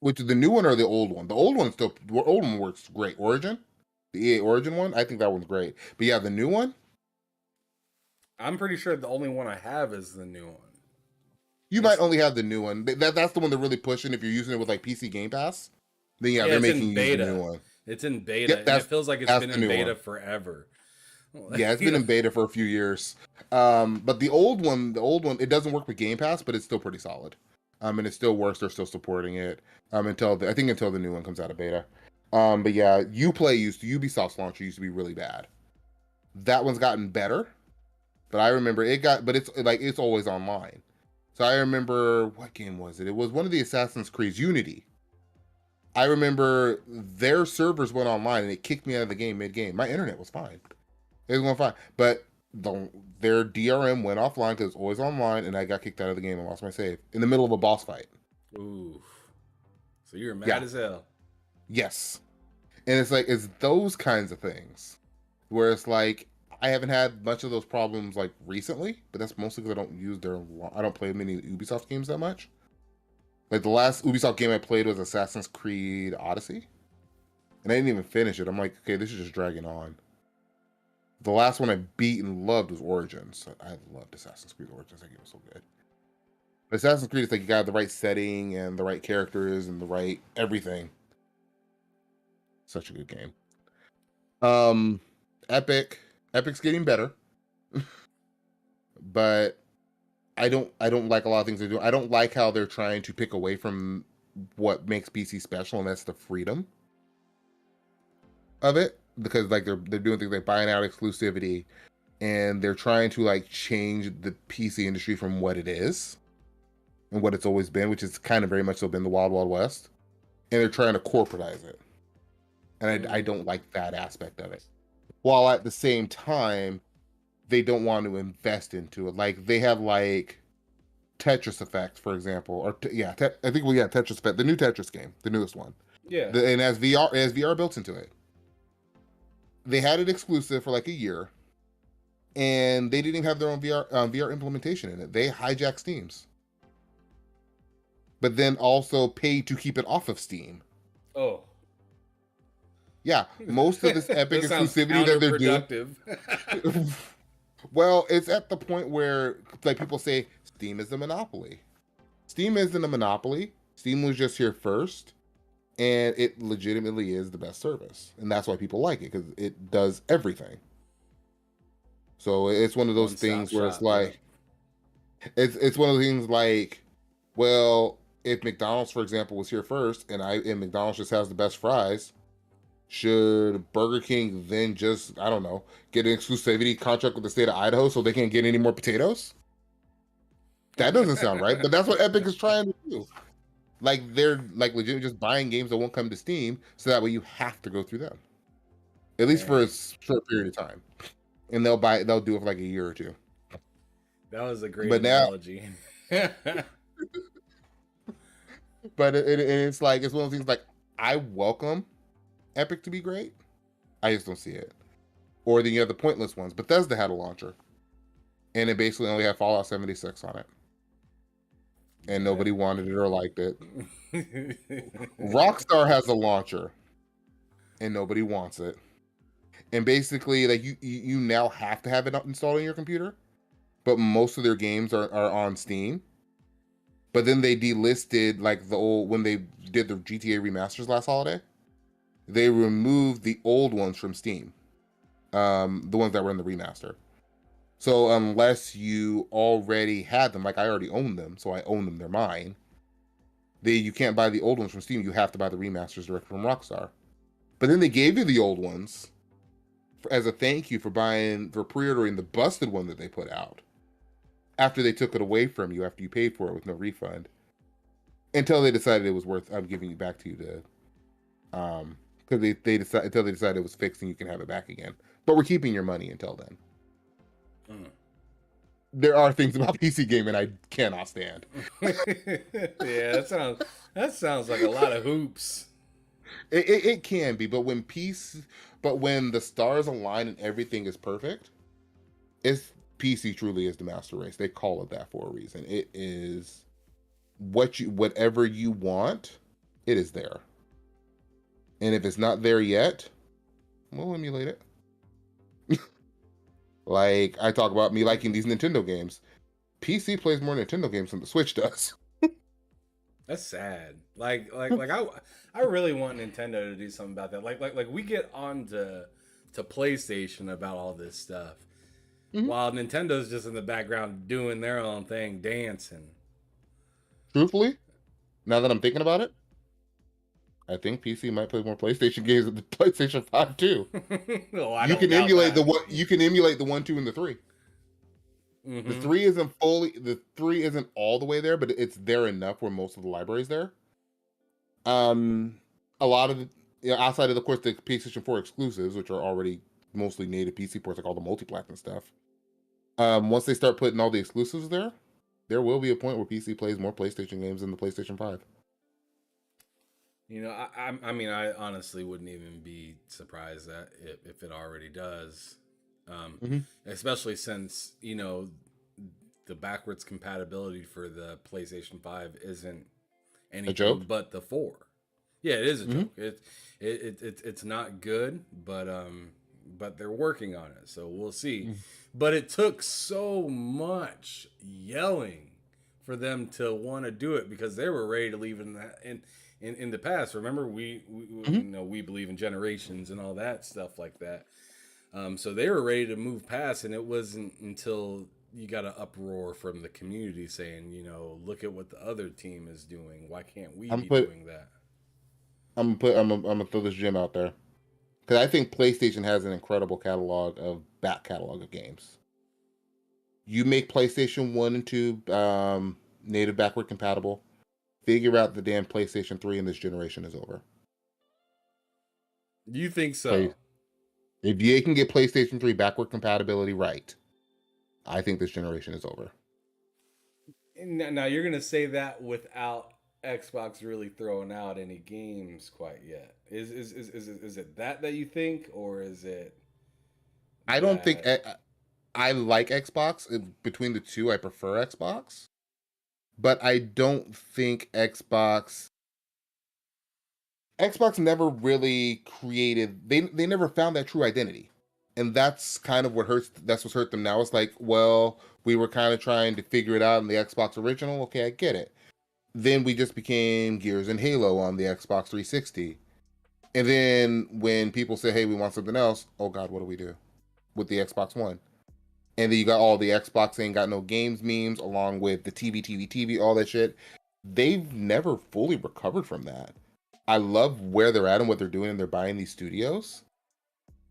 which is the new one or the old one? The old one works great. Origin, the EA Origin one, I think that one's great. But yeah, the new one, I'm pretty sure the only one I have is the new one. you might It's only have the new one. That's the one they're really pushing. If you're using it with like PC Game Pass, then yeah, yeah, they're it's making in you use the new beta. one. It's in beta, Yep, and it feels like it's that's been the in new beta one. forever. Yeah, it's you been know, in beta for a few years. But the old one, it doesn't work with Game Pass, but it's still pretty solid. And it still works. They're still supporting it. I think until the new one comes out of beta. But yeah, Ubisoft's launcher used to be really bad. That one's gotten better, but I remember but it's always online. So I remember what game was it? It was one of the Assassin's Creed Unity. I remember their servers went online and it kicked me out of the game mid game. My internet was fine. It was going fine, but their DRM went offline because it's always online, and I got kicked out of the game and lost my save in the middle of a boss fight. ooh. So you're mad Yeah, as hell. yes, and it's those kinds of things where it's like I haven't had much of those problems like recently, but that's mostly because I don't play many Ubisoft games that much. Like the last Ubisoft game I played was Assassin's Creed Odyssey, and I didn't even finish it. I'm like, okay, this is just dragging on. The last one I beat and loved was Origins. I loved Assassin's Creed Origins. That game was so good. But Assassin's Creed is like you got the right setting and the right characters and the right everything. Such a good game. Um, Epic. Epic's getting better, but I don't like a lot of things they do. I don't like how they're trying to pick away from what makes PC special, and that's the freedom of it. Because like they're doing things like buying out exclusivity, and they're trying to like change the PC industry from what it is and what it's always been, which is kind of very much so been the Wild Wild West, and they're trying to corporatize it, and I don't like that aspect of it. While at the same time, they don't want to invest into it. Like they have like Tetris Effect, for example, or I think Tetris Effect, the new Tetris game, the newest one, Yeah. and it has VR built into it. They had it exclusive for like a year, and they didn't even have their own VR implementation in it. They hijacked Steam's, but then also paid to keep it off of Steam. Oh. Yeah, most of this Epic That sounds exclusivity that they're doing. counterproductive. Well, it's at the point where like people say Steam is a monopoly. Steam isn't a monopoly. Steam was just here first, and it legitimately is the best service, and that's why people like it, because it does everything. So it's one of those things where it's like, it's one of the things like, well, if McDonald's, for example, was here first, and McDonald's just has the best fries, should Burger King then just, I don't know, get an exclusivity contract with the state of Idaho so they can't get any more potatoes? That doesn't sound right, but that's what Epic is trying to do. Like, they're like legit just buying games that won't come to Steam, so that way you have to go through them, at least for a short period of time, and they'll do it for like a year or two. That was a great analogy. But it's like, it's one of those things like, I welcome Epic to be great. I just don't see it. Or then you have the pointless ones. Bethesda had a launcher, and it basically only had Fallout 76 on it, and nobody wanted it or liked it. Rockstar has a launcher, and nobody wants it. And basically, like, you now have to have it installed on your computer, but most of their games are on Steam. But then they delisted, like, the old, when they did the GTA remasters last holiday, they removed the old ones from Steam, the ones that were in the remaster. So unless you already had them, like I already own them, so I own them, they're mine. You can't buy the old ones from Steam. You have to buy the remasters direct from Rockstar. But then they gave you the old ones as a thank you for pre-ordering the busted one that they put out, after they took it away from you after you paid for it with no refund, until they decided it was worth giving it back to you to, because until they decided it was fixed and you can have it back again. But we're keeping your money until then. There are things about PC gaming I cannot stand. Yeah, that sounds like a lot of hoops. It can be, but when the stars align and everything is perfect, PC truly is the master race. They call it that for a reason. It is whatever you want, it is there. And if it's not there yet, we'll emulate it. Like, I talk about me liking these Nintendo games. PC plays more Nintendo games than the Switch does. That's sad. Like I really want Nintendo to do something about that. Like we get on to PlayStation about all this stuff, while Nintendo's just in the background doing their own thing, dancing. Truthfully, now that I'm thinking about it, I think PC might play more PlayStation games than the PlayStation 5 too. Well, you can emulate the 1, 2, and the 3. The 3 isn't all the way there, but it's there enough where most of the library's there. A lot of outside of, of course, the PlayStation 4 exclusives, which are already mostly native PC ports, like all the multi-plat and stuff. Once they start putting all the exclusives there will be a point where PC plays more PlayStation games than the PlayStation 5. You know, I mean, I honestly wouldn't even be surprised that if it already does, especially since, you know, the backwards compatibility for the PlayStation 5 isn't anything but the 4. Yeah, it is a joke. It's not good, but they're working on it, so we'll see. But it took so much yelling for them to want to do it, because they were ready to leave in the past. Remember, we you know, we believe in generations and all that stuff like that. So they were ready to move past, and it wasn't until you got an uproar from the community saying, you know, look at what the other team is doing. Why can't we be doing that? I'm gonna throw this gem out there, because I think PlayStation has an incredible back catalog of games. You make PlayStation 1 and 2 native backward compatible, figure out the damn PlayStation 3, and this generation is over. You think so? If you can get PlayStation 3 backward compatibility right, I think this generation is over. Now you're gonna say that without Xbox really throwing out any games quite yet. Is it that you think, or is it I don't think that? I like Xbox. Between the two, I prefer Xbox. But I don't think Xbox never really created, they never found that true identity. And that's kind of what hurts, that's what's hurt them now. It's like, well, we were kind of trying to figure it out in the Xbox original. Okay, I get it. Then we just became Gears and Halo on the Xbox 360. And then when people say, hey, we want something else, oh God, what do we do with the Xbox One? And then you got all the Xbox ain't got no games memes, along with the TV, all that shit. They've never fully recovered from that. I love where they're at and what they're doing, and they're buying these studios,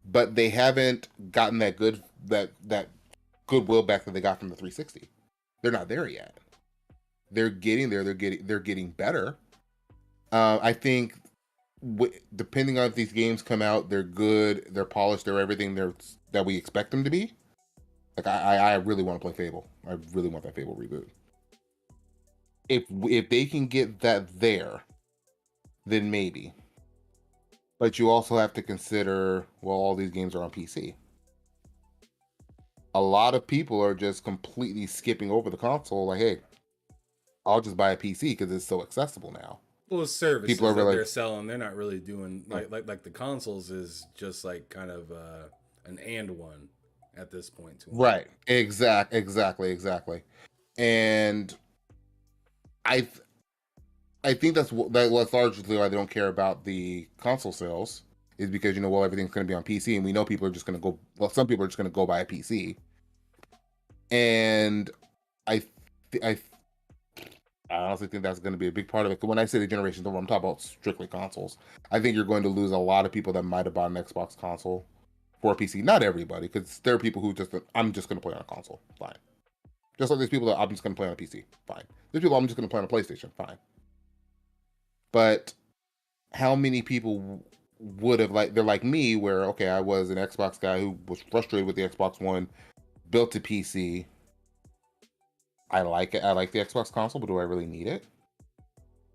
but they haven't gotten that goodwill back that they got from the 360. They're not there yet. They're getting there. They're getting better. I think depending on if these games come out, they're good, they're polished, they're everything that we expect them to be. Like I really want to play Fable. I really want that Fable reboot. If they can get that there, then maybe. But you also have to consider, well, all these games are on PC. A lot of people are just completely skipping over the console. Like, hey, I'll just buy a PC because it's so accessible now. Well, the People services are that really they're selling, they're not really doing like the consoles is just like kind of an and one at this point to them. right, exactly. And I I think that's largely why they don't care about the console sales, is because well, everything's going to be on PC, and we know people are just going to go. Well, some people are just going to go buy a PC, and I I I honestly think that's going to be a big part of it. When I say the generations over, I'm talking about strictly consoles. I think you're going to lose a lot of people that might have bought an Xbox console for a PC. Not everybody, because there are people who I'm just going to play on a console. Fine. Just like there's people that I'm just going to play on a PC. Fine. There's people I'm just going to play on a PlayStation. Fine. But how many people would have, like, they're like me, where okay, I was an Xbox guy who was frustrated with the Xbox One, built a PC. I like it. I like the Xbox console, but do I really need it?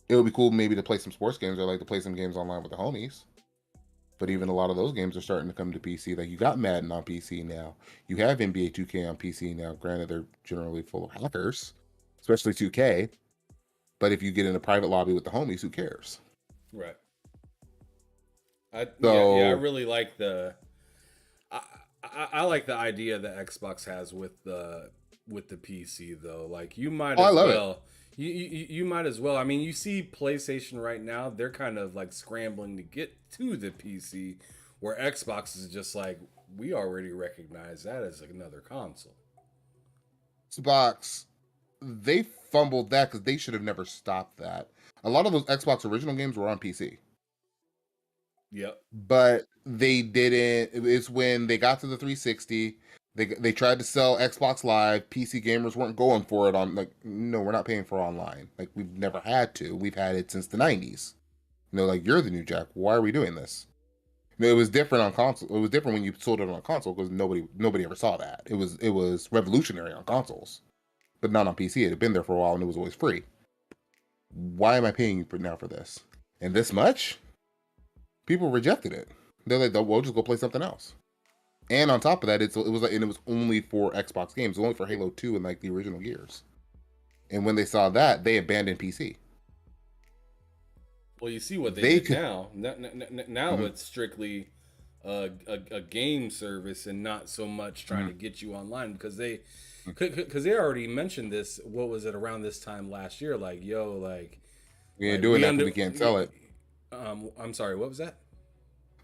It would be cool maybe to play some sports games, or like to play some games online with the homies. But even a lot of those games are starting to come to PC. Like, you got Madden on PC now. You have NBA 2K on PC now. Granted, they're generally full of hackers, especially 2K. But if you get in a private lobby with the homies, who cares? Right. Yeah, I So really like I, I like the idea that Xbox has with the PC though. Like you might I as love it. well. You might as well. I mean, you see PlayStation right now, they're kind of like scrambling to get to the PC, where Xbox is just like, we already recognize that as another console. Xbox, they fumbled that because they should have never stopped that. A lot of those Xbox original games were on PC, Yep. but they didn't. It's when they got to the 360, they tried to sell Xbox Live. PC gamers weren't going for it. On, like, no, we're not paying for online. Like, we've never had to. We've had it since the 90s. Like, you're the new Jack. Why are we doing this? It was different on console. It was different when you sold it on a console, because nobody ever saw that. It was revolutionary on consoles, but not on PC. It had been there for a while and it was always free. Why am I paying you now for this? And this much? People rejected it. They're like, we'll just go play something else. And on top of that, it was like, and it was only for Xbox games, only for Halo 2 and like the original Gears. And when they saw that, they abandoned PC. Well, you see what they They did could. now. Now Mhm. it's strictly a game service and not so much trying to Mhm. get you online, because they already mentioned this. What was it, around this time last year? Like, yo, We ain't like doing we that because under. we can't sell it. I'm sorry. What was that?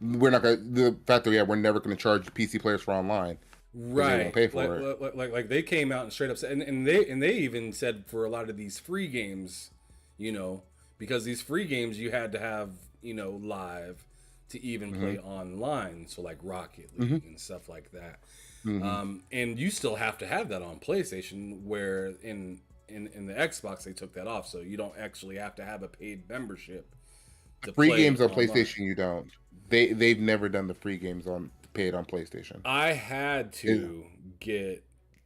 We're not gonna. The fact that we're never gonna charge PC players for online because they won't Right. pay Like for it. they came out and straight up said, and they even said for a lot of these free games, you know, because these free games you had to have, live to even Hmm. play online. So like Rocket Hmm. League and stuff like that. Hmm. And you still have to have that on PlayStation, where in the Xbox they took that off, so you don't actually have to have a paid membership to Free play games on online. PlayStation, you don't. They've never done the free games on paid on PlayStation. I had It- to get you did?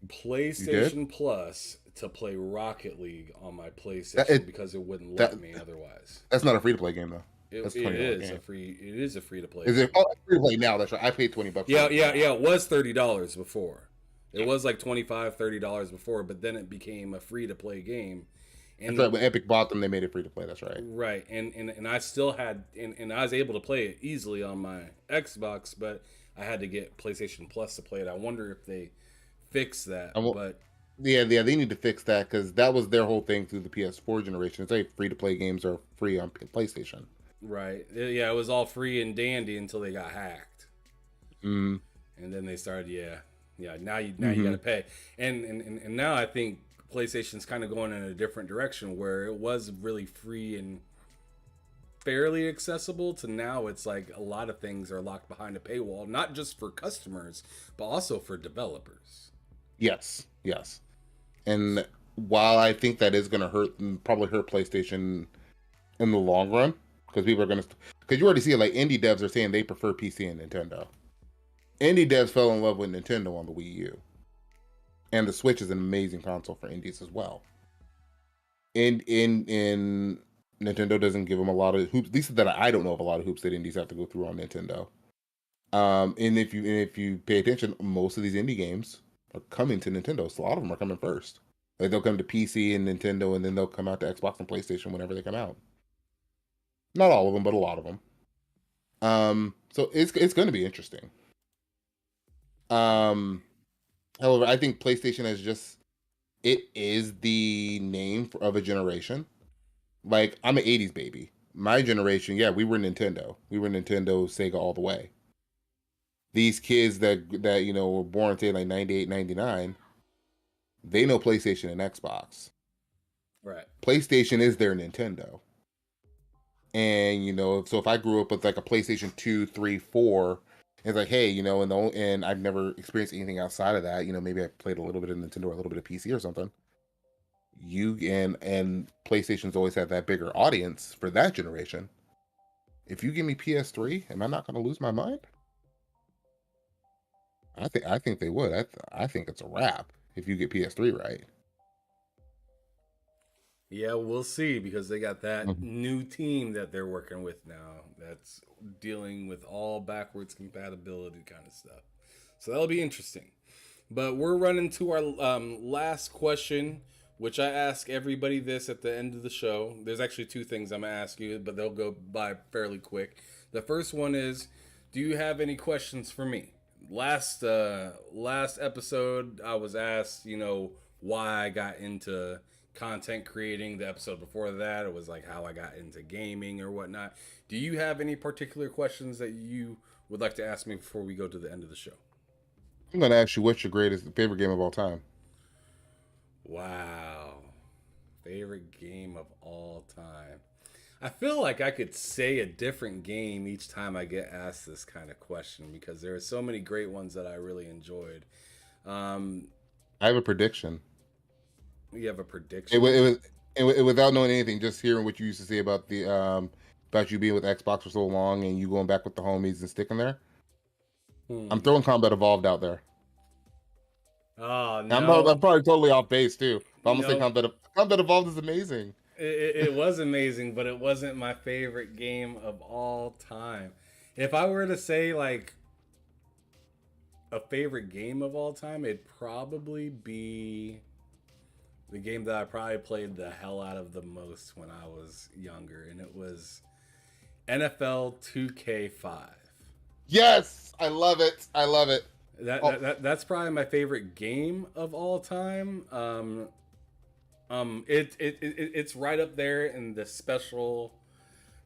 PlayStation Plus to play Rocket League on my That, PlayStation because it wouldn't that let me otherwise. that's not a free to play game though. It, That's a it $20 is game. a free. It is a free to play Is it? game. Oh, it's free to play now. That's right. I paid $20 for Yeah, it yeah, now. yeah. It was $30 before. It was like $25, $30 before, but then it became a free to play game. That's And right. When Epic bought them, they made it free to play. That's right. right, and I still had and I was able to play it easily on my Xbox, but I had to get PlayStation Plus to play it. I wonder if they fix that, but Yeah, they need to fix that because that was their whole thing through the PS4 generation. It's like free to play games are free on PlayStation. right, yeah, it was all free and dandy until they got hacked, Mm. and then they started, yeah. Now you Mm-hmm. got to pay, and now I think PlayStation's kind of going in a different direction where it was really free and fairly accessible to now it's like a lot of things are locked behind a paywall, not just for customers but also for developers. Yes, yes. And while I think that is going to probably hurt PlayStation in the long run, because people are going to, because you already see it, like indie devs are saying they prefer PC and Nintendo. Indie devs fell in love with Nintendo on the Wii U, and the Switch is an amazing console for indies as well. In Nintendo doesn't give them a lot of hoops. At least that I don't know of a lot of hoops that indies have to go through on Nintendo. And if you pay attention, most of these indie games are coming to Nintendo. So a lot of them are coming first. Like they'll come to PC and Nintendo, and then they'll come out to Xbox and PlayStation whenever they come out. Not all of them, but a lot of them. So it's going to be interesting. However, I think PlayStation it is the name of a generation. Like I'm an '80s baby. My generation, yeah, we were Nintendo. We were Nintendo, Sega all the way. These kids that were born say like 98, 99, they know PlayStation and Xbox. Right. PlayStation is their Nintendo. And so if I grew up with like a PlayStation 2, 3, 4, it's like, hey, and I've never experienced anything outside of that. Maybe I played a little bit of Nintendo or a little bit of PC or something. You and PlayStation's always had that bigger audience for that generation. If you give me PS3, am I not going to lose my mind? I think they would. I think it's a wrap if you get PS3 right. Yeah, we'll see because they got that Mhm. new team that they're working with now that's dealing with all backwards compatibility kind of stuff. So that'll be interesting. But we're running to our last question, which I ask everybody this at the end of the show. There's actually two things I'm going to ask you, but they'll go by fairly quick. The first one is, do you have any questions for me? Last episode, I was asked, why I got into content creating. The episode before that, it was like how I got into gaming or whatnot. Do you have any particular questions that you would like to ask me before we go to the end of the show? I'm going to ask you, what's your favorite game of all time? Wow. Favorite game of all time. I feel like I could say a different game each time I get asked this kind of question because there are so many great ones that I really enjoyed. I have a prediction. You have a prediction? Without knowing anything, just hearing what you used to say about about you being with Xbox for so long and you going back with the homies and sticking there. I'm throwing Combat Evolved out there. Oh I'm no! probably totally off base too. But I'm gonna say No, Combat Evolved is amazing. it was amazing, but it wasn't my favorite game of all time. If I were to say like a favorite game of all time, it'd probably be the game that I probably played the hell out of the most when I was younger, and it was NFL 2K5. Yes, I love it. I love it. That's probably my favorite game of all time. It's right up there in the special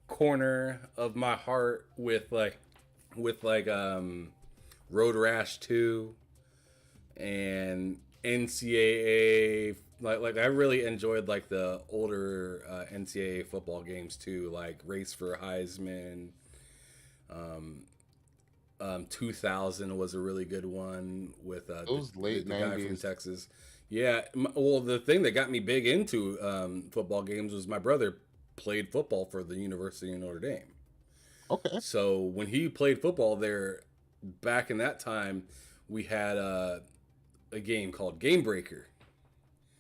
corner of my heart with Road Rash 2 and NCAA. Like I really enjoyed like the older NCAA football games too, like Race for Heisman. 2000 was a really good one with Those late the guy from 90s. Texas. Yeah, well, the thing that got me big into football games was my brother played football for the University of Notre Dame. Okay. So when he played football there, back in that time, we had a game called Game Breaker,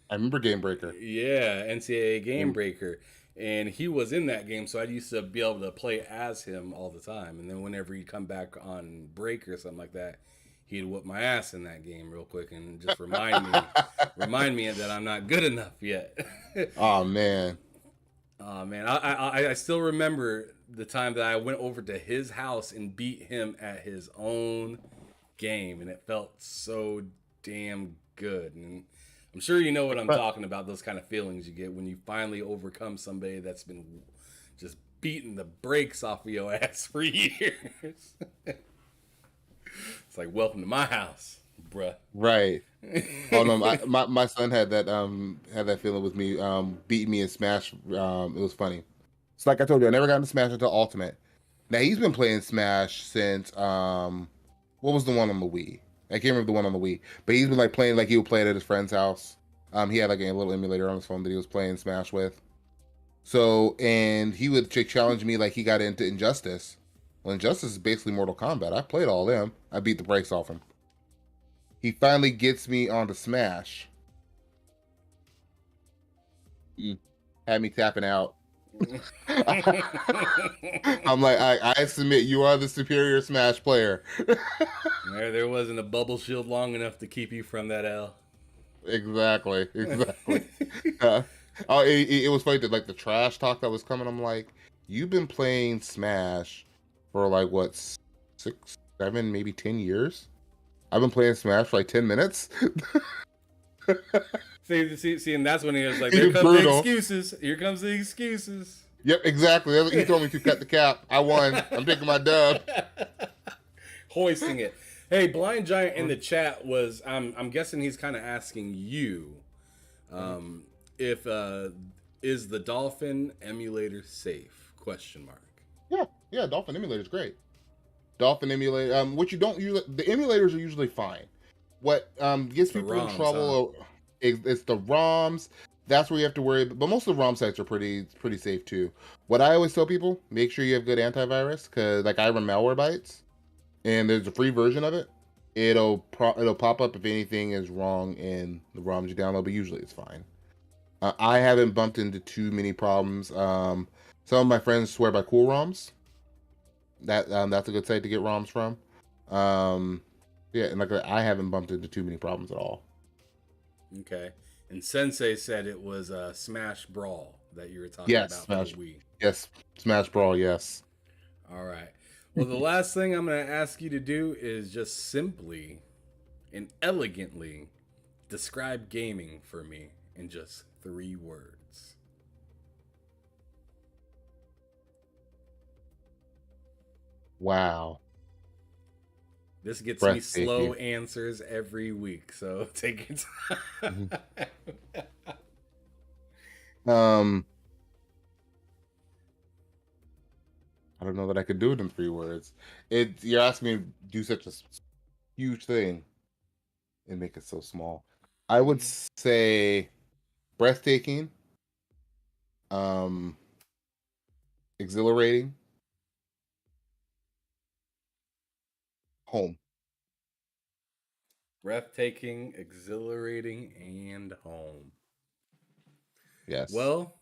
I remember Game Breaker. Yeah, NCAA Game Breaker. And he was in that game, so I used to be able to play as him all the time. And then whenever he'd come back on break or something like that, he'd whoop my ass in that game real quick and just remind me that I'm not good enough yet. Oh man. Oh man, I still remember the time that I went over to his house and beat him at his own game, and it felt so damn good. And I'm sure you know what I'm talking about, those kind of feelings you get when you finally overcome somebody that's been just beating the brakes off of your ass for years. It's like, welcome to my house, bruh. Right. Oh no, my son had that feeling with me, beating me in Smash. It was funny. It's like I told you, I never got into Smash until Ultimate. Now he's been playing Smash since what was the one on the Wii? I can't remember the one on the Wii, but he's been like playing, like he would play it at his friend's house. He had like a little emulator on his phone that he was playing Smash with. So, and he would challenge me like he got into Injustice. Well, Injustice is basically Mortal Kombat. I played all them. I beat the brakes off him. He finally gets me onto Smash. Had me tapping out. I'm like, I submit you are the superior Smash player. There wasn't a bubble shield long enough to keep you from that L. Exactly. It was funny that like the trash talk that was coming. I'm like, you've been playing Smash for like what, 6, 7, maybe 10 years? I've been playing Smash for like 10 minutes. See, and that's when he was like, "Here comes the excuses. Here comes the excuses." Yep, exactly. He told me to cut the cap. I won. I'm taking my dub. Hoisting it. Hey, Blind Giant in the chat was, I'm guessing he's kind of asking you, if is the Dolphin emulator safe? Question mark. Yeah, Dolphin emulator is great. Dolphin emulator. What you don't usually, the emulators are usually fine. What gets people ROMs, in trouble is the ROMs. That's where you have to worry. But most of the ROM sites are pretty safe too. What I always tell people: make sure you have good antivirus, because like I run Malwarebytes, and there's a free version of it. It'll pop up if anything is wrong in the ROMs you download, but usually it's fine. I haven't bumped into too many problems. Some of my friends swear by Cool ROMs. That's a good site to get ROMs from. Yeah, and like I haven't bumped into too many problems at all. Okay. And Sensei said it was Smash Brawl that you were talking about Smash, for the Wii. Yes, Smash Brawl, yes. All right. Well, the last thing I'm going to ask you to do is just simply and elegantly describe gaming for me in just 3 words. Wow. This gets me slow answers every week, so take your time. I don't know that I could do it in 3 words. You're asking me to do such a huge thing and make it so small. I would say breathtaking, exhilarating, home. Breathtaking, exhilarating, and home. Yes. Well,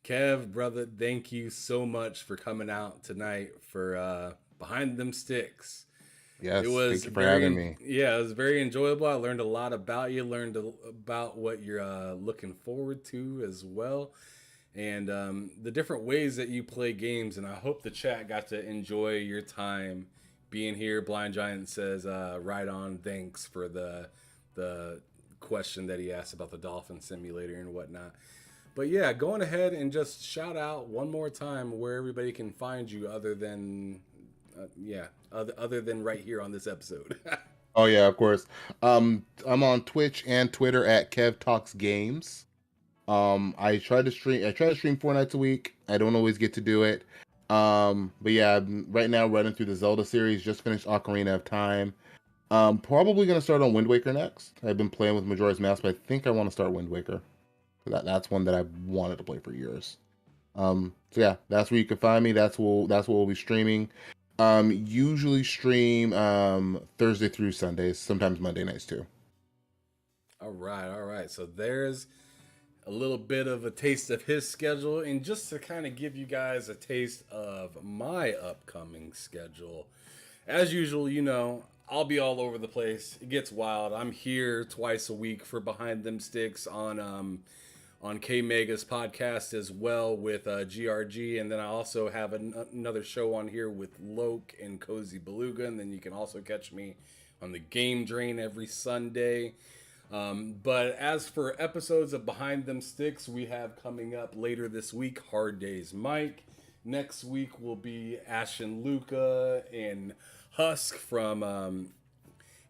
Kev, brother, thank you so much for coming out tonight for Behind Them Sticks. Yes, thank you for having me. Yeah, it was very enjoyable. I learned a lot about you, learned about what you're looking forward to as well, and the different ways that you play games. And I hope the chat got to enjoy your time being here. Blind Giant says, right on, thanks for the question that he asked about the Dolphin Simulator and whatnot. But yeah, going ahead and just shout out one more time where everybody can find you other than other than right here on this episode. Oh yeah, of course. I'm on Twitch and Twitter at KevTalksGames. I try to stream 4 nights a week. I don't always get to do it. But yeah, I'm right now running through the Zelda series. Just finished Ocarina of Time. Probably gonna start on Wind Waker next. I've been playing with Majora's Mask, but I think I want to start Wind Waker. That's one that I've wanted to play for years. So yeah, that's where you can find me. That's what we'll be streaming. Usually stream Thursday through Sundays, sometimes Monday nights too. All right, all right. So there's a little bit of a taste of his schedule, and just to kind of give you guys a taste of my upcoming schedule. As usual, I'll be all over the place. It gets wild. I'm here twice a week for Behind Them Sticks on K Mega's podcast as well with GRG, and then I also have another show on here with Loke and Cozy Beluga, and then you can also catch me on the Game Drain every Sunday. But as for episodes of Behind Them Sticks, we have coming up later this week Hard Days Mike. Next week will be Ash and Luca and Husk from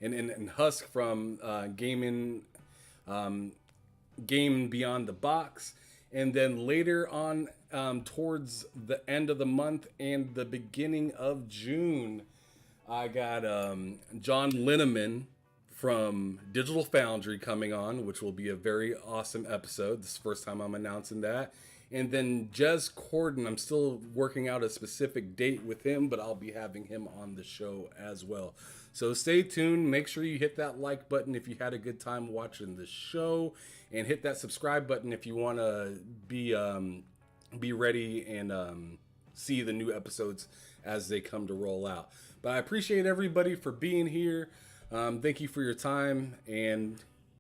and Husk from Gaming Game Beyond the Box. And then later on, towards the end of the month and the beginning of June, I got John Linneman from Digital Foundry coming on, which will be a very awesome episode. This is the first time I'm announcing that. And then Jez Corden, I'm still working out a specific date with him, but I'll be having him on the show as well. So stay tuned. Make sure you hit that like button if you had a good time watching the show, and hit that subscribe button if you want to be ready and see the new episodes as they come to roll out. But I appreciate everybody for being here. Thank you for your time, and